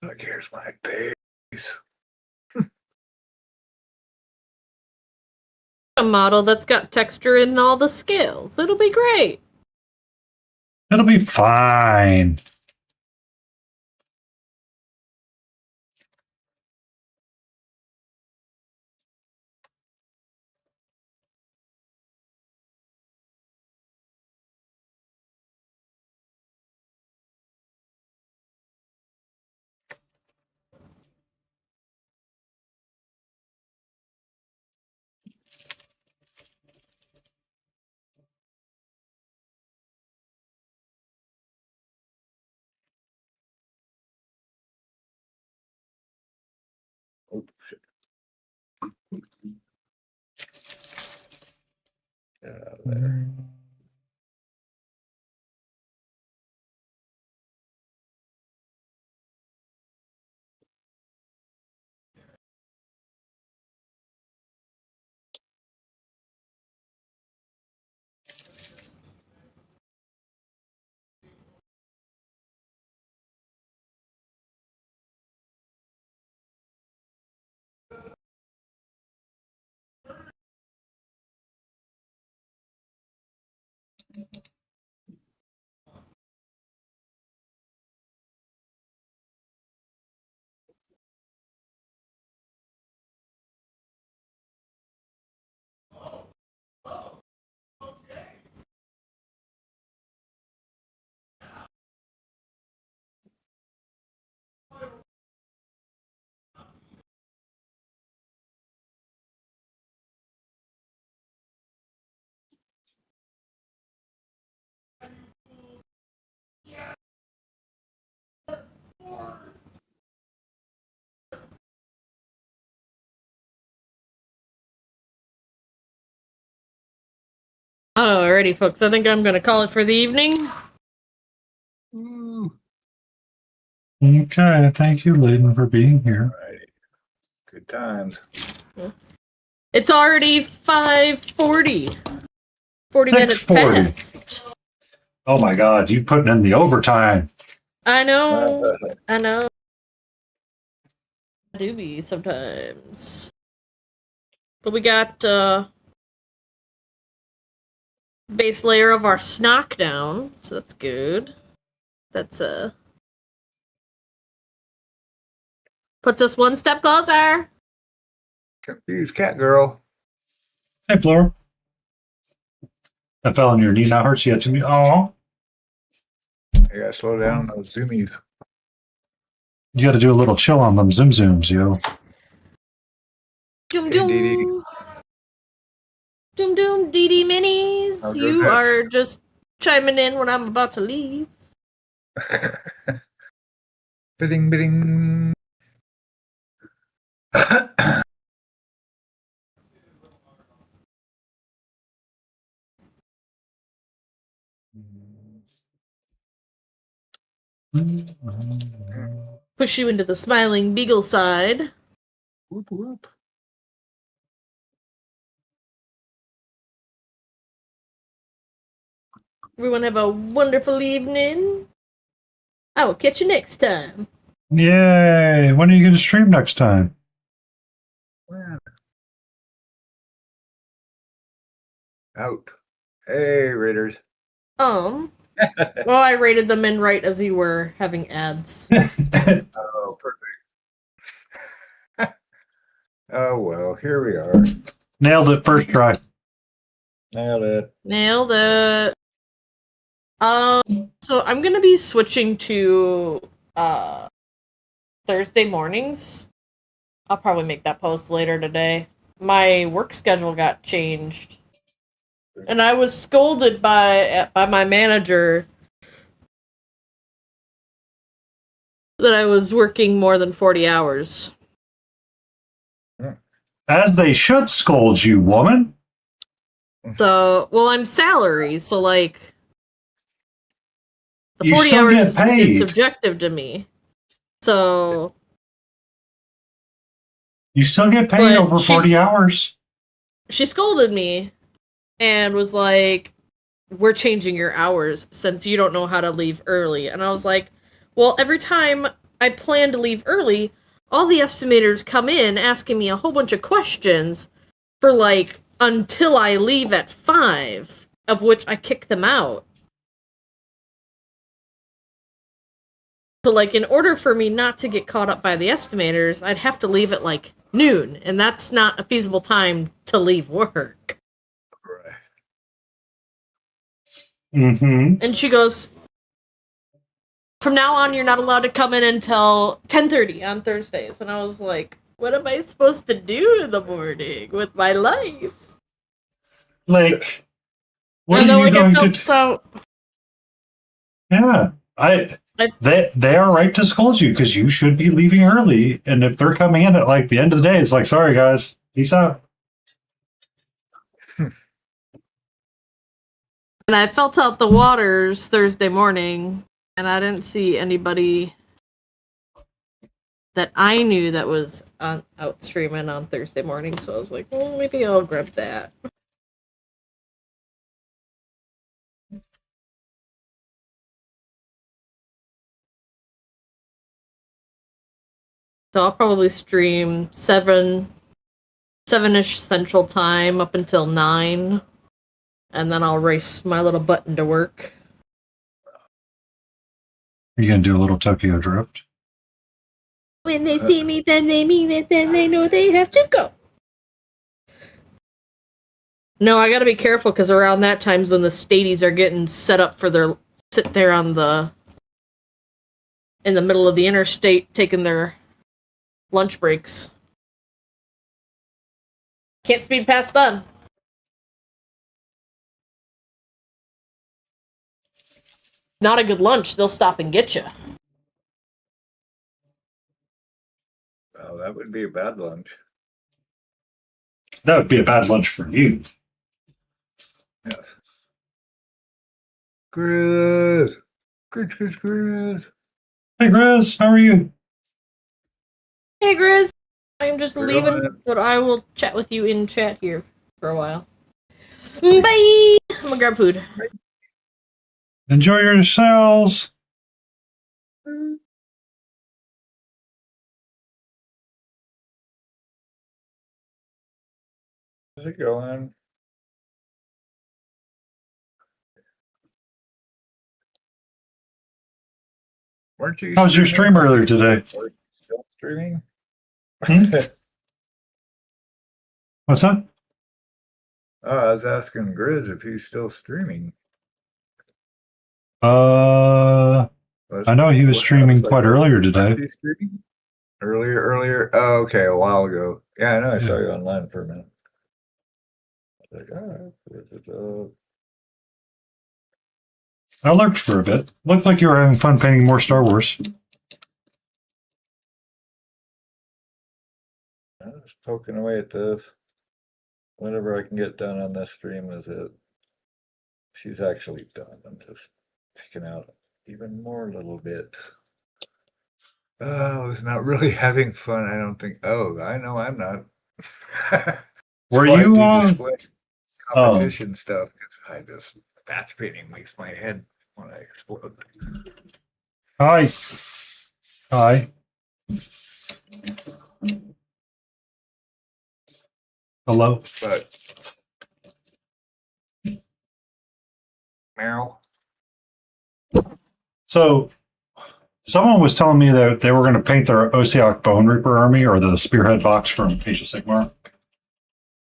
Look, here's my base. A model that's got texture in all the scales. It'll be great. It'll be fine. Oh, shit. Get out of there. Alrighty, folks. I think I'm going to call it for the evening. Okay, thank you, Layden, for being here. Alrighty. Good times. It's already 5:40. 40 minutes 6:40. past. Oh my God, you putting in the overtime. I know. I know. I do be sometimes. But we got base layer of our snock down, so that's good. That's puts us one step closer. Confused cat girl. Hey, Flora. That fell on your knee now hurts you to me. Oh, I gotta slow down those zoomies. you got to do a little chill on them zoom zooms, yo. Doom Hey, Dee Dee. doom. Doom doom DD minis. I'll go You next. are just chiming in when I'm about to leave. Bidding, bidding. Push you into the smiling beagle side. Whoop, whoop. Everyone have a wonderful evening. I will catch you next time. Yay! When are you going to stream next time? Man. Out. Hey, Raiders. Well, I rated them in right as you were having ads. Oh, perfect. Oh, well, here we are. Nailed it first try. Nailed it. Nailed it. So I'm gonna be switching to Thursday mornings. I'll probably make that post later today. My work schedule got changed, and I was scolded by my manager that I was working more than 40 hours. As they should scold you, woman. So, well, I'm salary, so like the You 40 still get hours paid. is subjective to me. So You still get paid But over 40 she's- hours. she scolded me and was like, "We're changing your hours since you don't know how to leave early." And I was like, "Well, every time I plan to leave early, all the estimators come in asking me a whole bunch of questions for like until I leave at 5, of which I kick them out. So like in order for me not to get caught up by the estimators, I'd have to leave at like noon, and that's not a feasible time to leave work. Right. Mm-hmm. And she goes, from now on, you're not allowed to come in until 10:30 on Thursdays. And I was like, what am I supposed to do in the morning with my life? Like, what and are then, you like, I going felt to? so. Yeah, they are right to scold you because you should be leaving early. And if they're coming in at like the end of the day, it's like, sorry guys, peace out. And I felt out the waters Thursday morning, and I didn't see anybody that I knew that was out streaming on Thursday morning. So I was like, well, maybe I'll grab that. So I'll probably stream 7-ish Central Time up until 9. And then I'll race my little button to work. Are you going to do a little Tokyo Drift? When they see me, then they mean it, then they know they have to go. No, I gotta be careful because around that time's when the stadies are getting set up for their sit there on in the middle of the interstate taking their lunch breaks. Can't speed past them. Not a good lunch. They'll stop and get you. Oh, that would be a bad lunch. That would be a bad lunch for you. Yes. Chris. Chris. Hey, Grizz, how are you? Hey, Grizz. I'm just You're leaving, on. but I will chat with you in chat here for a while. Bye! I'm gonna grab food. Enjoy yourselves. How's it going? Weren't you? How was your stream earlier today? Or still streaming? Hmm? What's that? Oh, I was asking Grizz if he's still streaming. I know he was streaming quite earlier today. Was he streaming? Earlier. Oh, okay, a while ago. Yeah, I know. I saw Yeah. you online for a minute. I was like, oh, I lurked for a bit. Looked like you were having fun painting more Star Wars. I'm just poking away at this. Whatever I can get done on this stream is it. She's actually done. I'm just picking out even more little bits. I was not really having fun. I don't think. Oh, I know I'm not. Were That's why I you do on? display competition stuff? Because I just batch painting makes my head want to explode. Hi. Hi. Hello. But Meryl, So, someone was telling me that they were going to paint their Oseok Bone Reaper army or the Spearhead box from Age of Sigmar.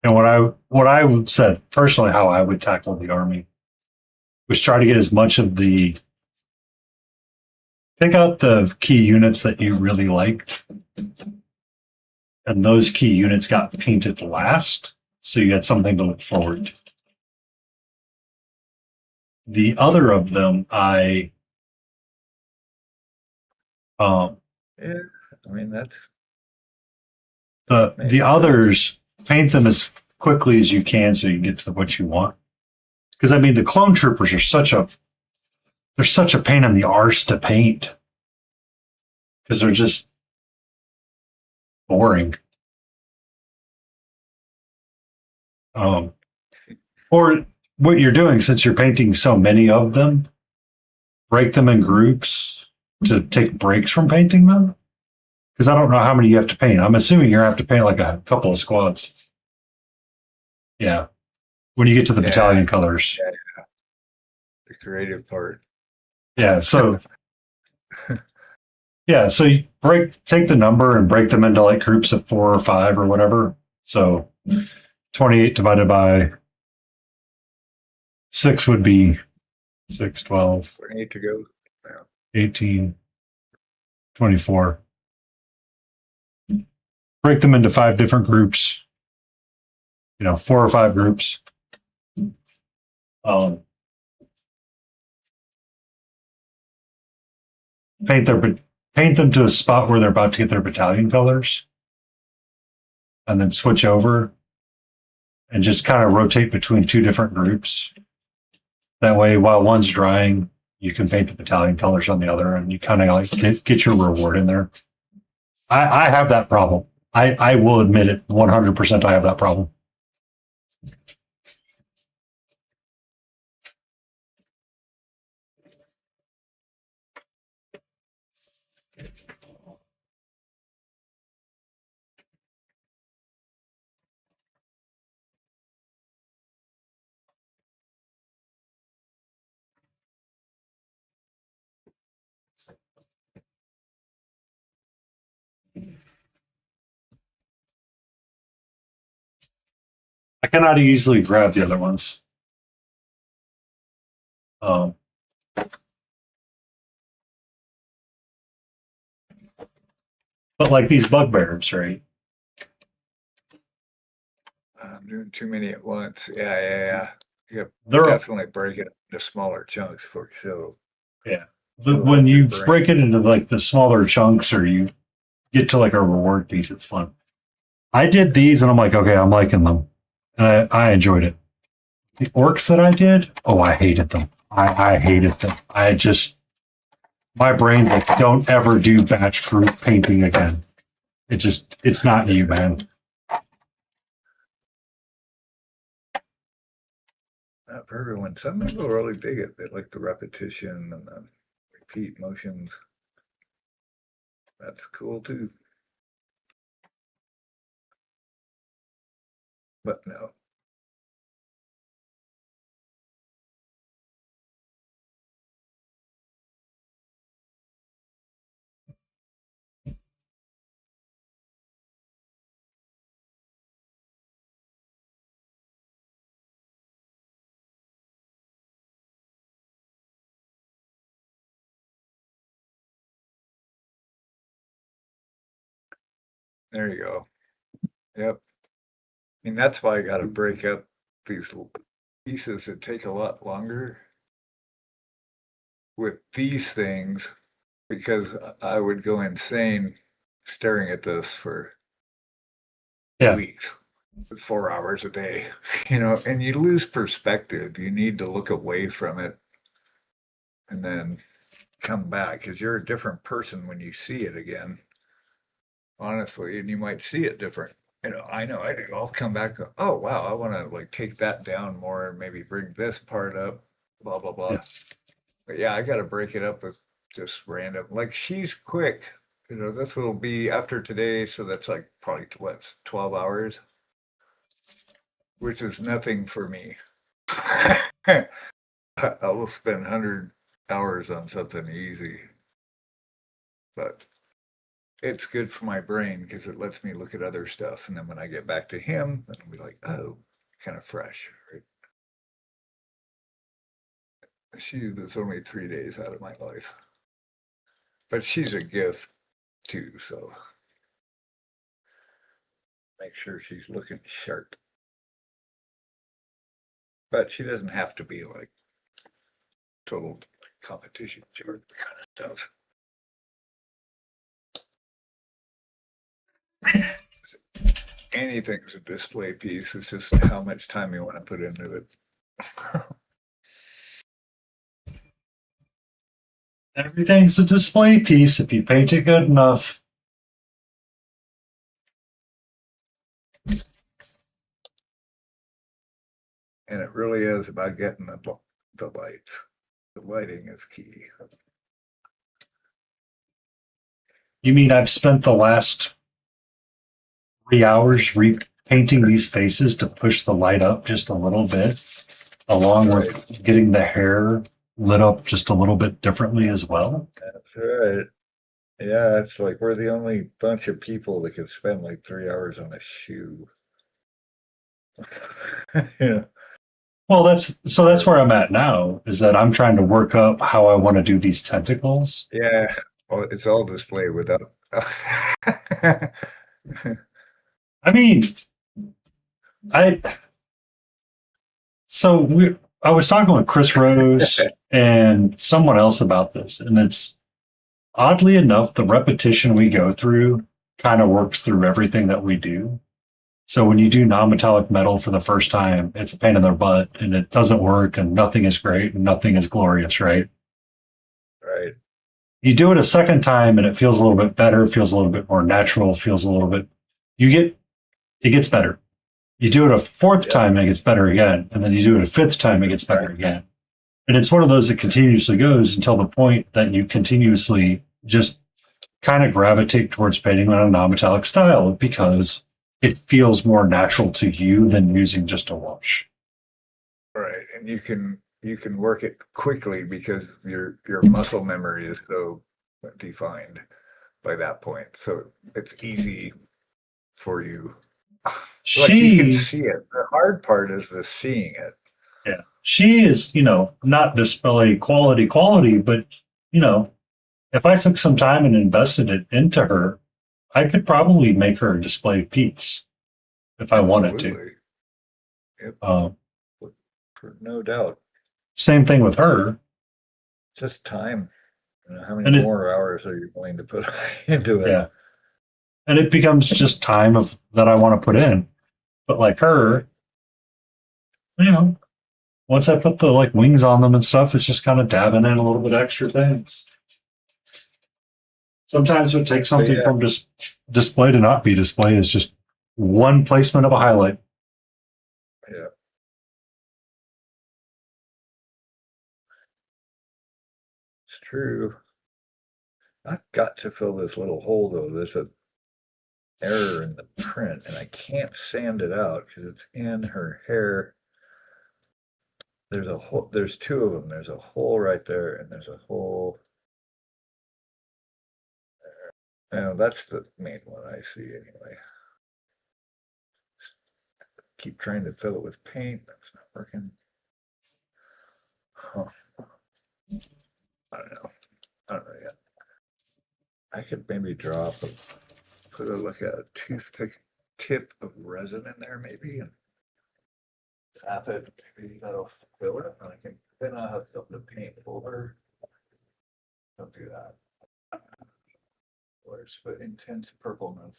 And what I said personally, how I would tackle the army was try to get as much of pick out the key units that you really liked, and those key units got painted last, so you had something to look forward to. The other of them, Yeah, I mean that's the others, paint them as quickly as you can so you can get to what you want. Because I mean, the clone troopers are such a pain in the arse to paint because they're just boring. Or what you're doing, since you're painting so many of them, break them in groups to take breaks from painting them? Because I don't know how many you have to paint. I'm assuming you're going to have to paint like a couple of squads. Yeah. When you get to the battalion colors. Yeah. The creative part. Yeah. So, yeah. So you take the number and break them into like groups of 4 or 5 or whatever. So 28 divided by 6 would be 6, 12, 28 to go. 18, 24. Break them into 5 different groups, 4 or 5 groups. Paint them to a spot where they're about to get their battalion colors, and then switch over and just kind of rotate between 2 different groups. That way, while one's drying, you can paint the battalion colors on the other, and you kind of like get your reward in there. I have that problem. I will admit it 100%. I have that problem. I cannot easily grab the other ones. But like these bugbears, right? I'm doing too many at once. Yeah. Yep. They're Definitely break it into smaller chunks for sure. Yeah. When you break it into like the smaller chunks or you get to like a reward piece, it's fun. I did these and I'm like, okay, I'm liking them. And I enjoyed it. The orcs that I did, I hated them. I hated them. My brain's like, don't ever do batch group painting again. It's not you, man. Not for everyone. Some people really dig it. They like the repetition and the repeat motions. That's cool too. But no. There you go. Yep. I mean, that's why I got to break up these pieces that take a lot longer with these things, because I would go insane staring at this for weeks, 4 hours a day, and you lose perspective. You need to look away from it and then come back, because you're a different person when you see it again, honestly, and you might see it different. I know I do. I'll come back. Oh, wow. I want to like take that down more and maybe bring this part up, blah, blah, blah. Yeah. But yeah, I got to break it up with just random. Like she's quick. This will be after today. So that's like probably 12 hours, which is nothing for me. I will spend 100 hours on something easy. But it's good for my brain because it lets me look at other stuff. And then when I get back to him, then I'll be like, oh, kind of fresh, right? She was only 3 days out of my life. But she's a gift too, so make sure she's looking sharp. But she doesn't have to be like total competition chart kind of stuff. Anything's a display piece. It's just how much time you want to put into it. Everything's a display piece if you paint it good enough. And it really is about getting the lights. The lighting is key. You mean I've spent the last 3 hours repainting these faces to push the light up just a little bit, along with getting the hair lit up just a little bit differently as well? That's right. Yeah, it's like we're the only bunch of people that could spend like 3 hours on a shoe. Yeah. Well, that's where I'm at now, is that I'm trying to work up how I want to do these tentacles. Yeah. Well, it's all display without. I mean, I so I was talking with Chris Rose and someone else about this, and it's oddly enough, the repetition we go through kind of works through everything that we do. So when you do non-metallic metal for the first time, it's a pain in their butt and it doesn't work and nothing is great and nothing is glorious, right? Right. You do it a second time and it feels a little bit better, feels a little bit more natural, feels a little bit, it gets better. You do it a fourth time and it gets better again. And then you do it a fifth time, it gets better again. And it's one of those that continuously goes until the point that you continuously just kind of gravitate towards painting on a non-metallic style because it feels more natural to you than using just a wash. Right, and you can work it quickly because your muscle memory is so defined by that point. So it's easy for you. Like you can see it. The hard part is the seeing it. Yeah. She is, not display quality, but, if I took some time and invested it into her, I could probably make her a display piece if I wanted to. Absolutely. Yep. No doubt. Same thing with her. Just time. How many more hours are you willing to put into it? Yeah. And it becomes just time that I want to put in. But like her, once I put the wings on them and stuff, it's just kind of dabbing in a little bit extra things. Sometimes it takes something from just display to not be display is just one placement of a highlight. Yeah. It's true. I've got to fill this little hole though. There's an error in the print and I can't sand it out because it's in her hair. There's a hole. There's two of them. There's a hole right there and there's a hole. That's the main one I see anyway. Keep trying to fill it with paint. That's not working. Huh. I don't know yet. I could maybe put a toothpick tip of resin in there maybe and tap it. Maybe that'll fill it. And then I'll have something to paint over. Don't do that. Where's the intense purpleness?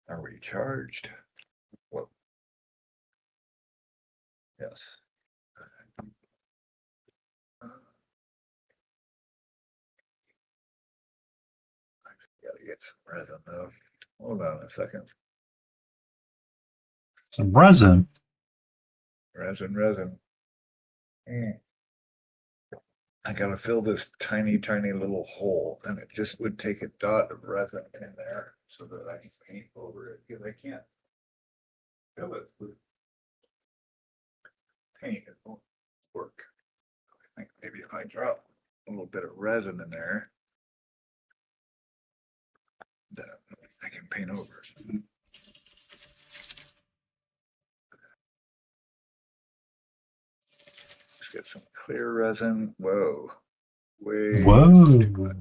Are we charged? Whoa. Yes. Gotta get some resin though. Hold on a second. Some resin? Resin. I gotta fill this tiny little hole, and it just would take a dot of resin in there so that I can paint over it because I can't fill it with paint. It won't work. I think maybe if I drop a little bit of resin in there, then I can paint over it. Get some clear resin. Whoa. Whoa.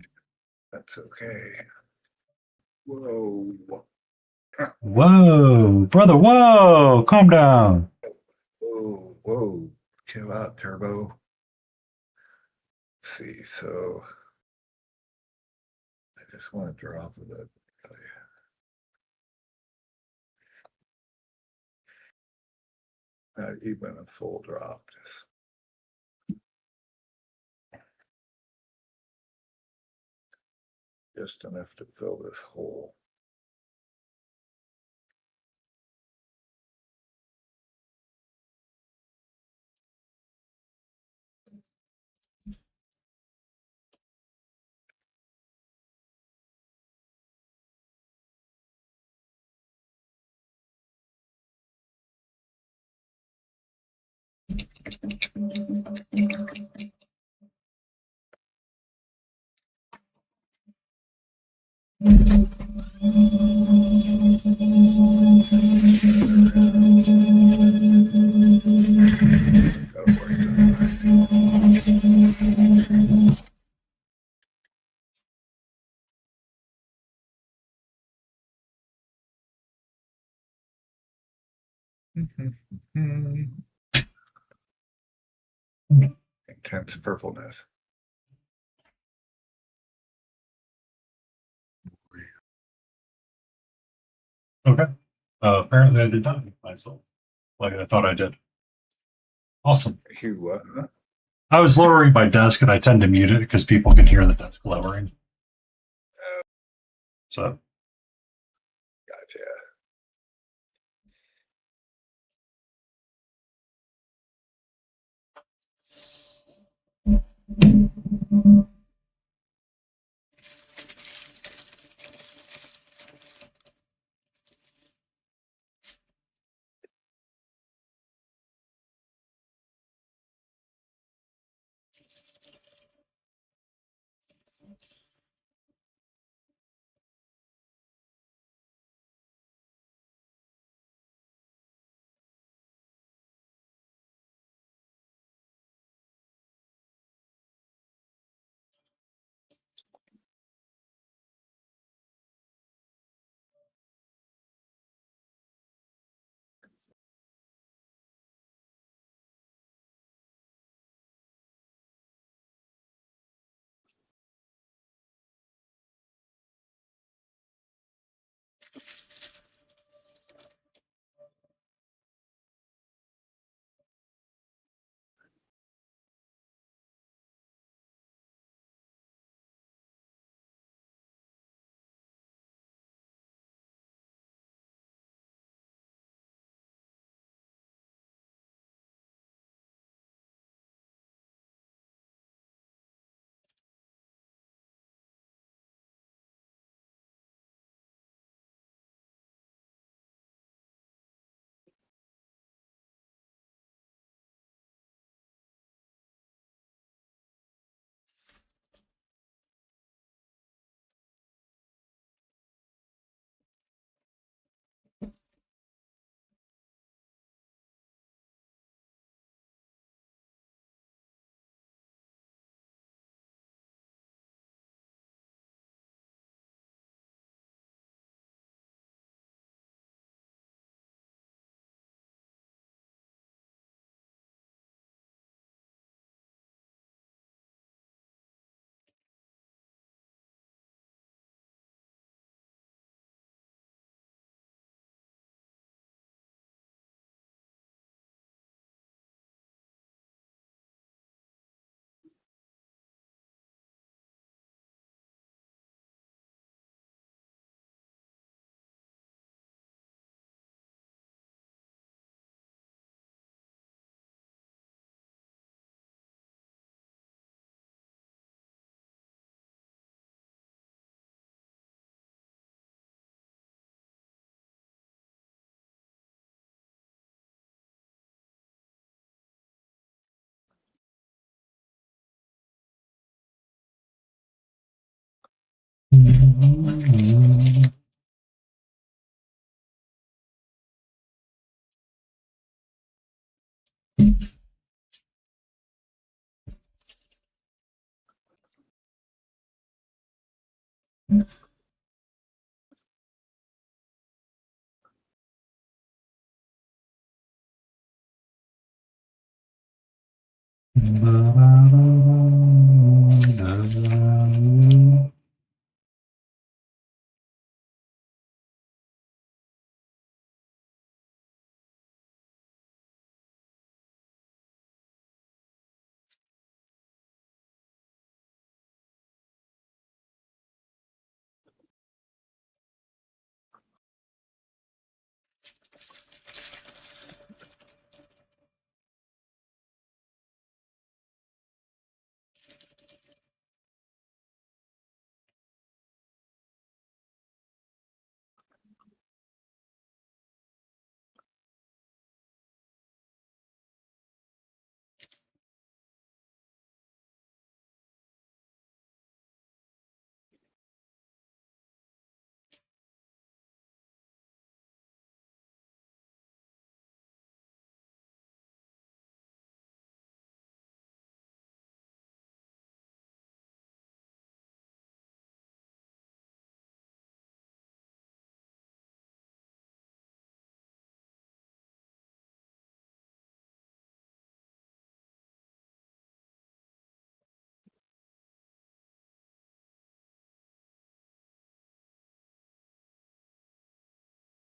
That's okay. Whoa. Whoa. Brother, whoa. Calm down. Whoa. Chill out, Turbo. Let's see, so I just want to drop a bit. Not even a full drop, just enough to fill this hole. Intense purpleness. Okay. Apparently I did not mute myself like I thought I did. Awesome. You what? I was lowering my desk and I tend to mute it because people can hear the desk lowering. So Gotcha.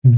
I'm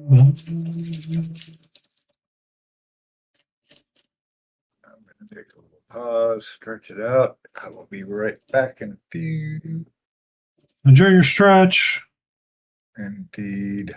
going to take a little pause, stretch it out. I will be right back in a few. Enjoy your stretch. Indeed.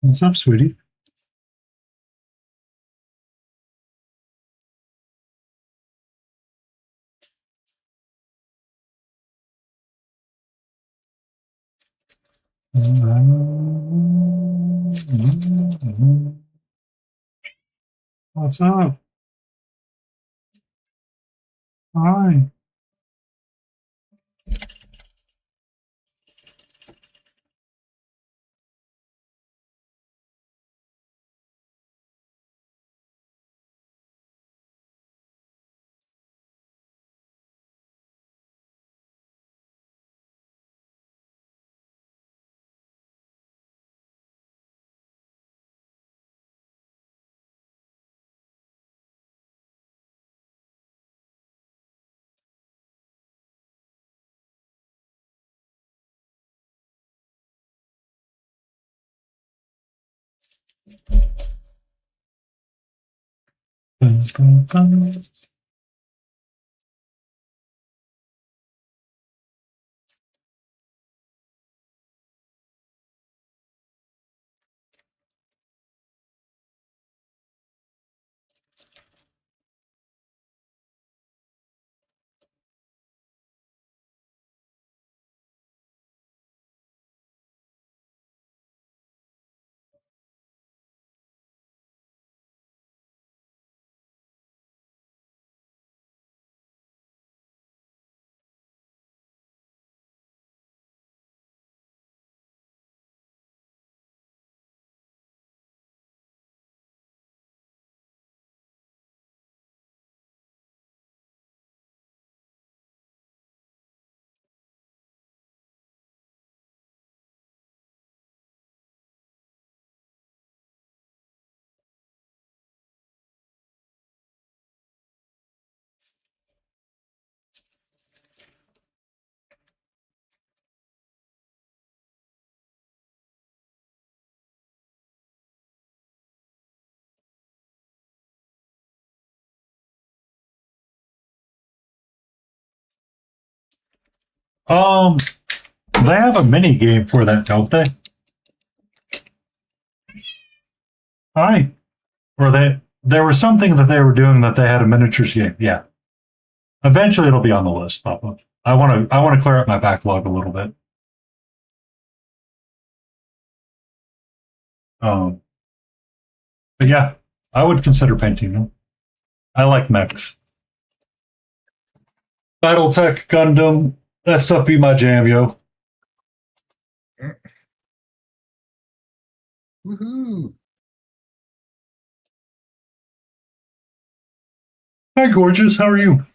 What's up, sweetie? What's up? Hi. Bum, bum, bum. They have a mini game for that, don't they? Hi. Or there was something that they were doing that they had a miniatures game. Yeah. Eventually it'll be on the list, Papa. I want to clear up my backlog a little bit. But yeah, I would consider painting them. I like mechs. Battletech, Gundam, that stuff be my jam, yo. Woohoo! Hi, gorgeous. How are you?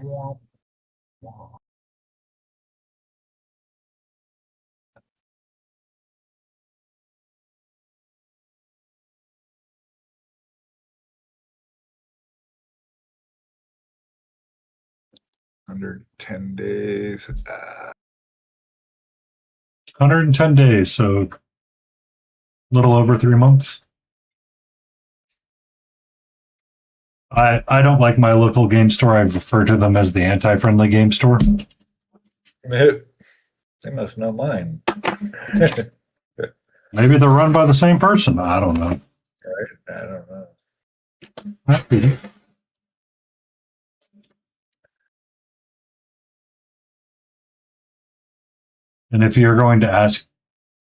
Womp, womp. 110 days. 110 days, so a little over 3 months. I don't like my local game store. I refer to them as the anti-friendly game store. They must know mine. Maybe they're run by the same person. I don't know. Right? I don't know. That's good. And if you're going to ask,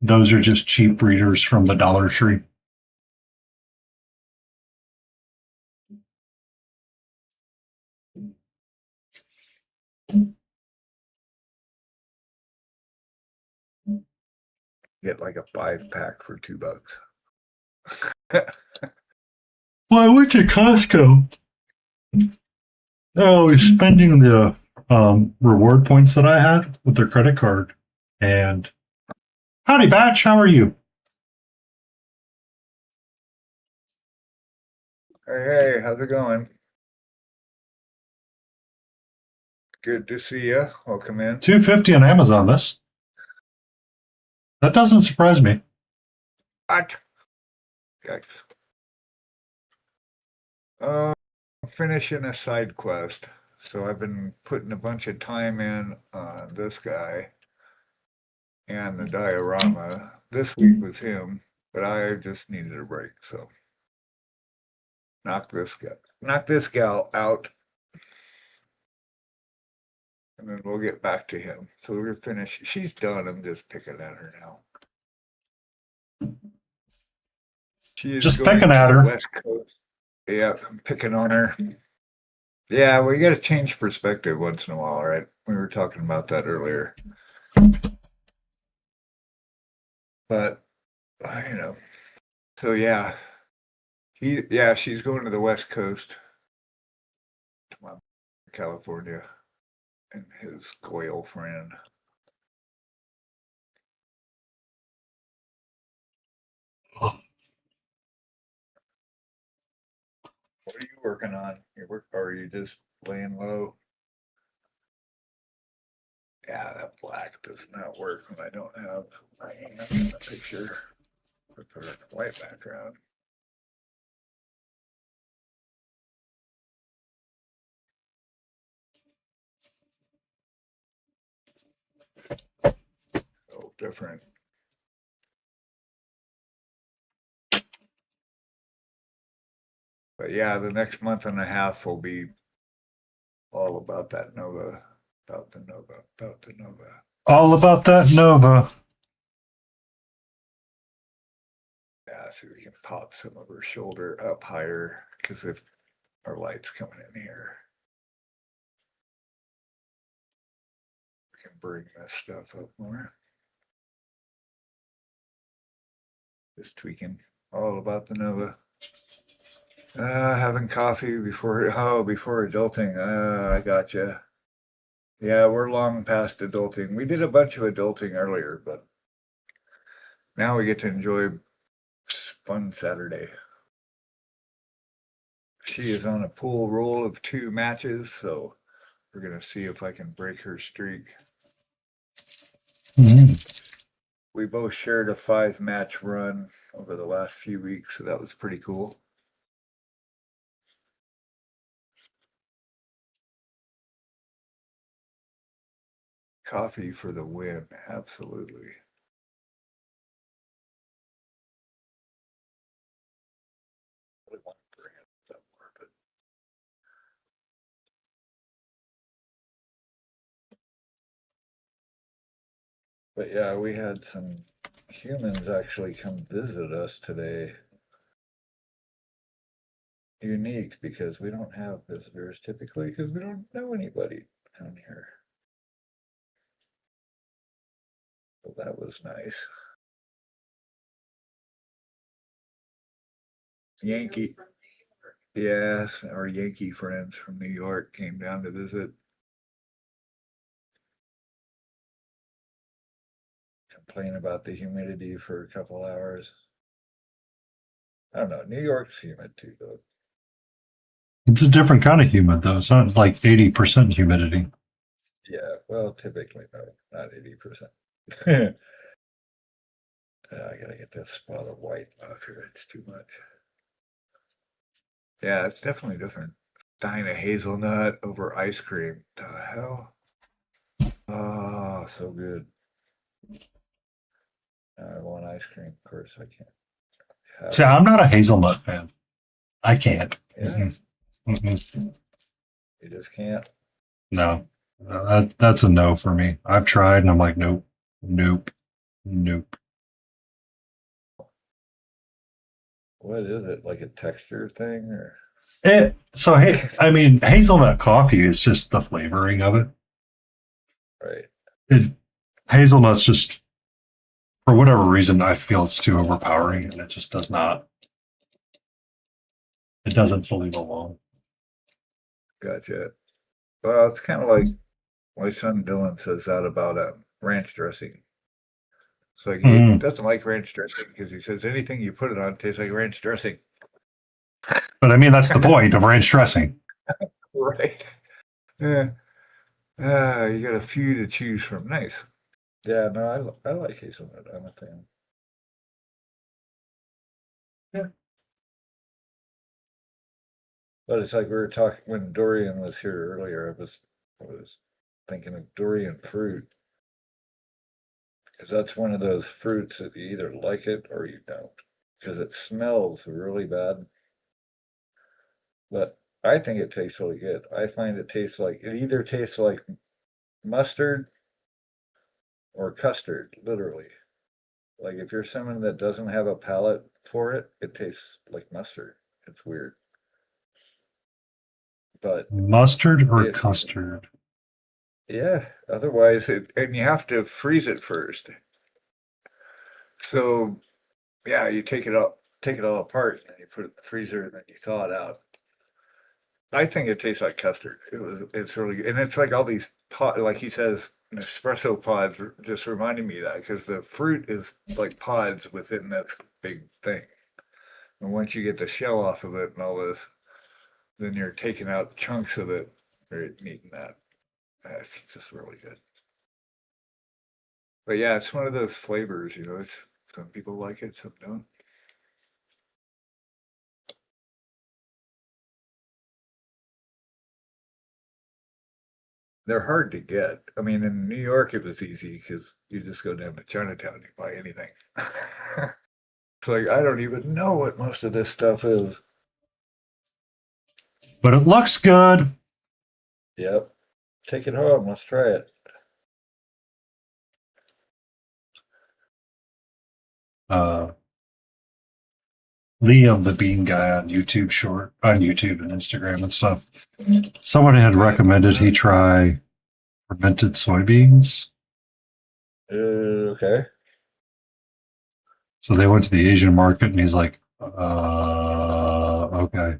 those are just cheap breeders from the Dollar Tree. Get like a 5-pack for $2. Well, I went to Costco. I was spending the reward points that I had with their credit card. And howdy, Batch. How are you? Hey, how's it going? Good to see you. Welcome in. $2.50 on Amazon. That doesn't surprise me. What? Yikes. I'm finishing a side quest. So I've been putting a bunch of time in on this guy and the diorama. This week was him, but I just needed a break, so knock this gal out. And then we'll get back to him. So we're finished. She's done. I'm just picking at her now. She is Just going picking to at the her. West Coast. Yeah, I'm picking on her. Yeah, we got to change perspective once in a while, right? We were talking about that earlier. But so yeah, she's going to the West Coast, to California, and his Goyle friend. What are you working on? Or are you just laying low? Yeah, that black does not work when I don't have my hand in the picture. Put it in a white background. So different. But yeah, the next month and a half will be all about that Nova, about the Nova. All about that Nova. Yeah, so we can pop some of her shoulder up higher because if our light's coming in here, we can bring this stuff up more. Just tweaking. All about the Nova. Having coffee before adulting. I gotcha. Yeah, we're long past adulting. We did a bunch of adulting earlier, but now we get to enjoy fun Saturday. She is on a pool roll of 2 matches, so we're gonna see if I can break her streak. We both shared a 5-match run over the last few weeks, so that was pretty cool. Coffee for the win. Absolutely. I really want to bring it somewhere, but yeah, we had some humans actually come visit us today. Unique because we don't have visitors typically because we don't know anybody down here. So that was nice. Yankee. Yes, our Yankee friends from New York came down to visit. Complain about the humidity for a couple hours. I don't know. New York's humid too, though. It's a different kind of humid, though. It's not like 80% humidity. Yeah, well, typically, no, not 80%. I gotta get this spot of white off here. It's too much. Yeah, it's definitely different. Dying a hazelnut over ice cream. The hell? Oh, so good. I want ice cream. Of course, I can't. See, I'm not a hazelnut fan. I can't. Yeah. Mm-mm. You just can't. No, that's a no for me. I've tried, and I'm like, nope, nope, nope. What is it? Like a texture thing, or? So hey, I mean, hazelnut coffee is just the flavoring of it. Right. Hazelnuts just, for whatever reason, I feel it's too overpowering, and it just does not. It doesn't fully belong. Gotcha. Well, it's kind of like my son Dylan says that about ranch dressing. It's like he doesn't like ranch dressing because he says anything you put it on tastes like ranch dressing. But I mean, that's the point of ranch dressing. Right. Yeah. You got a few to choose from. Nice. Yeah, no, I like hazelnut. I'm a fan. Yeah. But it's like we were talking when Dorian was here earlier. I was thinking of durian fruit because that's one of those fruits that you either like it or you don't because it smells really bad. But I think it tastes really good. I find it either tastes like mustard or custard, literally. Like if you're someone that doesn't have a palate for it, it tastes like mustard. It's weird. But Mustard or custard? Yeah, otherwise and you have to freeze it first. So yeah, you take it all apart and then you put it in the freezer and then you thaw it out. I think it tastes like custard. It's really good. And it's like all these like he says, espresso pods just reminding me of that because the fruit is like pods within this big thing. And once you get the shell off of it and all this, then you're taking out chunks of it or eating that. It's just really good. But yeah, it's one of those flavors, some people like it, some don't. They're hard to get. I mean, in New York, it was easy because you just go down to Chinatown and you buy anything. It's like, I don't even know what most of this stuff is. But it looks good. Yep. Take it home. Let's try it. Liam, the bean guy on YouTube and Instagram and stuff. Someone had recommended he try fermented soybeans. Okay. So they went to the Asian market and he's like, okay.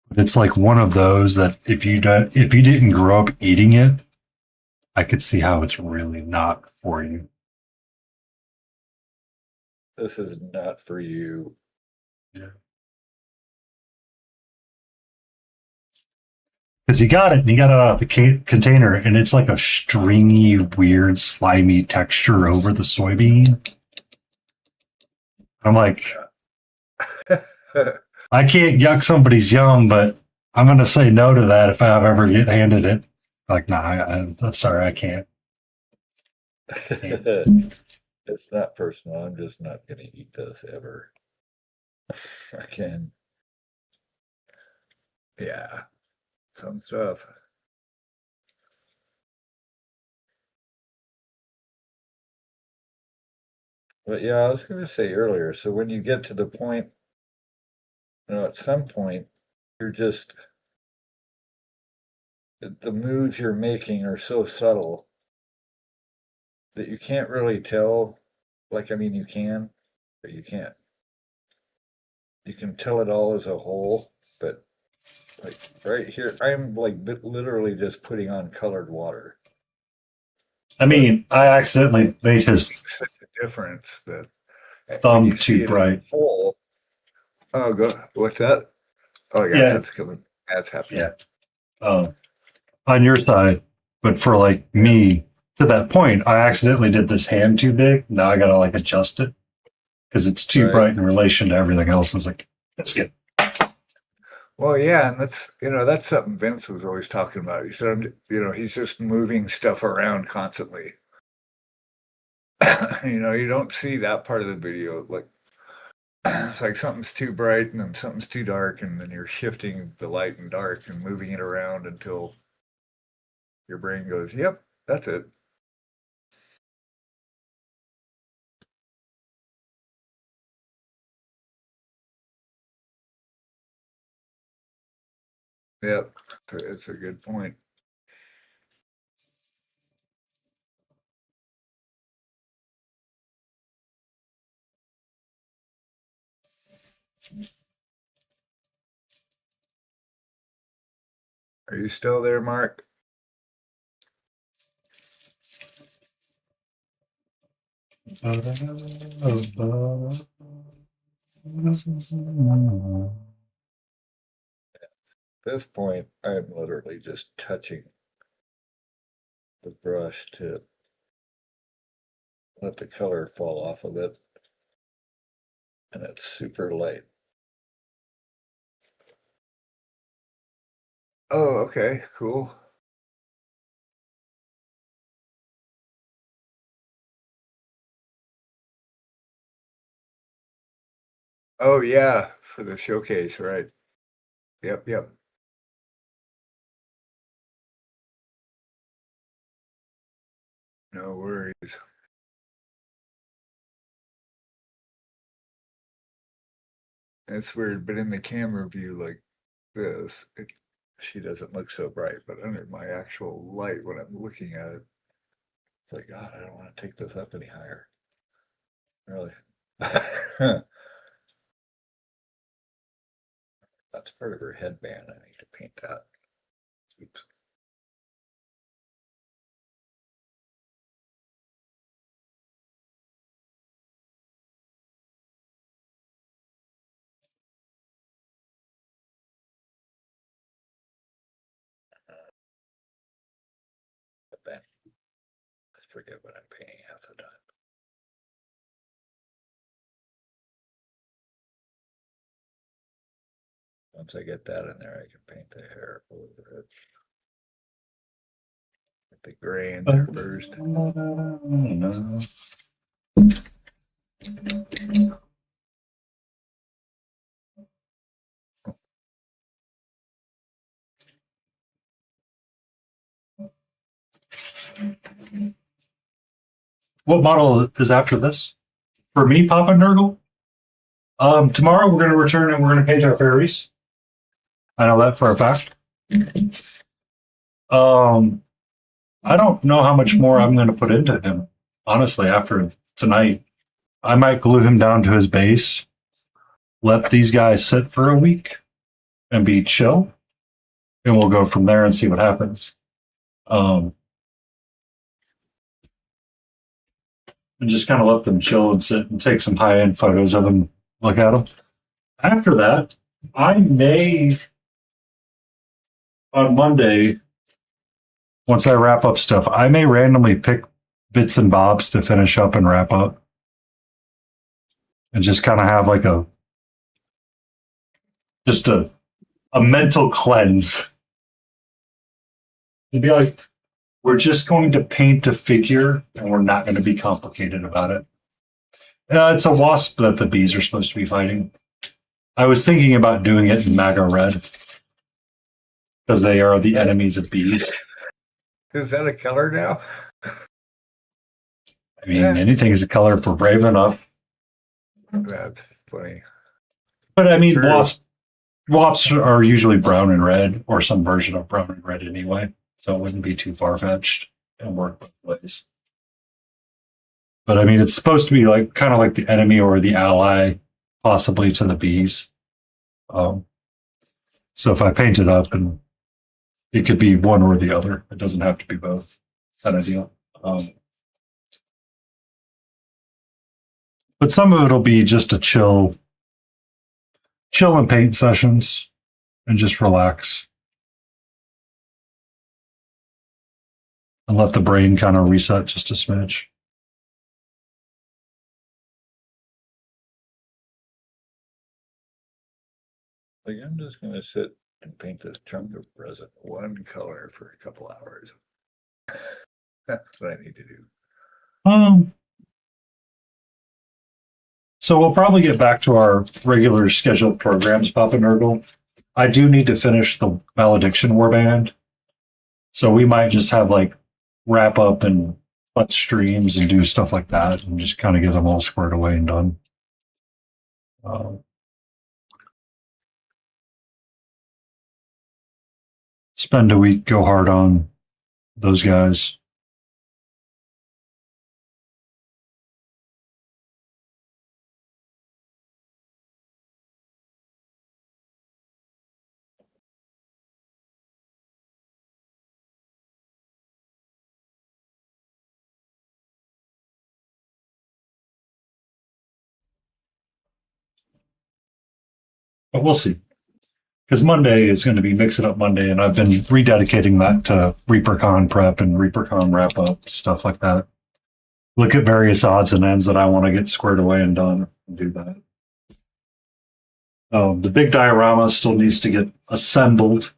But it's like one of those that if you didn't grow up eating it, I could see how it's really not for you. This is not for you. Yeah. Because he got it out of the container and it's like a stringy, weird, slimy texture over the soybean. I'm like, I can't yuck somebody's yum, but I'm going to say no to that if I ever get handed it. Like, nah, I'm sorry, I can't. It's not personal. I'm just not going to eat this ever. I can. Yeah, some stuff. But yeah, I was going to say earlier, so when you get to the point, at some point, you're just, the moves you're making are so subtle that you can't really tell. Like, I mean, you can, but you can't. You can tell it all as a whole, but like right here, I'm like literally just putting on colored water. I mean, I accidentally made his Such a difference that thumb you see too it bright. full. Oh, go. What's that? Oh, yeah, Yeah. that's coming. That's happening. Yeah. On your side, but for like me to that point, I accidentally did this hand too big. Now I gotta like adjust it because it's too Right. bright in relation to everything else. It's like, that's good. Well, yeah, and that's something Vince was always talking about. He said, he's just moving stuff around constantly. You don't see that part of the video. Like, it's like something's too bright and then something's too dark, and then you're shifting the light and dark and moving it around until your brain goes, "Yep, that's it." Yep, it's a good point. Are you still there, Mark? At this point, I'm literally just touching the brush to let the color fall off of it. And it's super light. Oh, okay, cool. Oh, yeah, for the showcase, right? Yep, yep. No worries. It's weird, but in the camera view like this, she doesn't look so bright, but under my actual light when I'm looking at it, It's like, God, I don't want to take this up any higher. Really. That's part of her headband. I need to paint that. Oops. But then I forget what I'm painting half the time. Once I get that in there, I can paint the hair over it. Get the gray in there first. What model is after this? For me, Papa Nurgle? Tomorrow we're going to return and we're going to paint our fairies. I know that for a fact. I don't know how much more I'm going to put into him, honestly, after tonight. I might glue him down to his base, let these guys sit for a week and be chill, and we'll go from there and see what happens. And just kind of let them chill and sit and take some high-end photos of them, look at them. After that, I may, on Monday, once I wrap up stuff, I may randomly pick bits and bobs to finish up and wrap up. And just kind of have like a mental cleanse. It'd be like, we're just going to paint a figure and we're not going to be complicated about it. It's a wasp that the bees are supposed to be fighting. I was thinking about doing it in MAGA red because they are the enemies of bees. Is that a color now? I mean, anything is a color for brave enough. That's funny. But I mean, True. wasps are usually brown and red, or some version of brown and red anyway. So it wouldn't be too far fetched and work both ways. But I mean, it's supposed to be like kind of like the enemy or the ally, possibly to the bees. So if I paint it up, and it could be one or the other, it doesn't have to be both. Kind of deal. But some of it'll be just a chill and paint sessions, and just relax and let the brain kind of reset just a smidge. Like, I'm just going to sit and paint this chunk of resin one color for a couple hours. That's what I need to do. So we'll probably get back to our regular scheduled programs, Papa Nurgle. I do need to finish the Malediction Warband. So we might just have like wrap up and let streams and do stuff like that and just kind of get them all squared away and done. Spend a week, go hard on those guys. But we'll see. Because Monday is going to be Mix It Up Monday, and I've been rededicating that to ReaperCon prep and ReaperCon wrap up, stuff like that. Look at various odds and ends that I want to get squared away and done and do that. The big diorama still needs to get assembled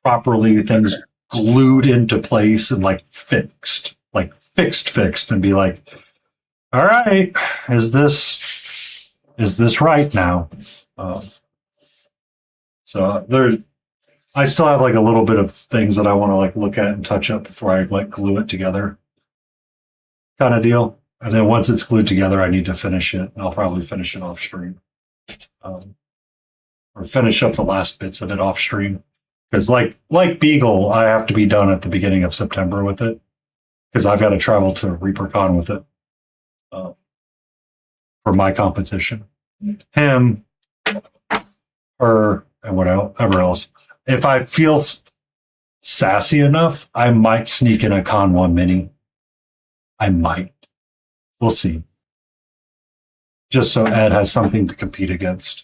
properly, things glued into place and like fixed, and be like, all right, is this right now? So I still have like a little bit of things that I want to like look at and touch up before I like glue it together, kind of deal. And then once it's glued together, I need to finish it, and I'll probably finish it off stream, or finish up the last bits of it off stream. Because like Beagle, I have to be done at the beginning of September with it, because I've got to travel to ReaperCon with it for my competition. Him, her, and whatever else. If I feel sassy enough, I might sneak in a Con 1 mini. I might. We'll see. Just so Ed has something to compete against.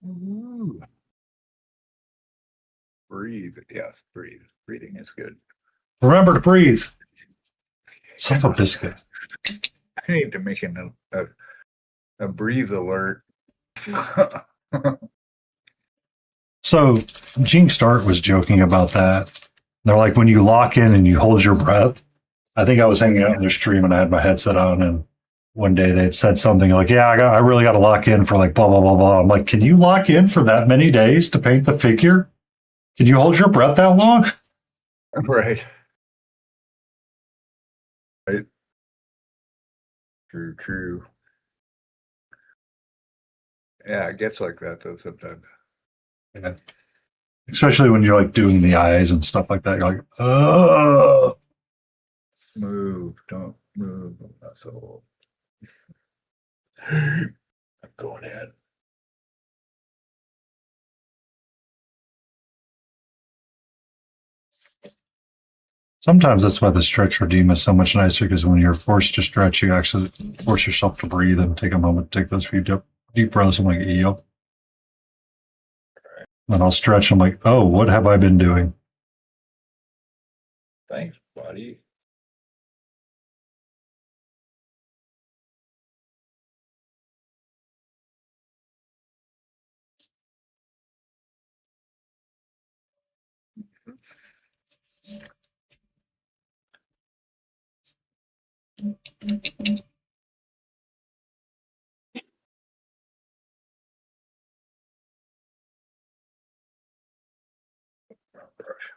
Ooh. Breathe. Yes, breathe. Breathing is good. Remember to breathe. Son of a biscuit. I need to make a breathe alert. So Gene Start was joking about that. They're like, when you lock in and you hold your breath. I think I was hanging out in their stream and I had my headset on, and one day they had said something like, "Yeah, I really got to lock in for like blah blah blah blah." I'm like, "Can you lock in for that many days to paint the figure? Can you hold your breath that long?" Right. Right. True, true. Yeah, it gets like that though sometimes. Yeah. Especially when you're like doing the eyes and stuff like that. You're like, "Oh." Move, don't move. I'm not so old. I'm going in. Sometimes that's why the stretch redeem is so much nicer, because when you're forced to stretch, you actually force yourself to breathe and take a moment to take those few deep breaths. I'm like, yo. Then I'll stretch. I'm like, oh, what have I been doing? Thanks, buddy. Brush.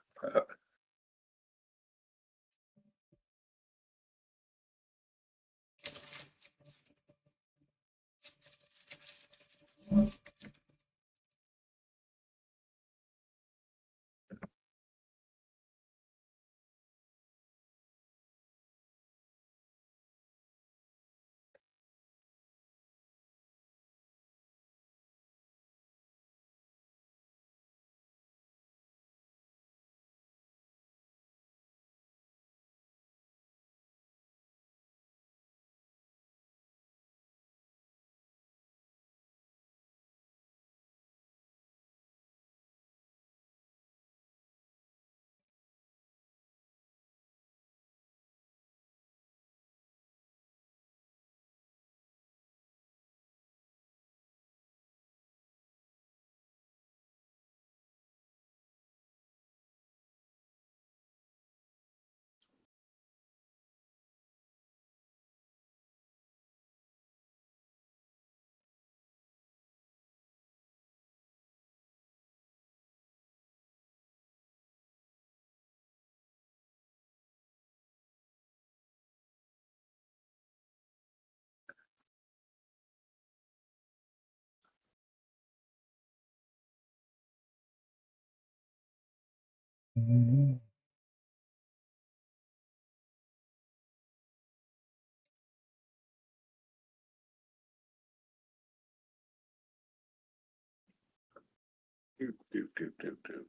Doop, doop, doop, doop, doop.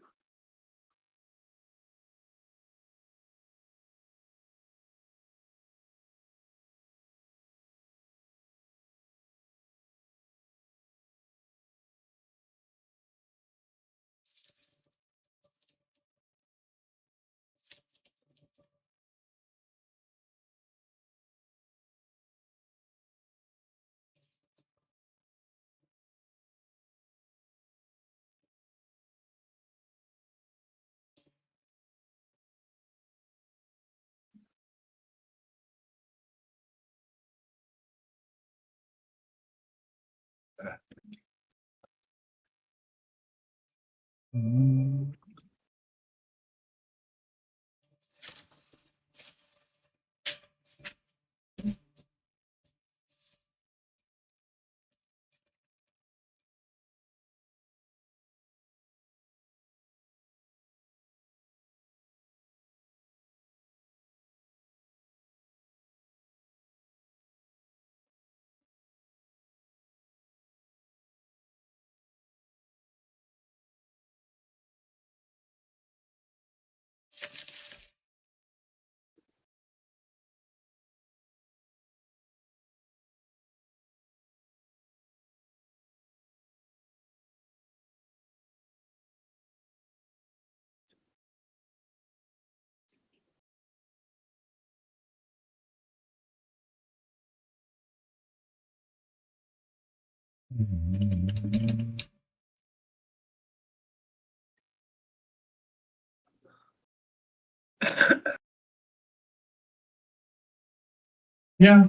Yeah,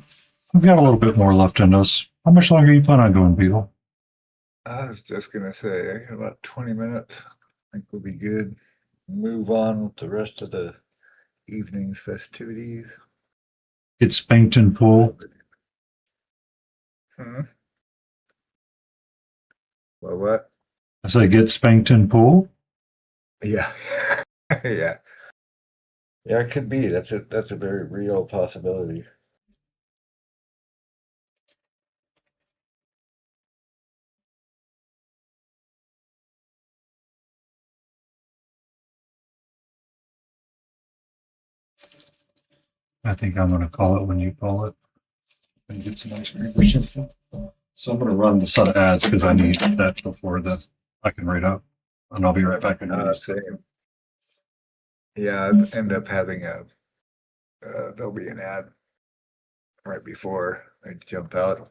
I've got a little bit more left in us. How much longer you plan on going, Beagle? I was just gonna say, I got about 20 minutes. I think we'll be good. Move on with the rest of the evening's festivities. Get spanked in pool. Hmm. Well, what? I say get spanked in pool. Yeah. Yeah. Yeah, it could be. That's a very real possibility. I think I'm going to call it when you call it. And get some ice cream or something. So I'm going to run the set of ads because I need that before I can read up. And I'll be right back in a minute. Same. Yeah, I end up having there'll be an ad right before I jump out.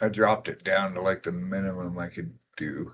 I dropped it down to like the minimum I could do.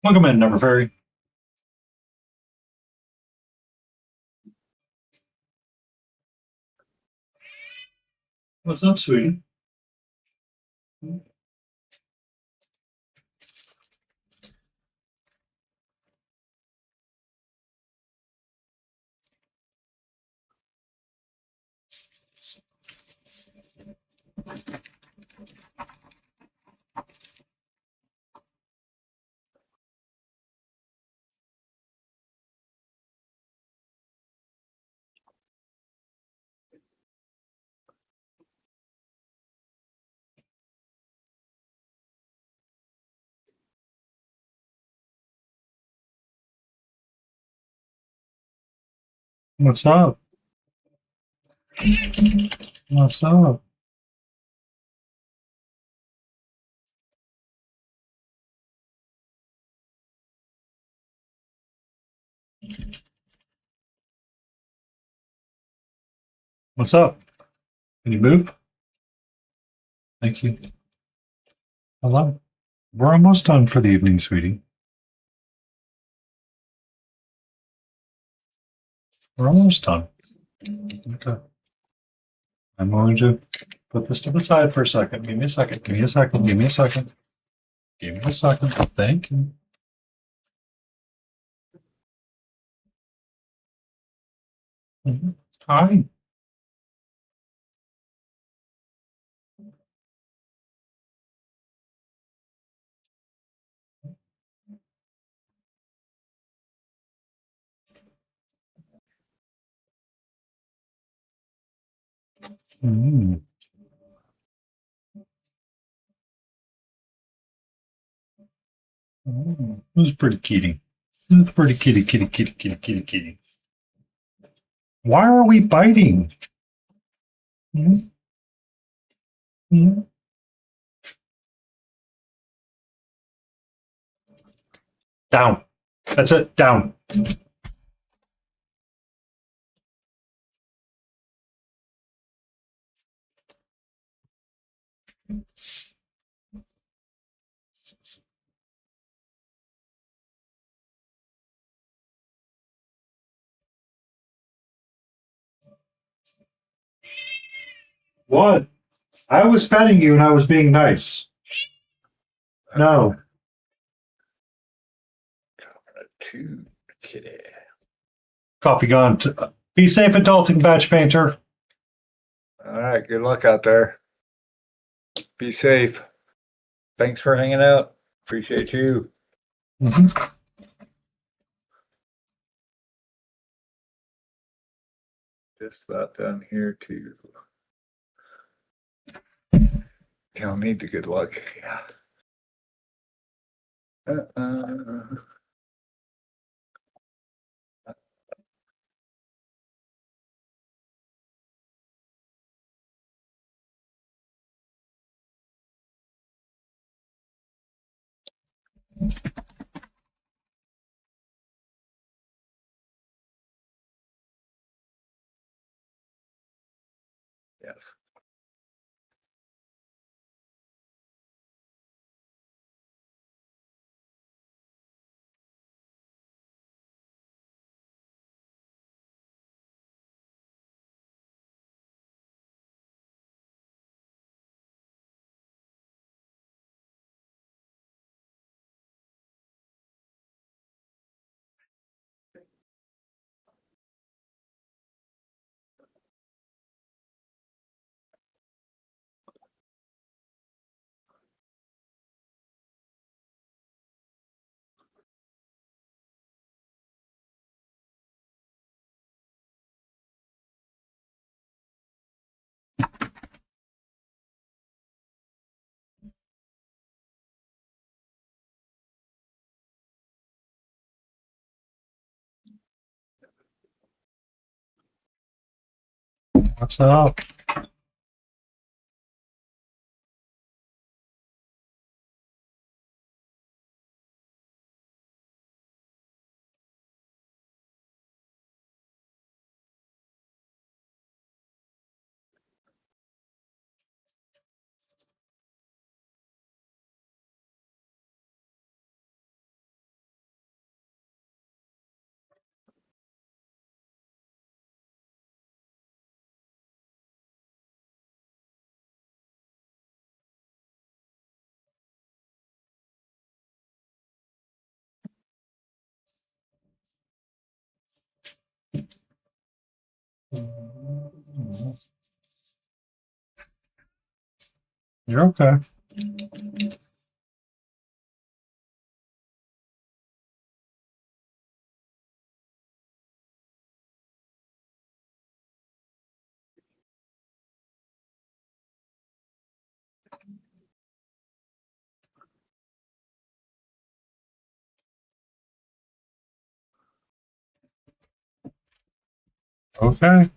Welcome in, Number Fairy. What's up, sweetie? What's up? What's up? What's up? Can you move? Thank you. Hello. We're almost done for the evening, sweetie. We're almost done. Okay. I'm going to put this to the side for a second. Give me a second. Give me a second. Give me a second. Give me a second. Thank you. Mhm. Hi. Mm. Who's pretty kitty? Who's pretty kitty, kitty, kitty, kitty, kitty, kitty? Why are we biting? Mhm. Mhm. Down. That's it. Down. What? I was petting you and I was being nice. No. Two kitty. Coffee gone. Be safe, adulting, batch painter. All right, good luck out there. Be safe. Thanks for hanging out. Appreciate you. Mhm. Just about done here too. Tell me the good luck. Yeah. Uh-uh. Yes. What's up? You're okay. Okay.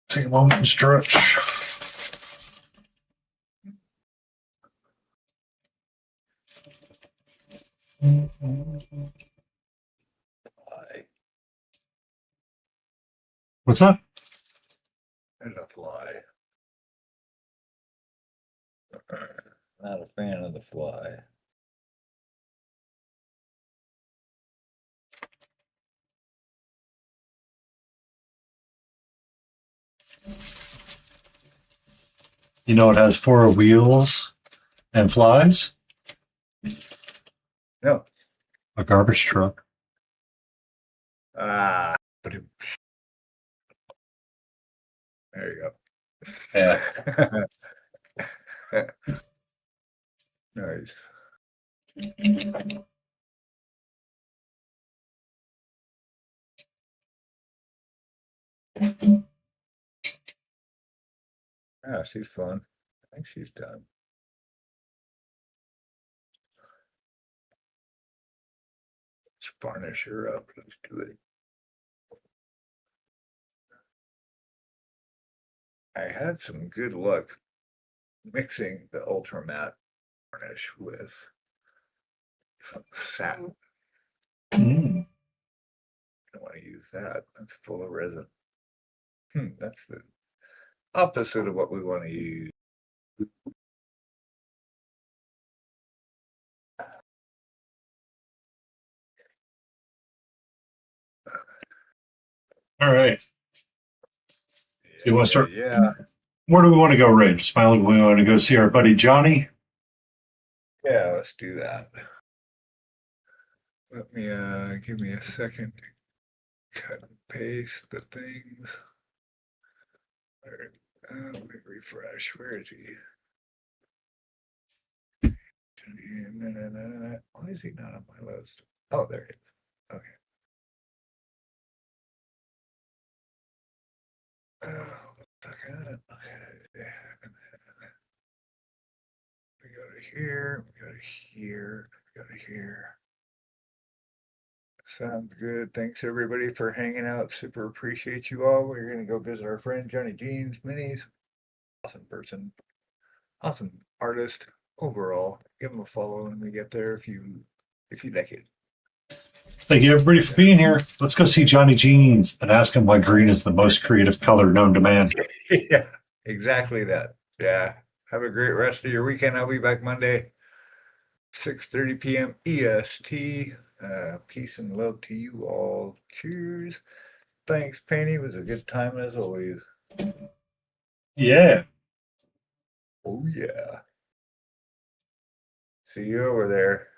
Take a moment and stretch. What's that? There's a fly. Not a fan of the fly. You know, it has 4 wheels and flies. No. A garbage truck. Ah, but there you go. Yeah. Nice. Yeah, she's fun. I think she's done. Let's varnish her up. Let's do it. I had some good luck mixing the ultra matte varnish with some satin. Mm. I don't want to use that. That's full of resin. That's the opposite of what we want to use. All right. You want to start? Yeah. Where do we want to go, Ray? Smiling, we want to go see our buddy Johnny. Yeah, let's do that. Let me give me a second to cut and paste the things. Let me refresh. Where is he? Why is he not on my list? Oh, there he is. Okay. Second. Okay. We go to here. We go to here. We go to here. Sounds good. Thanks everybody for hanging out. Super appreciate you all. We're gonna go visit our friend Johnny Jeans Minis. Awesome person. Awesome artist overall. Give him a follow when we get there if you like it. Thank you, everybody, for being here. Let's go see Johnny Jeans and ask him why green is the most creative color known to man. Yeah, exactly that. Yeah. Have a great rest of your weekend. I'll be back Monday, 6:30 p.m. EST. Peace and love to you all. Cheers. Thanks, Penny. It was a good time as always. Yeah. Oh, yeah. See you over there.